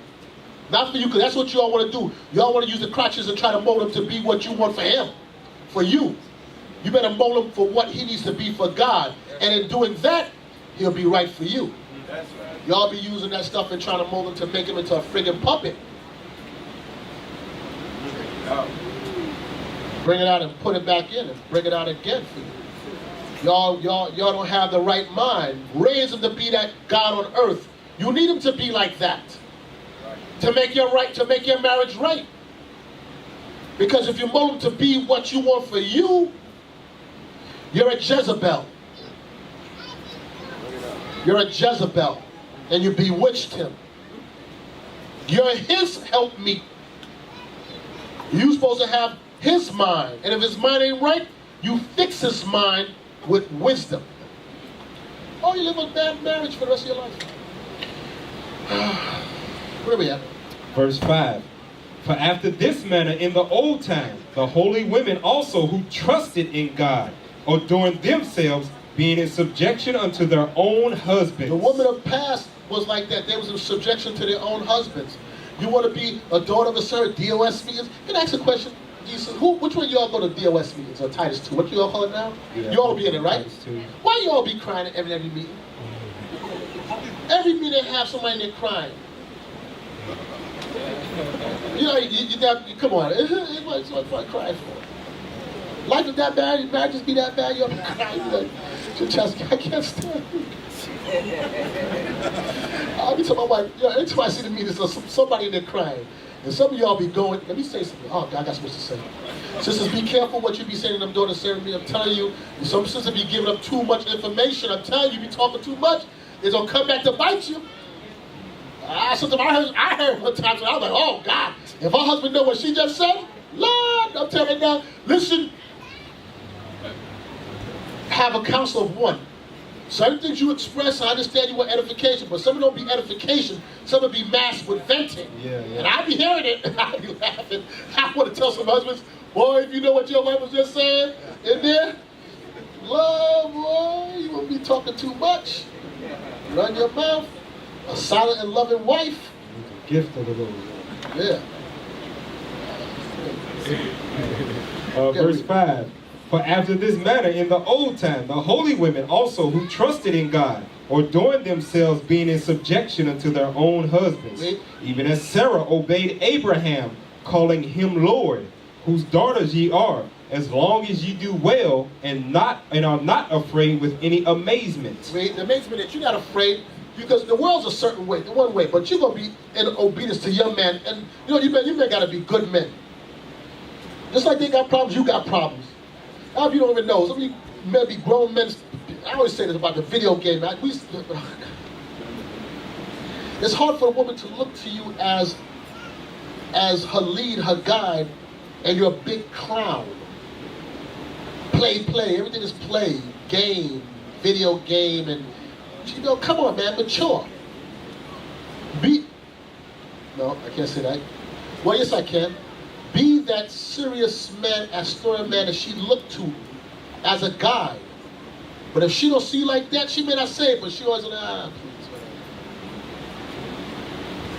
Not for you, because that's what you all want to do. Y'all want to use the crutches and try to mold him to be what you want for him. For you. You better mold him for what he needs to be for God. And in doing that, he'll be right for you. That's right. Y'all be using that stuff and trying to mold him to make him into a friggin' puppet. Bring it out and put it back in and bring it out again for you. Y'all don't have the right mind. Raise him to be that God on earth. You need him to be like that. To make your marriage right. Because if you mold him to be what you want for you, you're a Jezebel. You're a Jezebel. And you bewitched him. You're his helpmeet. You're supposed to have his mind. And if his mind ain't right, you fix his mind with wisdom. Oh, you live a bad marriage for the rest of your life. Where are we at? Verse 5. For after this manner in the old time, the holy women also who trusted in God, adorned themselves, being in subjection unto their own husbands. The women of past was like that. They was in subjection to their own husbands. You want to be a daughter of a certain DOS meetings? Can I ask a question? Which one of y'all go to DOS meetings or Titus 2? What you all call it now? Yeah, you all be in it, right? Titus 2. Why you all be crying at every meeting? Every meeting have somebody in there crying. You know, come on. What's I cry for? Life is that bad? Marriage just be that bad? You'll be crying. Like, your chest, I can't stand it. I'll be telling my wife, every time I see the meeting, there's somebody in there crying. And some of y'all be going, let me say something. Oh, God, I got supposed to say. Sisters, be careful what you be saying to them daughters saying to me. I'm telling you, some sisters be giving up too much information. I'm telling you, be talking too much. It's going to come back to bite you. I heard one time, I was like, oh, God, if her husband know what she just said, Lord, I'm telling you now, listen, have a council of one. Certain things you express, I understand you want edification, but some of them don't be edification, some of them be masked with venting. Yeah. And I be hearing it, and I be laughing. I want to tell some husbands, boy, if you know what your wife was just saying in there, love, boy, you won't be talking too much. Run your mouth. A silent and loving wife. Gift of the Lord. Yeah. Verse 5. For after this manner in the old time, the holy women also who trusted in God adorned themselves, being in subjection unto their own husbands, even as Sarah obeyed Abraham, calling him Lord, whose daughters ye are, as long as ye do well and are not afraid with any amazement. The amazement that you're not afraid, because the world's a certain way, the one way, but you're gonna be in obedience to your man, and you men gotta be good men. Just like they got problems, you got problems. Now, if you don't even know, some of you men be grown men. I always say this about the video game. It's hard for a woman to look to you as her lead, her guide, and you're a big clown. Play, everything is play, game, video game, and come on, man, mature. No, I can't say that. Well, yes, I can. Be that serious man, Astoria man that she looked to as a guide. But if she don't see like that, she may not say it, but she always please.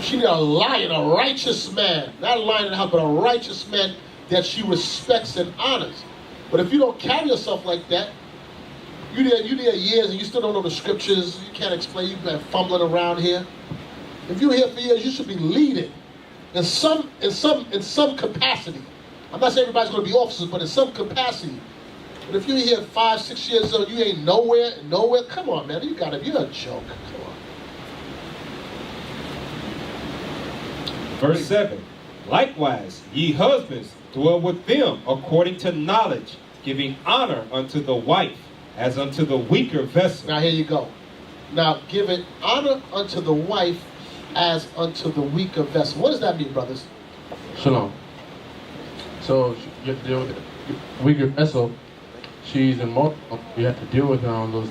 She need a lion, a righteous man. Not a lion in the house, but a righteous man that she respects and honors. But if you don't carry yourself like that, you there years and you still don't know the scriptures, you can't explain, you've been fumbling around here. If you're here for years, you should be leading. In some capacity. I'm not saying everybody's going to be officers, but in some capacity. But if you're here 5, 6 years old, you ain't nowhere. Come on, man, you're a joke. Come on. Verse 7. Likewise, ye husbands, dwell with them according to knowledge, giving honor unto the wife as unto the weaker vessel. Now here you go. Now giving honor unto the wife as unto the weaker vessel. What does that mean, brothers? Shalom. So you have to deal with the weaker vessel. She's emotional. You have to deal with her on those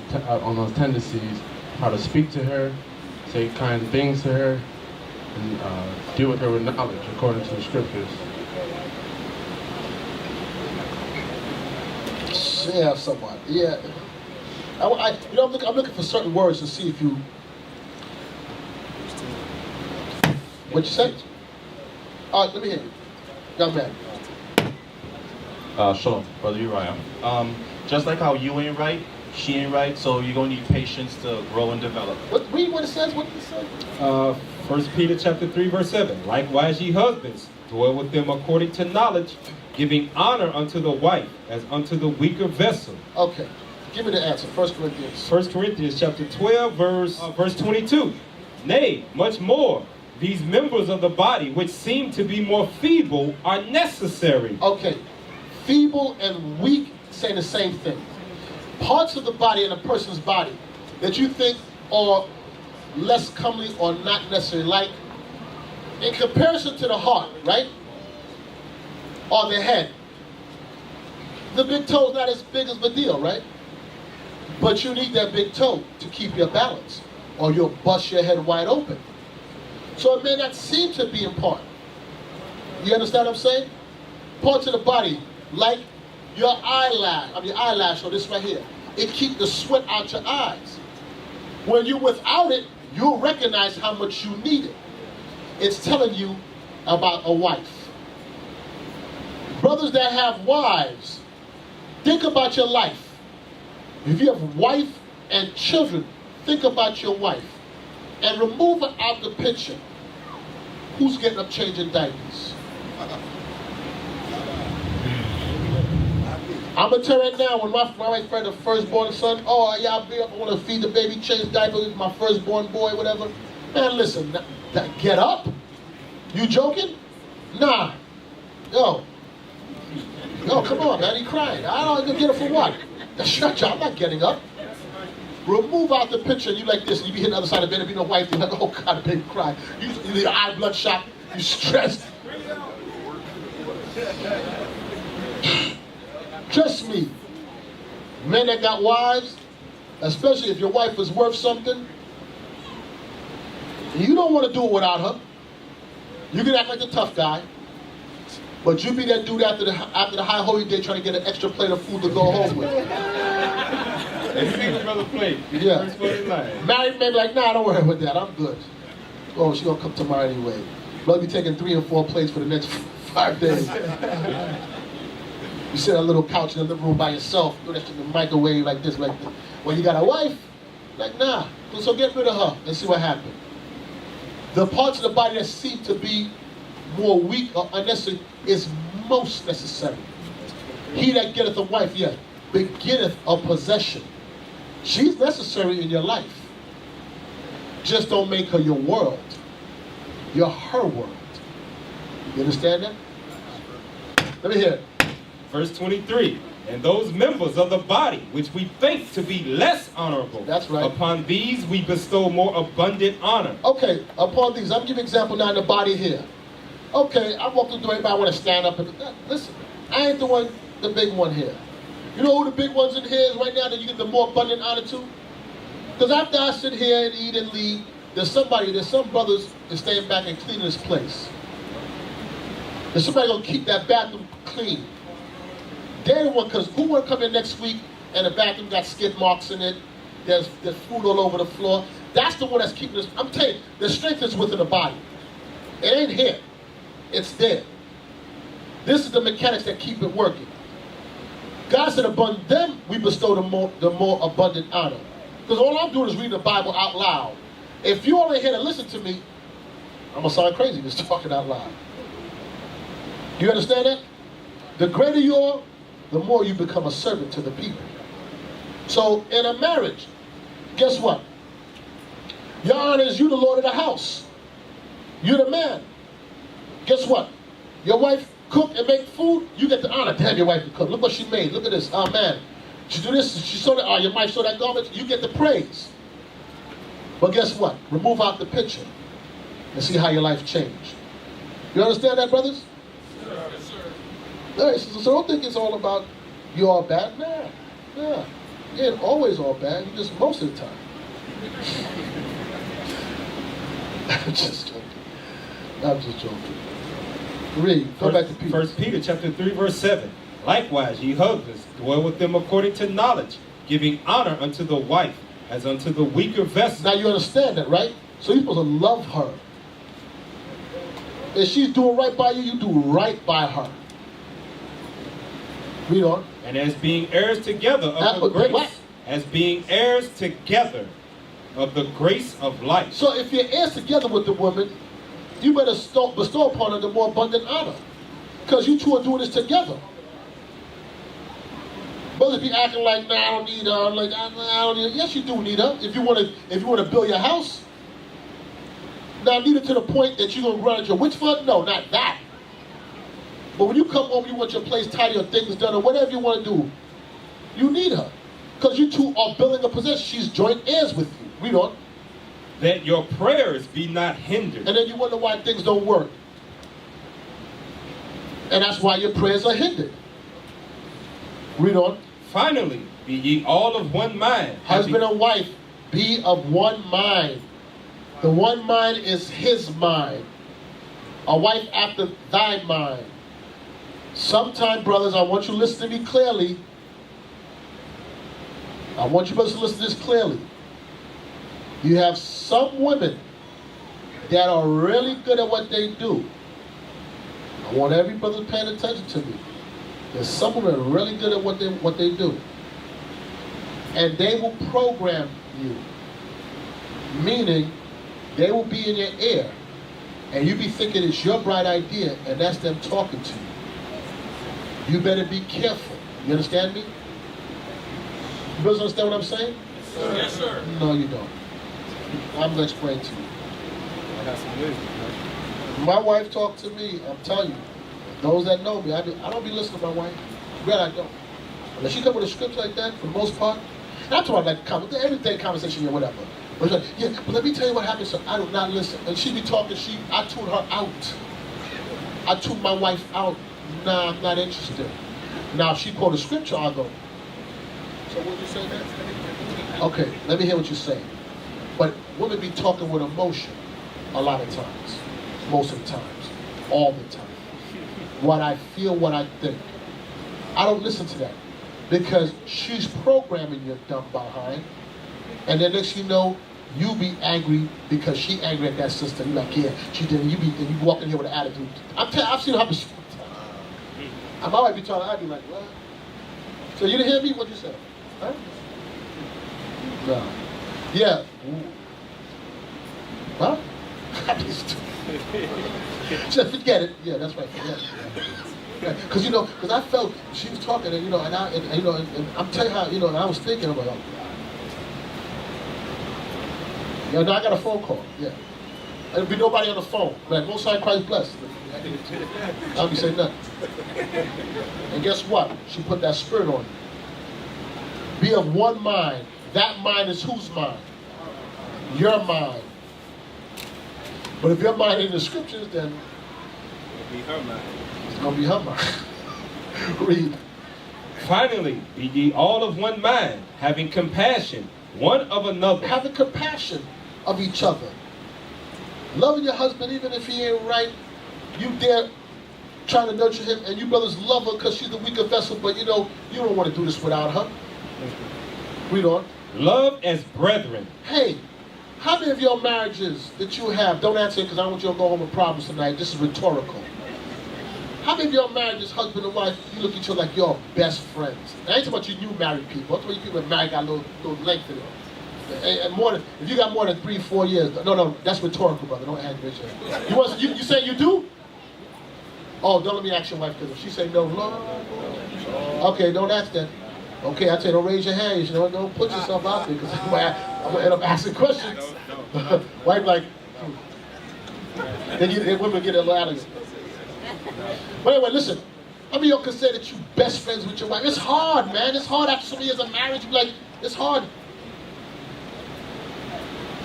tendencies. How to speak to her, say kind things to her, and deal with her with knowledge according to the scriptures. Yeah, somewhat. Yeah. I'm looking for certain words to see if you. What you say? All right, let me hear you. Young man. Shalom, Brother Uriah. Just like how you ain't right, she ain't right, so you're going to need patience to grow and develop. Read what it says. What did it say? 1 Peter chapter 3, verse 7. Likewise, ye husbands, dwell with them according to knowledge, giving honor unto the wife as unto the weaker vessel. Okay. Give me the answer. 1 Corinthians. 1 Corinthians chapter 12, verse 22. Nay, much more. These members of the body, which seem to be more feeble, are necessary. Okay. Feeble and weak say the same thing. Parts of the body in a person's body that you think are less comely or not necessarily like, in comparison to the heart, right? Or the head. The big toe is not as big of a deal, right? But you need that big toe to keep your balance, or you'll bust your head wide open. So it may not seem to be important. You understand what I'm saying? Parts of the body, like your eyelash, or this right here, it keeps the sweat out your eyes. When you're without it, you'll recognize how much you need it. It's telling you about a wife. Brothers that have wives, think about your life. If you have a wife and children, think about your wife. And remove her out the picture. Who's getting up changing diapers? I'm going to tell you right now, when my wife had the firstborn son, oh, yeah, I'll be up, I want to feed the baby, change diapers, my firstborn boy, whatever. Man, listen, get up? You joking? Nah. Yo, come on, man, he crying. I don't know, get up for what? Shut up, I'm not getting up. Remove out the picture, you like this, and you be hitting the other side of the bed, and be no wife, you're like, oh God, baby, cry. You need an eye bloodshot, you stressed. Trust me, men that got wives, especially if your wife is worth something, you don't want to do it without her. You can act like the tough guy, but you be that dude after the high holy day trying to get an extra plate of food to go home with. And single brother plate. Yeah. First one in line. Married man be like, nah, don't worry about that. I'm good. Oh, she gonna come tomorrow anyway. Love be taking 3 or 4 plates for the next 5 days. You sit on a little couch in the living room by yourself, do that shit in the microwave like this, like this. When you got a wife, like nah. So get rid of her and see what happens. The parts of the body that seem to be more weak or unnecessary is most necessary. He that getteth a wife, begetteth a possession. She's necessary in your life. Just don't make her your world. You're her world. You understand that? Let me hear it. Verse 23. And those members of the body which we think to be less honorable, that's right, upon these we bestow more abundant honor. Okay, upon these, I'm giving an example now in the body here. Okay, I walk through the door, everybody want to stand up and listen. I ain't the big one here. You know who the big ones in here is right now that you get the more abundant honor to? Because after I sit here and eat and leave, there's some brothers that's staying back and cleaning this place. There's somebody gonna keep that bathroom clean. They the one, because who wanna come in next week and the bathroom got skid marks in it, there's food all over the floor. That's the one that's keeping this. I'm telling you, the strength is within the body. It ain't here, it's there. This is the mechanics that keep it working. God said upon them we bestow the more abundant honor. Because all I'm doing is reading the Bible out loud. If you only here to listen to me, I'm going to sound crazy just talking out loud. You understand that? The greater you are, the more you become a servant to the people. So in a marriage, guess what? Your honor is you the Lord of the house. You're the man. Guess what? Your wife cook and make food, you get the honor. Damn, your wife can cook. Look what she made. Look at this. Oh man. She do this, she saw that, oh, your wife saw that garment, you get the praise. But guess what? Remove out the picture and see how your life changed. You understand that, brothers? Yes, sir. All right, so don't think it's all about you all bad. Nah. You ain't always all bad, you just most of the time. I'm just joking. Read. Go back to Peter. 1 Peter chapter 3, verse 7. Likewise, ye husbands, dwell with them according to knowledge, giving honor unto the wife as unto the weaker vessel. Now you understand that, right? So you're supposed to love her. If she's doing right by you, you do right by her. Read on. And as being heirs together of the grace. What? As being heirs together of the grace of life. So if you're heirs together with the woman, you better bestow upon her the more abundant honor. Because you two are doing this together. Brothers be acting like, nah, I don't need her. I'm like, I don't need her. Yes, you do need her. If you want to build your house. Now, need her to the point that you're going to run at your witch fund? No, not that. But when you come home, you want your place tidy or things done or whatever you want to do, you need her. Because you two are building a possession. She's joint heirs with you. Read on. That your prayers be not hindered. And then you wonder why things don't work. And that's why your prayers are hindered. Read on. Finally, be ye all of one mind. Husband and wife, be of one mind. The one mind is his mind. A wife after thy mind. Sometime, brothers, I want you to listen to me clearly. I want you brothers to listen to this clearly. You have some women that are really good at what they do. I want every brother paying attention to me. There's some women that are really good at what they do. And they will program you. Meaning, they will be in your ear. And you be thinking it's your bright idea, and that's them talking to you. You better be careful. You understand me? You brothers understand what I'm saying? Yes, sir. No, you don't. I'm going to explain to you. I got some wisdom. My wife talked to me, I'm telling you, those that know me, I don't be listening to my wife. Really, I don't. Unless she come with a script like that, for the most part, not talking about like everyday conversation or whatever. But like, yeah, but let me tell you what happened, so I do not listen. And she be talking, I tune her out. I tune my wife out. Nah, I'm not interested. Now, if she quote a scripture, I'll go, so what did you say next? Okay, let me hear what you're saying. But women be talking with emotion a lot of times. Most of the times. All the time. What I feel, what I think. I don't listen to that. Because she's programming your dumb behind. And then next you know, you be angry because she angry at that sister. You like, yeah, she did. And you walk in here with an attitude. I've seen her happen. I might be talking, I'd be like, what? So you didn't hear me? What you said? Huh? No. Yeah. What? Just forget it. Yeah, that's right. Forget it. Because because I felt she was talking, and and I'm telling you how, and I was thinking about, no, I got a phone call. Yeah, there'll be nobody on the phone. Man, most high Christ blessed. I'll be saying nothing. And guess what? She put that spirit on you. Be of one mind. That mind is whose mind? Your mind. But if your mind ain't in the scriptures, then It'll be her mind. it's gonna be her mind. Read. Finally, be ye all of one mind, having compassion one of another. Having compassion of each other. Loving your husband even if he ain't right. You dare trying to nurture him, and you brothers love her because she's the weaker vessel, but you don't want to do this without her. Read on. Love as brethren. Hey, how many of your marriages that you have, don't answer it because I don't want you to go home with problems tonight. This is rhetorical. How many of your marriages, husband and wife, you look at each other like you're best friends? I ain't talking about you new married people. I'm talking about you people that married got a little length in it. And more than, if you got more than 3-4 years, no, that's rhetorical, brother. Don't ask me. You say you do? Oh, don't let me ask your wife, because if she say no, okay, don't ask that. Okay, I tell you, don't raise your hand. Don't put yourself out there, because I'm gonna end up asking questions. Wife like, then women get a little out of it. But anyway, listen. How many of y'all can say that you best friends with your wife? It's hard, man. It's hard after so many years of marriage. You be like, it's hard.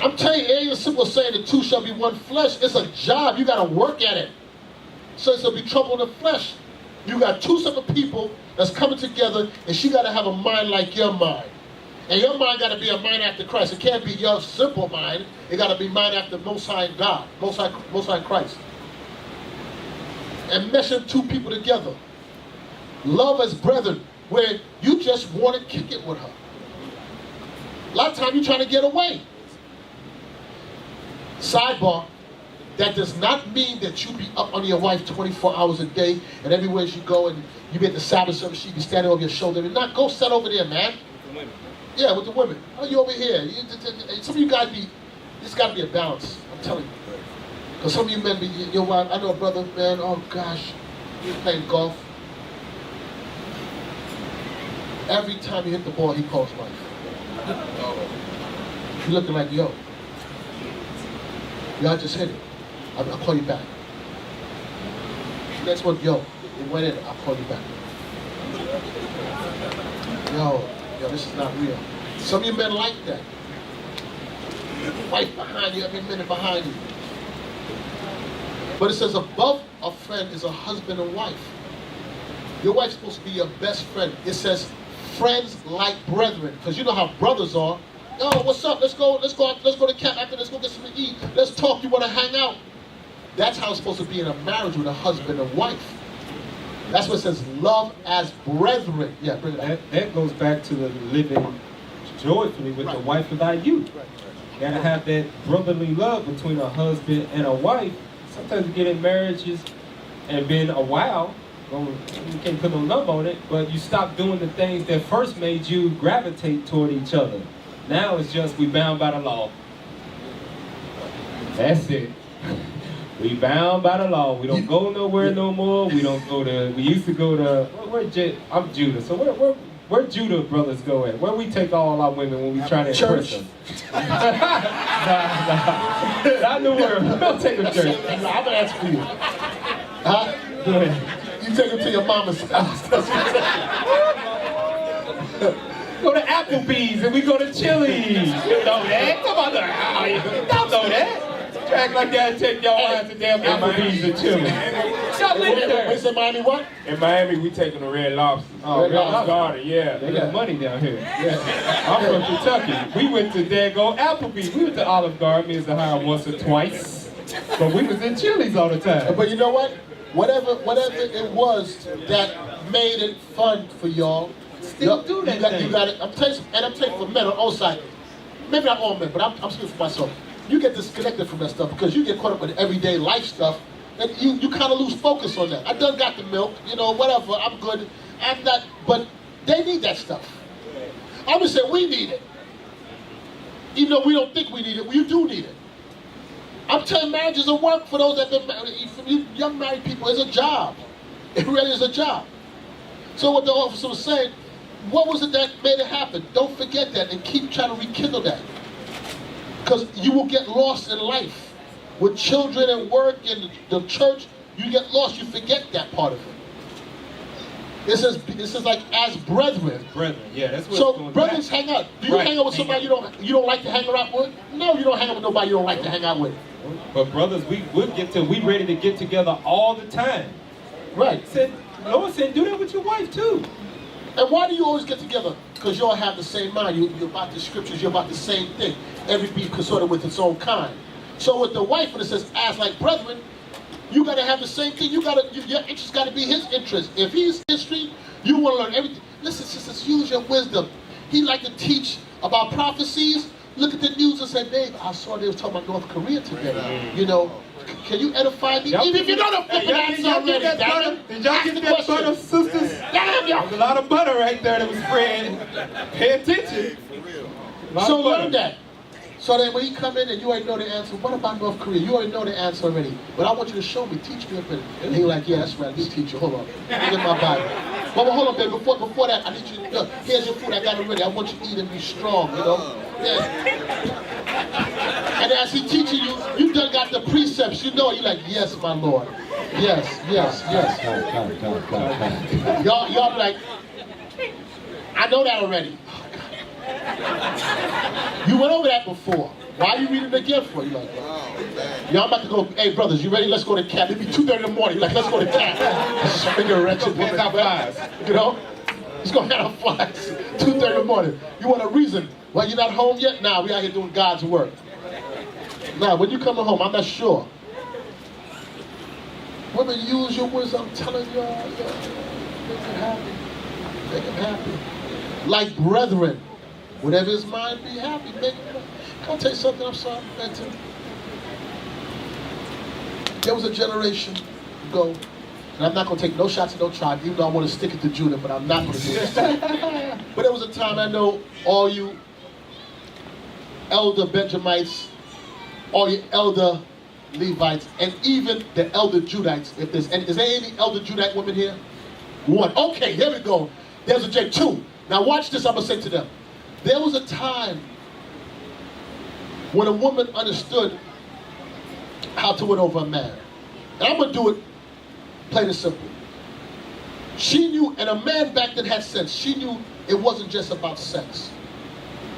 I'm telling you, it ain't as simple as saying the two shall be one flesh. It's a job. You got to work at it. So it's going to be trouble in the flesh. You got two separate people that's coming together, and she got to have a mind like your mind. And your mind got to be a mind after Christ. It can't be your simple mind. It got to be mind after Most High God, Most High Christ. And meshing two people together. Love as brethren, where you just want to kick it with her. A lot of times you're trying to get away. Sidebar, that does not mean that you be up on your wife 24 hours a day, and everywhere she go, and you be at the Sabbath service, she be standing over your shoulder. And not go sit over there, man. With the women. Yeah, with the women. Oh, you over here. Some of you guys there's got to be a balance. I'm telling you. Because some of you men be, your wife, I know a brother, man, oh gosh, he's playing golf. Every time he hit the ball, he calls wife. You're looking like, yo, y'all just hit it. I'll call you back. Next one, yo, it went in, I'll call you back. Yo, this is not real. Some of you men like that. Wife behind you, every minute behind you. But it says above a friend is a husband and wife. Your wife's supposed to be your best friend. It says friends like brethren, because you know how brothers are. Yo, what's up? Let's go to camp after. Let's go get something to eat. Let's talk. You want to hang out? That's how it's supposed to be in a marriage with a husband and wife. That's what it says. Love as brethren. Yeah, bring it up. That goes back to the living joyfully with the wife of thy youth. You gotta have that brotherly love between a husband and a wife. Sometimes you get in marriages and been a while. You can't put no number on it, but you stop doing the things that first made you gravitate toward each other. Now it's just we bound by the law. That's it. We bound by the law. We don't go nowhere no more. We used to go to, I'm Judah, so where Judah brothers go at? Where we take all our women when we try to impress them? Not in the world. We don't take them to church. I'm going to ask for you. Huh? Go ahead. You take them to your mama's house. Go to Applebee's and we go to Chili's. You know that? Come on, don't know that. Act like that, take your ass to damn Applebee's and chillin'. Y'all live there. Wait, say Miami what? In Miami, we taking the Red Lobster. Oh, Red Lobster. Garden, yeah. They got money down here. Yeah. I'm from Kentucky. We went to daggone Applebee's. We went to Olive Garden, me and Zahara once or twice. But we was in Chili's all the time. But you know what? Whatever it was that made it fun for y'all, Still do that thing. You got it. I'm telling you for men on all sides. Maybe not all men, but I'm speaking for myself. You get disconnected from that stuff because you get caught up with everyday life stuff, and you kind of lose focus on that. I done got the milk, whatever. I'm good. I'm not, but they need that stuff. I'm just saying we need it, even though we don't think we need it. We do need it. I'm telling marriages will work for those that have been married. For you young married people, it's a job. It really is a job. So what the officer was saying, what was it that made it happen? Don't forget that and keep trying to rekindle that. Because you will get lost in life. With children and work and the church, you get lost. You forget that part of it. It says like as brethren. Brethren, yeah, that's what So it's going brothers back. hang out. Do you hang out with somebody you don't like to hang out with? No, you don't hang out with nobody you don't like to hang out with. But brothers, we ready to get together all the time. Right. Lord said, do that with your wife too. And why do you always get together? Because you all have the same mind. You're about the scriptures. You're about the same thing. Every beast consorted with its own kind. So with the wife, when it says as like brethren, you got to have the same thing. Your interest got to be his interest. If he's history, you want to learn everything. Listen, sisters, use your wisdom. He like to teach about prophecies. Look at the news and say, babe, I saw they was talking about North Korea today. Can you edify me? Even if you don't know flipping answer already, Did y'all get that butter, sisters? Damn, y'all. There's a lot of butter right there that was spread. Pay attention. So learn that. So then when he come in and you already know the answer, what about North Korea? You already know the answer already. But I want you to show me, teach me a bit. And he like, yeah, that's right, this teacher, hold on. Look at my Bible. But hold on, babe, before that, I need you, look, here's your food, I got it ready. I want you to eat and be strong, Yeah. And as he teaching you, you done got the precepts, you're like, yes, my Lord. Yes. Y'all be like, I know that already. You went over that before. Why are you reading it again for? You're like, y'all about to go, hey brothers, you ready? Let's go to camp. It'll be 2:30 in the morning. You're like, let's go to camp. Finger wrenching. Let's have flies. Let's go have flies. 2:30 in the morning. You want a reason why you're not home yet? Nah, we out here doing God's work. Now, when you come home, I'm not sure. Women, use your wisdom. I'm telling y'all, make it happy. Make it happy. Like brethren. Whatever his mind, be happy. Can I tell you something? I'm sorry, Benton. There was a generation ago, and I'm not going to take no shots at no tribe, even though I want to stick it to Judah, but I'm not going to do this. But there was a time, I know all you elder Benjamites, all you elder Levites, and even the elder Judites, if there's any, is there any elder Judite women here? One. Okay, here we go. There's a J. Two. Now watch this, I'm going to say to them. There was a time when a woman understood how to win over a man. And I'm going to do it plain and simple. She knew, and a man back then had sense, she knew it wasn't just about sex.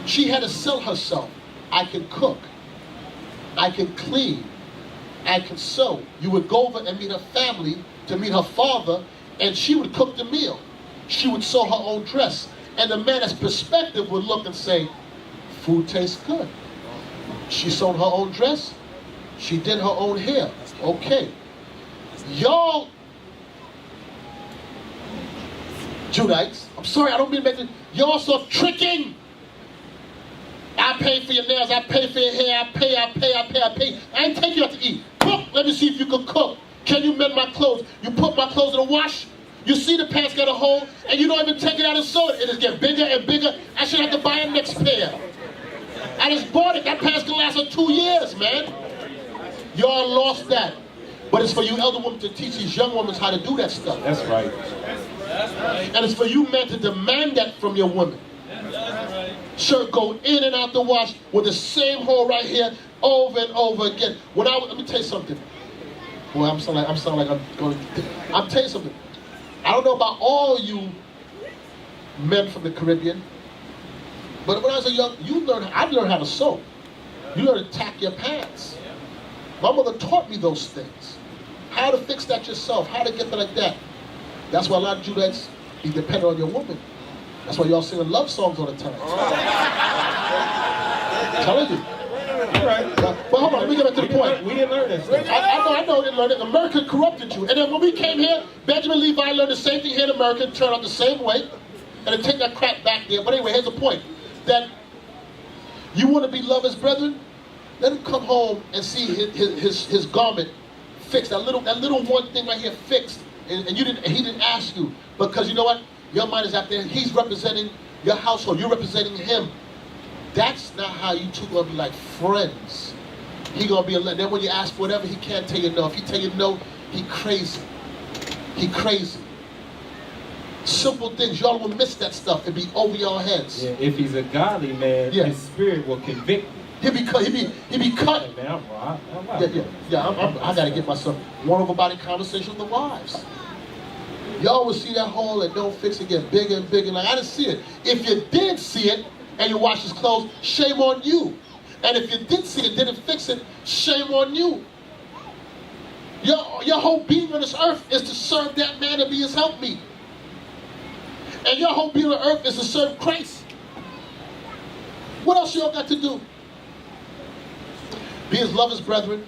She had to sell herself. I can cook. I can clean. I can sew. You would go over and meet her family to meet her father, and she would cook the meal. She would sew her own dress. And the man, as perspective, would look and say, food tastes good. She sewed her own dress. She did her own hair. Okay. Y'all, Judites, I'm sorry, I don't mean to make it, y'all start tricking. I pay for your nails, I pay for your hair, I pay. I ain't taking you out to eat. Cook, let me see if you can cook. Can you mend my clothes? You put my clothes in the wash? You see the pants got a hole, and you don't even take it out and sew it. It is getting bigger and bigger. I should have to buy a next pair. I just bought it. That pants can last for 2 years, man. Y'all lost that. But it's for you elder women to teach these young women how to do that stuff. That's right. And it's for you men to demand that from your women. Shirt go in and out the wash with the same hole right here over and over again. Let me tell you something. Well, I'm telling you something. I don't know about all you men from the Caribbean, but when I was a young, I learned how to sew. You learn to tack your pants. My mother taught me those things. How to fix that yourself, how to get that like that. That's why a lot of Judeans be dependent on your woman. That's why y'all singing love songs all the time. I'm telling you. Right. But hold on, let me get back to the point. We didn't learn that stuff. I know, didn't learn it. America corrupted you. And then when we came here, Benjamin Levi learned the same thing here in America, turned out the same way, and then take that crap back there. But anyway, here's the point. That you want to be lovers, brethren? Let him come home and see his garment fixed. That little one thing right here fixed. And he didn't ask you. Because you know what? Your mind is out there. He's representing your household. You're representing him. That's not how you two gonna be like friends. He gonna be then when you ask for whatever, he can't tell you no. If he tell you no, he crazy. He crazy. Simple things, y'all will miss that stuff. It be over your heads. Yeah, if he's a godly man, Yeah. his spirit will convict him. He be cut. Hey, man, I gotta get myself one over body conversation with the wives. Y'all will see that hole and don't fix it, get bigger and bigger. Like I didn't see it. If you did see it and you wash his clothes, shame on you. And if you did see it, didn't fix it, shame on you. Your whole being on this earth is to serve that man and be his helpmeet. And your whole being on earth is to serve Christ. What else y'all got to do? Be his lovers, brethren.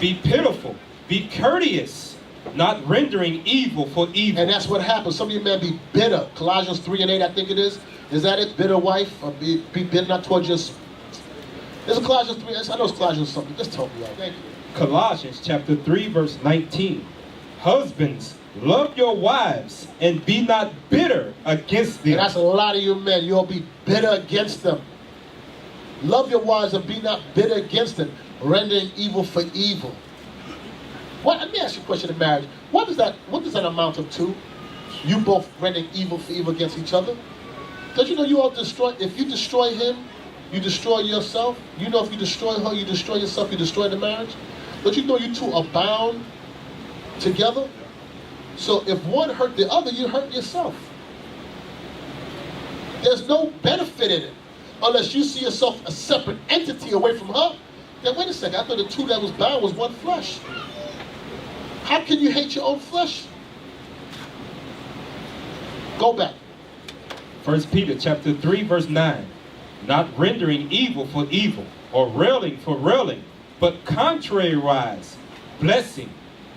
Be pitiful. Be courteous, not rendering evil for evil. And that's what happens. Some of you men be bitter. Colossians 3:8, I think it is. Is that it? Bitter wife? Or be bitter not towards your... Is it Colossians 3? I know it's Colossians something. Just tell me out. Thank you. Colossians chapter 3, verse 19. Husbands, love your wives and be not bitter against them. And that's a lot of you men. You'll be bitter against them. Love your wives and be not bitter against them, rendering evil for evil. Let me ask you a question in marriage. What does that amount up to? You both rendering evil for evil against each other? Don't you know you all destroy? If you destroy him, you destroy yourself. You know if you destroy her, you destroy yourself, you destroy the marriage. Don't you know you two are bound together? So if one hurt the other, you hurt yourself. There's no benefit in it. Unless you see yourself a separate entity away from her. Then wait a second, I thought the two that was bound was one flesh. How can you hate your own flesh? Go back. 1 Peter chapter 3, verse 9. Not rendering evil for evil, or railing for railing, but contrariwise, blessing,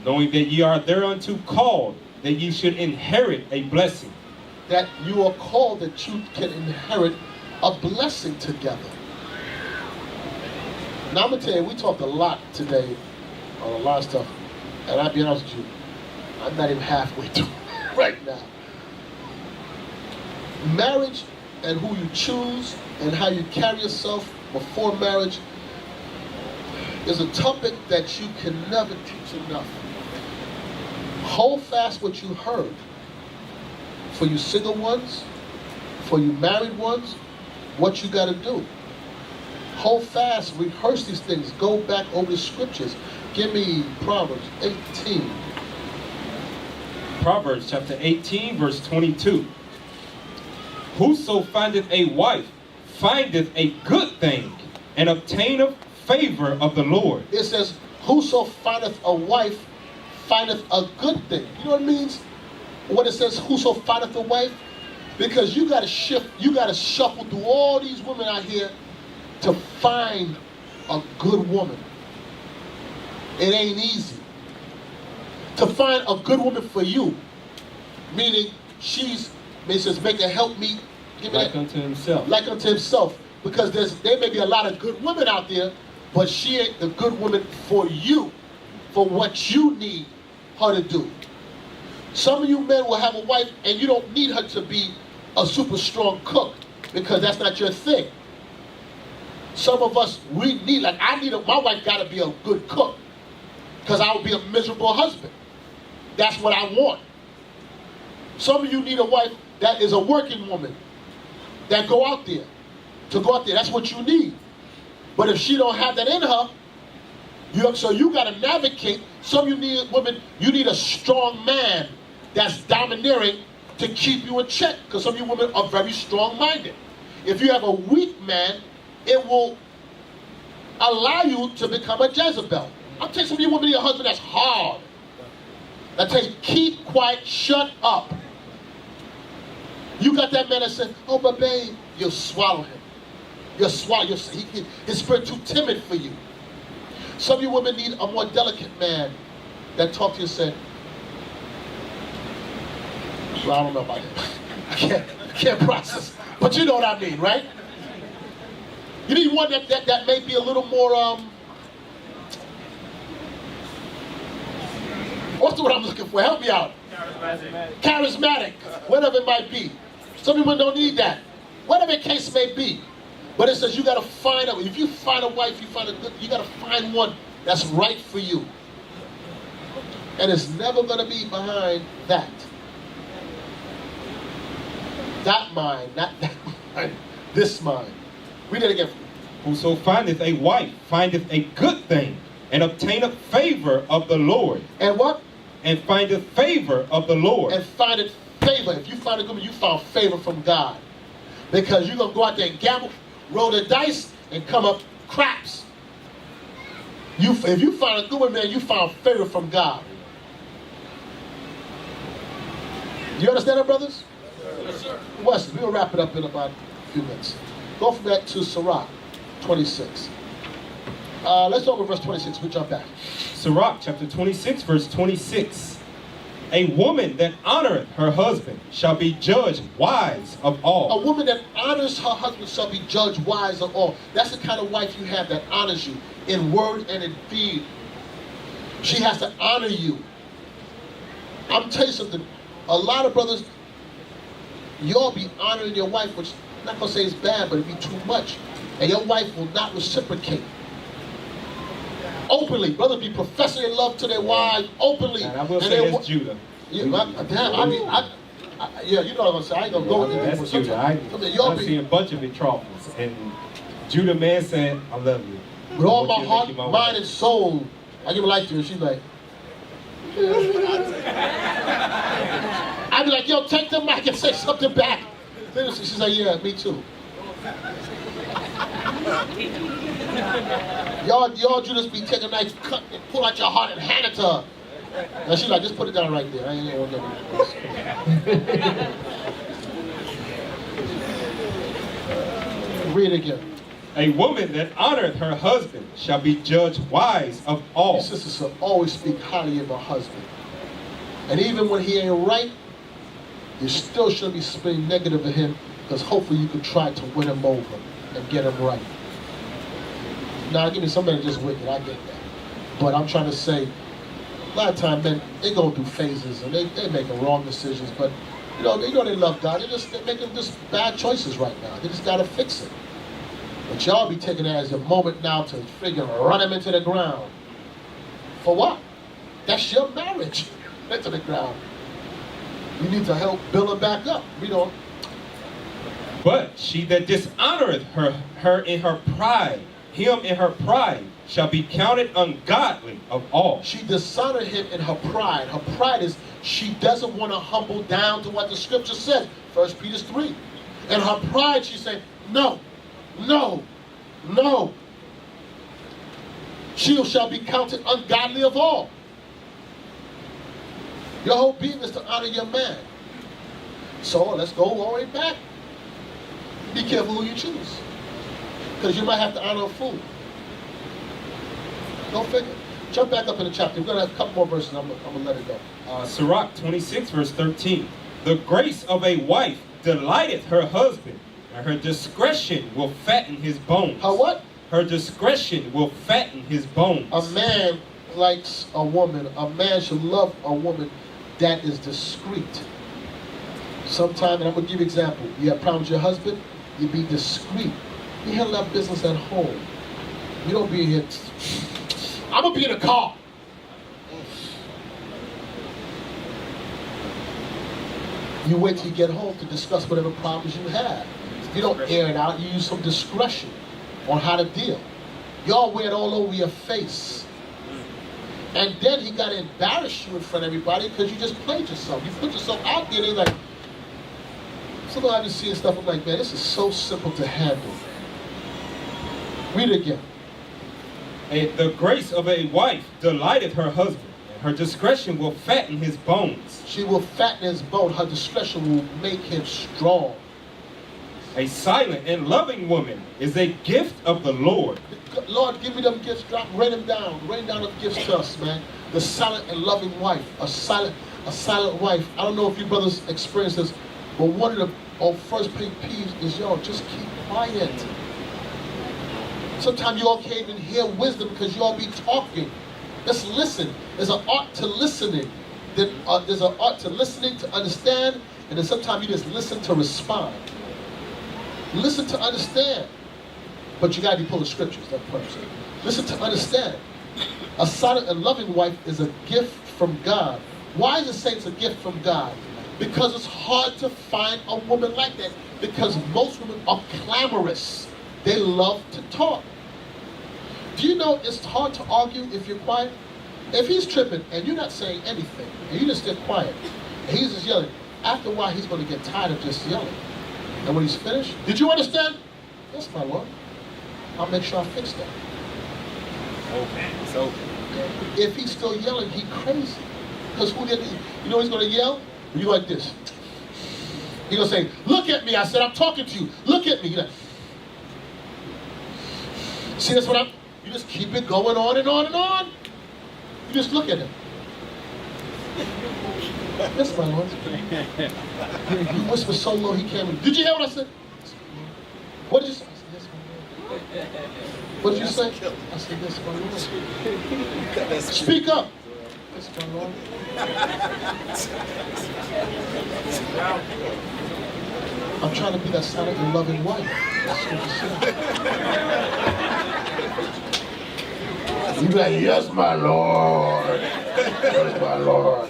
knowing that ye are thereunto called, that ye should inherit a blessing. That you are called that you can inherit a blessing together. Now I'm going to tell you, we talked a lot today on a lot of stuff. And I'll be honest with you, I'm not even halfway through right now. Marriage and who you choose and how you carry yourself before marriage is a topic that you can never teach enough. Hold fast what you heard. For you single ones, for you married ones, what you got to do. Hold fast, rehearse these things, go back over the scriptures. Give me Proverbs 18. Proverbs chapter 18, verse 22. Whoso findeth a wife findeth a good thing, and obtaineth favor of the Lord. It says, whoso findeth a wife findeth a good thing. You know what it means? When it says, whoso findeth a wife? Because you got to shift, you got to shuffle through all these women out here to find a good woman. It ain't easy. To find a good woman for you, meaning it says, make a help me. Give me like that. unto himself. Like unto himself. Because there may be a lot of good women out there, but she ain't the good woman for you, for what you need her to do. Some of you men will have a wife and you don't need her to be a super strong cook because that's not your thing. Some of us, my wife gotta be a good cook because I would be a miserable husband. That's what I want. Some of you need a wife that is a working woman that go out there. To go out there, that's what you need. But if she don't have that in her, you gotta navigate. Some of you need women, you need a strong man that's domineering to keep you in check. Because some of you women are very strong-minded. If you have a weak man, it will allow you to become a Jezebel. I'm telling some of you women, your husband that's hard. That tells you, keep quiet, shut up. You got that man that says, oh, but babe, you'll swallow him. You'll swallow, his spirit too timid for you. Some of you women need a more delicate man that talk to you and say, well, I don't know about that. I can't process. But you know what I mean, right? You need one that may be a little more, what's the word I'm looking for? Help me out. Charismatic. Whatever it might be. Some people don't need that. Whatever the case may be. But it says you got to find out. If you find a wife, you got to find one that's right for you. And it's never going to be behind that. That mind, not that mind. This mind. Read it again. Whoso findeth a wife findeth a good thing, and obtaineth favor of the Lord. And what? And findeth favor of the Lord. And findeth favor. If you find a good man, you found favor from God. Because you're going to go out there and gamble, roll the dice, and come up craps. If you find a good man, you found favor from God. You understand that, brothers? Yes, sir. Wesley, we'll wrap it up in about a few minutes. Go from that to Sirach 26. Let's talk about verse 26. We'll jump back. Sirach chapter 26, verse 26. A woman that honoreth her husband shall be judged wise of all. A woman that honors her husband shall be judged wise of all. That's the kind of wife you have that honors you in word and in deed. She has to honor you. I'm telling you something. A lot of brothers, you'll be honoring your wife, which I'm not going to say is bad, but it'd be too much. And your wife will not reciprocate. Openly. Brothers be professing their love to their wives openly. And I will say it's Judah. Yeah, you know what I'm going to say. I ain't going to go with it. That's Judah. I've seen a bunch of betrothals. And Judah man said, I love you. With all my heart, mind, and soul, I give a life to her. She's like, I'd be like, yo, take the mic and say something back. She's like, yeah, me too. Y'all Judas be taking a knife, cut and pull out your heart and hand it to her. And she's like, just put it down right there. I ain't want to read it again. A woman that honoreth her husband shall be judged wise of all. Your sisters should always speak highly of her husband. And even when he ain't right, you still shouldn't be speaking negative of him, because hopefully you could try to win him over and get him right. Now, give me somebody just wicked, I get that. But I'm trying to say, a lot of times men, they go through phases and they making wrong decisions, but you know they love God. They're making just bad choices right now. They just got to fix it. But y'all be taking that as a moment now to figure run him into the ground. For what? That's your marriage. Into the ground. You need to help build him back up. We don't. But she that dishonoreth her in her pride, him in her pride, shall be counted ungodly of all. She dishonored him in her pride. Her pride is she doesn't want to humble down to what the scripture says. 1 Peter 3. In her pride, she said, no, no, no. She shall be counted ungodly of all. Your whole being is to honor your man. So let's go all the way back. Be careful who you choose. Because you might have to honor a fool. Go figure. Jump back up in the chapter. We're going to have a couple more verses. I'm going to let it go. Sirach 26, verse 13. The grace of a wife delighteth her husband, and her discretion will fatten his bones. Her what? Her discretion will fatten his bones. A man likes a woman. A man should love a woman that is discreet. Sometime, and I'm going to give you an example. You have problems with your husband, you be discreet. You handle that business at home. You don't be here. I'm going to be in the car. You wait till you get home to discuss whatever problems you have. You don't air it out. You use some discretion on how to deal. Y'all wear it all over your face. And then he got to embarrass you in front of everybody because you just played yourself. You put yourself out there, they're like, sometimes I be seeing stuff, I'm like, man, this is so simple to handle. Read it again. The grace of a wife delighteth her husband, and her discretion will fatten his bones. She will fatten his bone. Her discretion will make him strong. A silent and loving woman is a gift of the Lord. Lord, give me them gifts. Rain them down. Rain down them gifts to us, man. The silent and loving wife. A silent wife. I don't know if you brothers experience this, but one of the first pet peeves is, yo, just keep quiet. Sometimes you all can't even hear wisdom because you all be talking. Just listen. There's an art to listening. There's an art to listening to understand, and then sometimes you just listen to respond. Listen to understand. But you gotta be pulling scriptures, that person. Listen to understand. A silent and loving wife is a gift from God. Why is it saying it's a gift from God? Because it's hard to find a woman like that. Because most women are clamorous. They love to talk. Do you know it's hard to argue if you're quiet? If he's tripping and you're not saying anything, and you just get quiet, and he's just yelling, after a while he's going to get tired of just yelling. And when he's finished, did you understand? Yes, my Lord. I'll make sure I fix that. Okay, so if he's still yelling, he's crazy. Because you know he's going to yell? You like this. He's going to say, look at me. I said, I'm talking to you. Look at me. You're like, see, that's what you just keep it going on and on and on. You just look at him. Yes, my Lord. He whispered so low he can't even. Did you hear what I said? What did you say? I said, yes, my Lord. What did you say? I said, yes, my Lord. Speak up. Yes, my Lord. I'm trying to be that silent and loving wife. That's what you said. You be like, yes, my Lord. Yes, my Lord.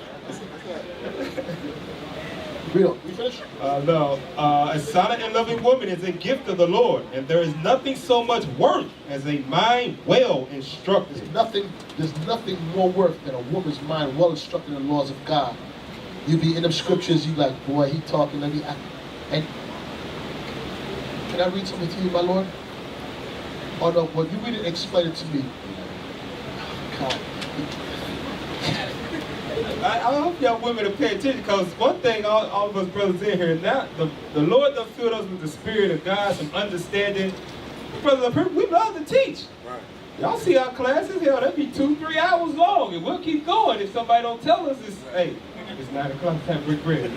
We finished? No. A silent and loving woman is a gift of the Lord, and there is nothing so much worth as a mind well instructed. There's nothing more worth than a woman's mind well instructed in the laws of God. You be in them scriptures, you like, boy, he talking, and can I read something to you, my Lord? Oh no, when you read it, explain it to me. God. I hope y'all women to pay attention, because one thing all of us brothers in here now, the Lord done filled us with the Spirit of God, some understanding. Brothers, we love to teach. Right. Y'all see our classes, hell, that'd be 2-3 hours long, and we'll keep going if somebody don't tell us it's 9 o'clock, time break bread.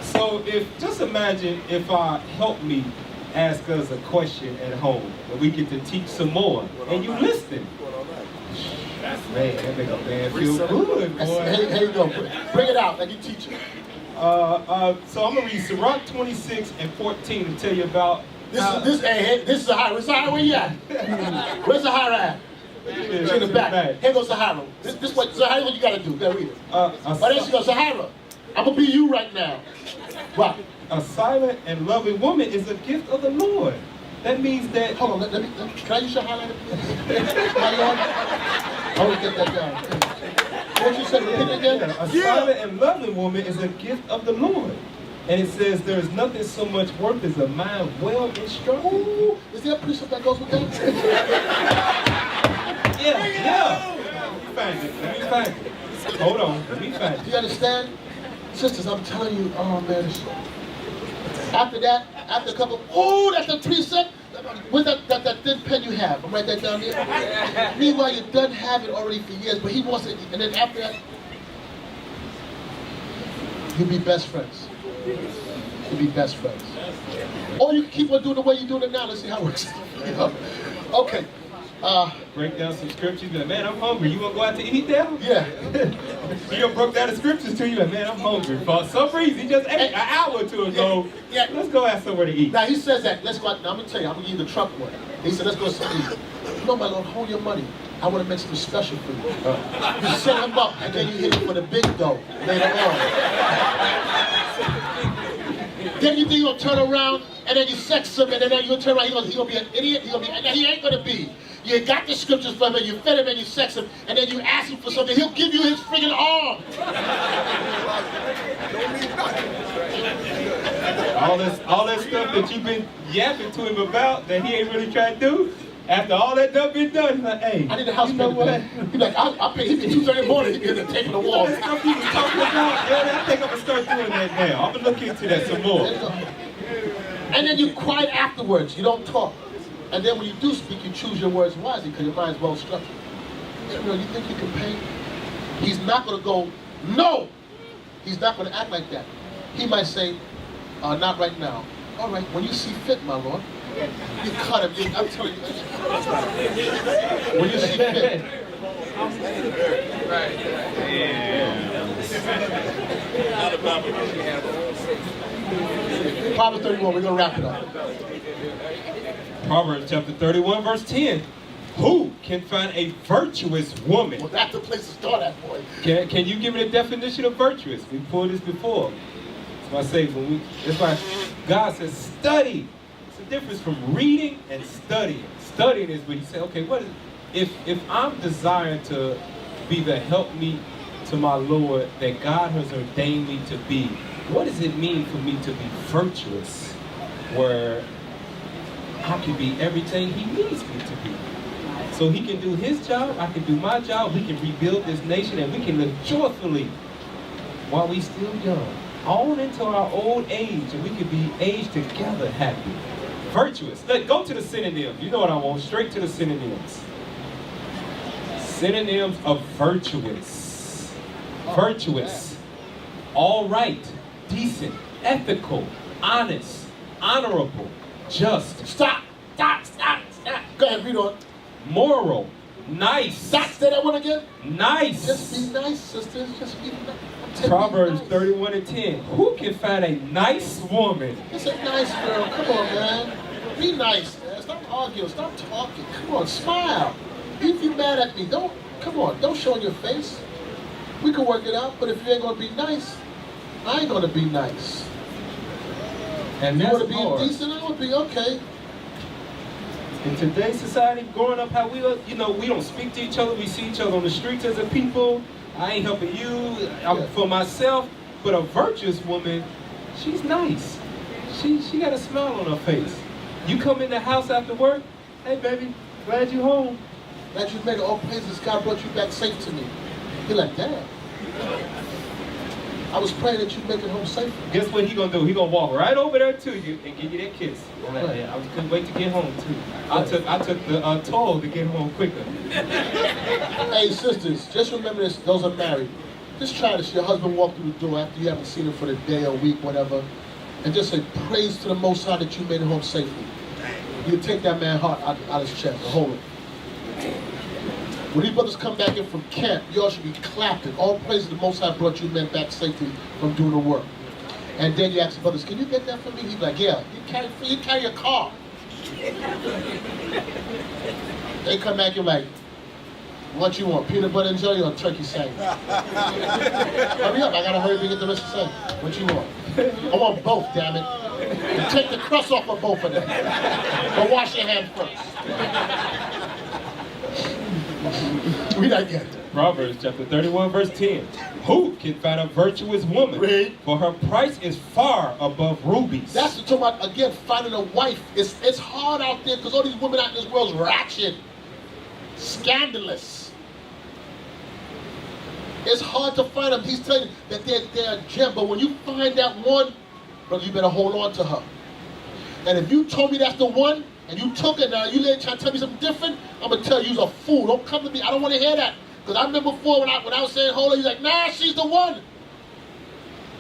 So just imagine if help me ask us a question at home, and we get to teach some more, and you listen. Man, that make a man feel good, boy. Here you go. Bring it out like you teach it. So I'm gonna read Sirach 26:14 to tell you about. This is Sahara. Where's Sahara? Where you at? Where's Sahara at? It's in the back. Here goes Sahara. This what Sahara? What you gotta do? Gotta read it. Oh, there she goes, Sahara. I'm gonna be you right now. What? A silent and loving woman is a gift of the Lord. That means that. Hold on. Let me. Can I use your highlighter? My Lord. I want to get that down. What you said? Repeat it again. A silent and loving woman is a gift of the Lord. And it says there is nothing so much worth as a mind well instructed. Ooh, is there a precept that goes with that? Yeah. Let me find it. Hold on. Let me find it. Do you understand? Sisters, I'm telling you, oh man. After that, after a couple, that's the precept. With that thin pen you have, I'm write that down there. Meanwhile, you done have it already for years, but he wants it, and then after that, you be best friends. You be best friends. Or you can keep on doing the way you're doing it now. Let's see how it works. Okay. Break down some scriptures. Like, man, I'm hungry. You want to go out to eat now? Yeah. He done broke down the scriptures to you. Like, man, I'm hungry. For some reason, he just ate an hour or two ago. Yeah. Let's go have somewhere to eat. Now, he says that. Let's go out. Now, I'm going to tell you. I'm going to give you the Trump one. He said, let's go somewhere to eat. No, my Lord, hold your money. I want to make something special for you. You set him up, and then you hit him for the big dough later on. Then you think you're going to turn around, and then you sex him, and then you're going to turn around. He's going to be an idiot. He ain't going to be. You got the scriptures from him, you fed him, and you sex him, and then you ask him for something. He'll give you his friggin' arm. All that stuff that you've been yapping to him about that he ain't really trying to do, After all that done been done, he's like, hey, I need a house you know payment. what? He's like, I'll pay. He be 2:30 in the morning. He be taking the walls. That's stuff he was talking about. Yeah, I think I'm gonna start doing that now. I'm gonna look into that some more. And then you quiet afterwards. You don't talk. And then when you do speak, you choose your words wisely because your mind's well structured. You know, you think you can pay? He's not going to go, no! He's not going to act like that. He might say, not right now. All right, when you see fit, my lord. You cut him. I'm telling you. When you see fit. Proverbs 31, we're going to wrap it up. Proverbs chapter 31, verse 10. Who can find a virtuous woman? Well, that's the place to start at, boy. Can you give me the definition of virtuous? We pulled this before. That's why I say that's why God says study. It's the difference from reading and studying. Studying is when you say, okay, what is if I'm desiring to be the helpmeet to my Lord that God has ordained me to be, what does it mean for me to be virtuous? Where I can be everything he needs me to be. So he can do his job, I can do my job, we can rebuild this nation, and we can live joyfully while we still young, on into our old age, and we can be aged together happy. Virtuous. Go to the synonyms. You know what I want, straight to the synonyms. Synonyms of virtuous. Virtuous. All right, decent, ethical, honest, honorable, just. Stop. Go ahead, read on. Moral, nice. Say that one again. Nice. Just be nice, sisters. Just be nice. Proverbs 31 and 10. Who can find a nice woman? It's a nice girl. Come on, man. Be nice, man. Stop arguing. Stop talking. Come on, smile. Even if you're mad at me, don't show your face. We can work it out, but if you ain't gonna be nice, I ain't gonna be nice. And you that's wanna be hard. decent, I wanna be okay. In today's society, growing up how we are, we don't speak to each other. We see each other on the streets as a people. I ain't helping you. I'm for myself. But a virtuous woman, she's nice. She got a smile on her face. You come in the house after work, hey baby, glad you home. Glad you made it. All praises, God brought you back safe to me. You're like, damn. I was praying that you'd make it home safe. Guess what he gonna do? He gonna walk right over there to you and give you that kiss. Yeah, I couldn't wait to get home too. I took the toll to get home quicker. Hey sisters, just remember this. Those are married. Just try this. Your husband walked through the door after you haven't seen him for the day or week, whatever, and just say praise to the Most High that you made it home safely. You take that man's heart out his chest and hold it. When these brothers come back in from camp, y'all should be clapping. All praise to the Most High brought you men back safely from doing the work. And then you ask the brothers, can you get that for me? He's like, yeah, you carry a car. They come back, you're like, what you want, peanut butter and jelly or turkey sandwich? Hurry up, I gotta hurry to get the rest of the sandwich. What you want? I want both, damn it. And take the crust off of both of them. But wash your hands first. Read that again. Proverbs chapter 31, verse 10. Who can find a virtuous woman? Read. For her price is far above rubies. That's what I'm talking about, again, finding a wife. It's hard out there because all these women out in this world is ratchet, scandalous. It's hard to find them. He's telling you that they're a gem. But when you find that one, brother, you better hold on to her. And if you told me that's the one, and you took it now, you later trying to tell me something different, I'm going to tell you you're a fool. Don't come to me. I don't want to hear that. Because I remember before when I was saying, hold on, you're like, nah, she's the one.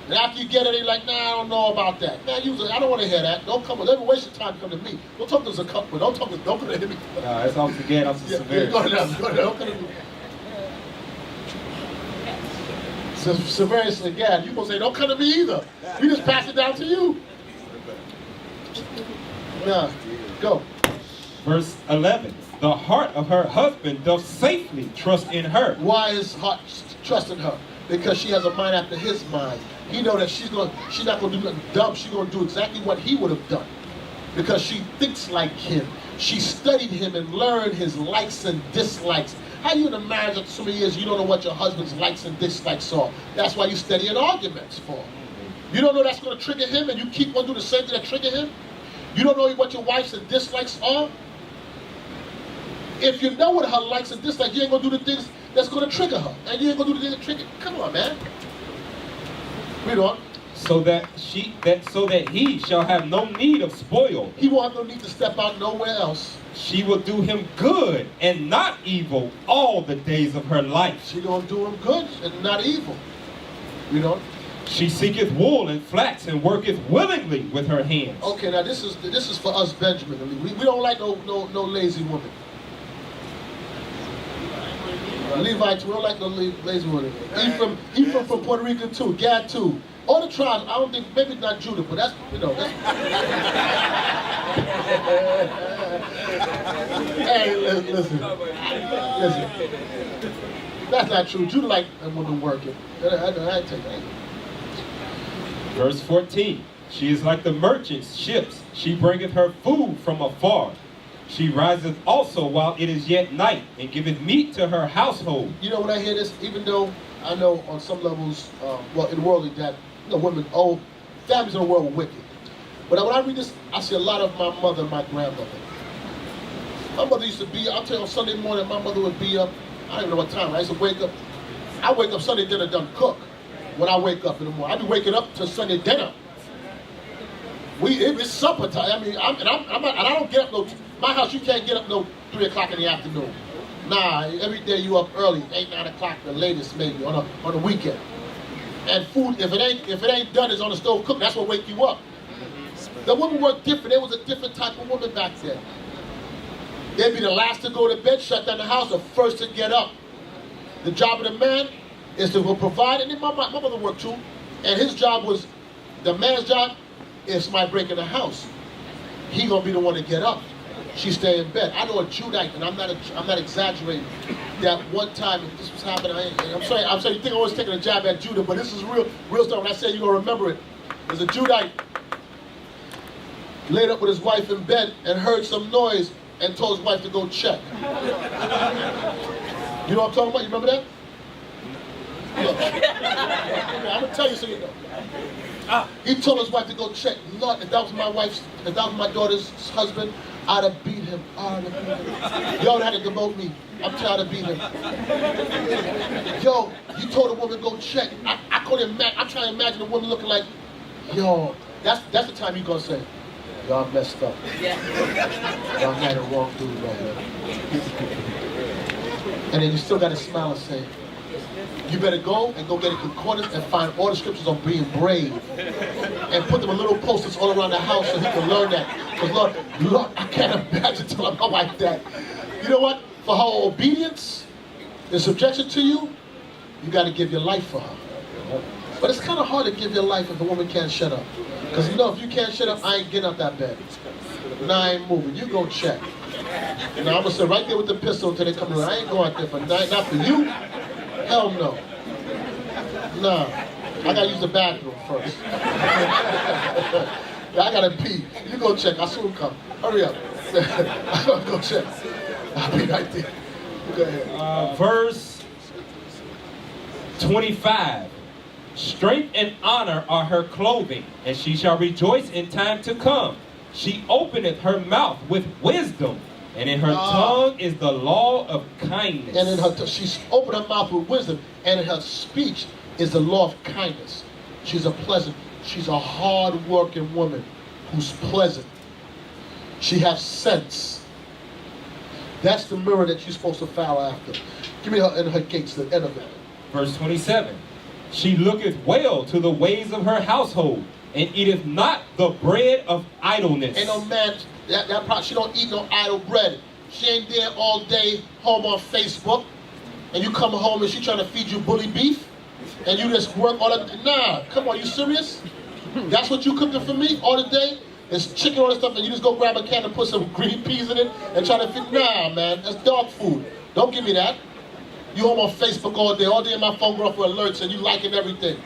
And after you get it, you're like, nah, I don't know about that. Man, I don't want to hear that. Don't come, never waste your time to come to me. Don't talk to us a couple. Don't come to me. No, that's off again. I'm so severe. Go ahead, don't come to me. So, severity again, you going to say, don't come to me either. We just pass it down to you. Yeah, go. Verse 11. The heart of her husband doth safely trust in her. Why is heart trusting her? Because she has a mind after his mind. He know that she's not going to do nothing dumb. She's going to do exactly what he would have done. Because she thinks like him. She studied him and learned his likes and dislikes. How you in a marriage after so many years, you don't know what your husband's likes and dislikes are. That's why you studying arguments for. You don't know that's going to trigger him and you keep on doing the same thing that trigger him? You don't know what your likes and dislikes are? If you know what her likes and dislikes, you ain't gonna do the things that's gonna trigger her. And you ain't gonna do the things that trigger. Come on, man. Read on. So that he shall have no need of spoil. He won't have no need to step out nowhere else. She will do him good and not evil all the days of her life. She gonna do him good and not evil. You know? She seeketh wool and flax and worketh willingly with her hands. Okay, now this is for us, Benjamin. We don't like no lazy woman. Levites, we don't like no lazy woman. Ephraim from Puerto Rico too. Gad too. All the tribes. I don't think, maybe not Judah, but that's, you know. That's, hey, listen. That's not true. Judah like a woman working. I take that. Verse 14. She is like the merchant's ships. She bringeth her food from afar. She riseth also while it is yet night, and giveth meat to her household. You know, when I hear this, even though I know on some levels, well, in worldly that, you know, women, families in the world are wicked. But when I read this, I see a lot of my mother and my grandmother. My mother used to be, I'll tell you, on Sunday morning, my mother would be up, I don't even know what time, I used to wake up. I wake up Sunday dinner done cook when I wake up in the morning. I be waking up to Sunday dinner. It's supper time. I mean, I don't get up no, my house, you can't get up no 3 o'clock in the afternoon. Nah, every day you up early, 8, 9 o'clock, the latest maybe, on a weekend. And food, if it ain't done, it's on the stove cooked. That's what wake you up. The women were different. There was a different type of woman back then. They'd be the last to go to bed, shut down the house, the first to get up. The job of the man is to provide, and then my mother worked too. And his job was, the man's job is somebody breaking the house. He gonna be the one to get up. She stay in bed. I know a Judite, and I'm not exaggerating. That one time, if this was happening, I'm sorry, you think I was taking a jab at Judah, but this is real stuff. When I say you're gonna remember it, there's a Judite laid up with his wife in bed and heard some noise and told his wife to go check. You know what I'm talking about? You remember that? Yeah. I'm gonna tell you so you know. He told his wife to go check. Lord, if that was my daughter's husband, I'd have beat him. Y'all had to demote me. I'm tired of beating him. Yo, you told a woman to go check. I couldn't imagine. I'm trying to imagine a woman looking like, yo, that's the time you're gonna say, y'all messed up. Y'all had the wrong dude right here. And then you still gotta smile and say, you better go and go get a concordance and find all the scriptures on being brave. And put them in little posters all around the house so he can learn that. Because Lord, I can't imagine telling my wife that. You know what? For her obedience and subjection to you, you got to give your life for her. But it's kind of hard to give your life if a woman can't shut up. Because you know, if you can't shut up, I ain't getting out that bed. Nah, I ain't moving. You go check. Now I'm going to sit right there with the pistol until they come around. I ain't going out there for not for you. Hell no. Nah. I gotta use the bathroom first. I gotta pee. You go check. I'll soon come. Hurry up. I gotta go check. I'll be right there. Go ahead. Verse 25. Strength and honor are her clothing, and she shall rejoice in time to come. She openeth her mouth with wisdom, and in her tongue is the law of kindness. And in her she's opened her mouth with wisdom, and in her speech is the law of kindness. She's a hard-working woman who's pleasant. She has sense. That's the mirror that you're supposed to follow after. Give me her in her gates, the end of it. Verse 27. She looketh well to the ways of her household, and eateth not the bread of idleness. Ain't no man, she don't eat no idle bread. She ain't there all day home on Facebook, and you come home and she trying to feed you bully beef, and you just work all the, nah, come on, you serious? That's what you cooking for me all the day? It's chicken, all this stuff, and you just go grab a can and put some green peas in it and try to feed, nah, man, that's dog food. Don't give me that. You home on Facebook all day in my phone going for alerts, and you liking everything.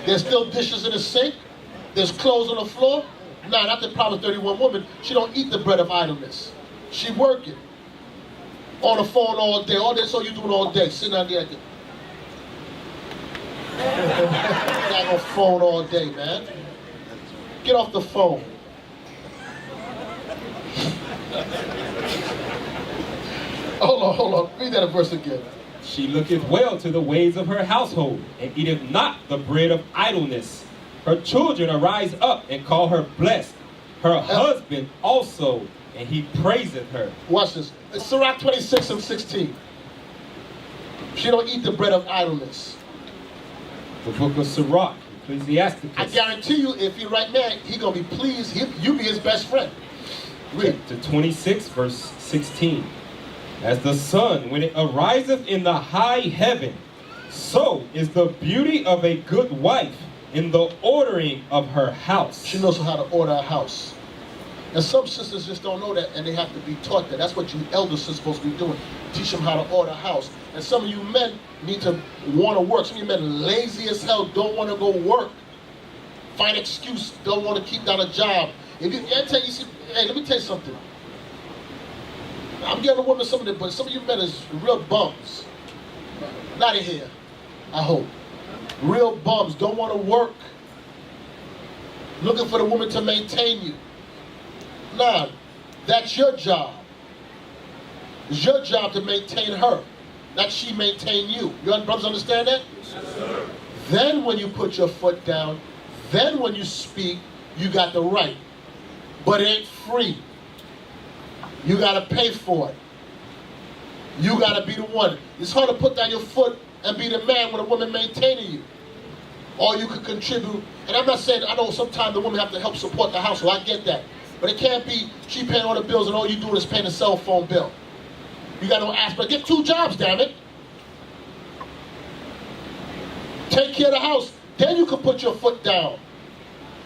There's still dishes in the sink. There's clothes on the floor. Nah, not the Proverbs 31 woman. She don't eat the bread of idleness. She working. On the phone all day. All day, so you doing all day. Sitting out there like that. Not on phone all day, man. Get off the phone. hold on. Read that verse again. She looketh well to the ways of her household, and eateth not the bread of idleness. Her children arise up and call her blessed. Her husband also, and he praiseth her. Watch this. It's Sirach 26 and 16. She don't eat the bread of idleness. The book of Sirach, Ecclesiasticus. I guarantee you, if he right now, he gonna be pleased. You be his best friend. Read. Chapter 26, verse 16. As the sun, when it ariseth in the high heaven, so is the beauty of a good wife in the ordering of her house. She knows how to order a house. And some sisters just don't know that, and they have to be taught that. That's what you elders are supposed to be doing. Teach them how to order a house. And some of you men need to want to work. Some of you men lazy as hell, don't want to go work. Find excuse, don't want to keep down a job. If you, hey, let me tell you something. I'm getting a woman some of it, but some of you men is real bums. Not in here, I hope. Real bums, don't want to work. Looking for the woman to maintain you. Nah, that's your job. It's your job to maintain her, not she maintain you. You brothers understand that? Yes, sir. Then when you put your foot down, then when you speak, you got the right. But it ain't free. You gotta pay for it. You gotta be the one. It's hard to put down your foot and be the man with a woman maintaining you. Or you could contribute. And I'm not saying, I know sometimes the women have to help support the household. I get that. But it can't be she paying all the bills and all you doing is paying a cell phone bill. You got no aspect. Get 2 jobs, damn it. Take care of the house. Then you can put your foot down.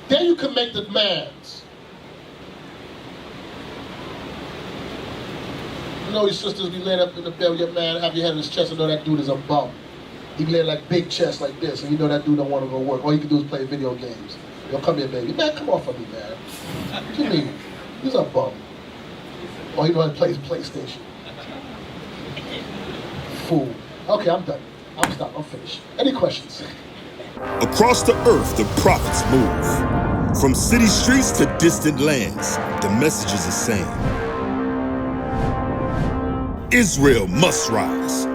Then you can make the demands. You know your sisters be laying up in the bed with your man, have your head in his chest, and know that dude is a bum. He be laying like big chest like this, and you know that dude don't want to go work. All you can do is play video games. Yo, come here, baby. Man, come off of me, man. What you mean? He's a bum. Or he know how to play his PlayStation. Fool. Okay, I'm done. I'm stopped. I'm finished. Any questions? Across the earth, the prophets move. From city streets to distant lands, the message is the same. Israel must rise.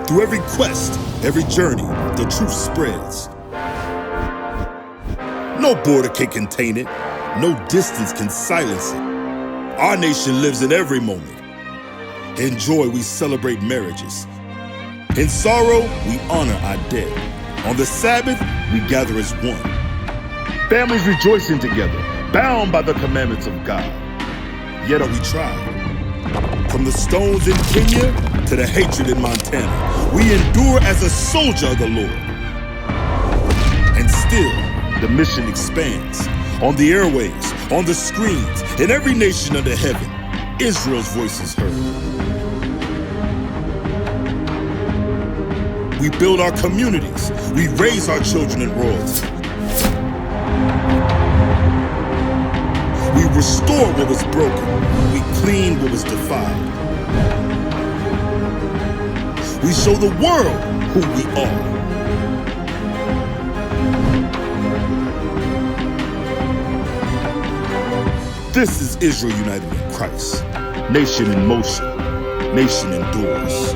Through every quest, every journey, the truth spreads. No border can contain it. No distance can silence it. Our nation lives in every moment. In joy, we celebrate marriages. In sorrow, we honor our dead. On the Sabbath, we gather as one. Families rejoicing together, bound by the commandments of God. Yet are we tried. From the stones in Kenya to the hatred in Montana, we endure as a soldier of the Lord. And still, the mission expands. On the airways, on the screens, in every nation under heaven, Israel's voice is heard. We build our communities. We raise our children in royalty. We restore what was broken. We clean what was defiled. We show the world who we are. This is Israel united in Christ. Nation in motion. Nation endures.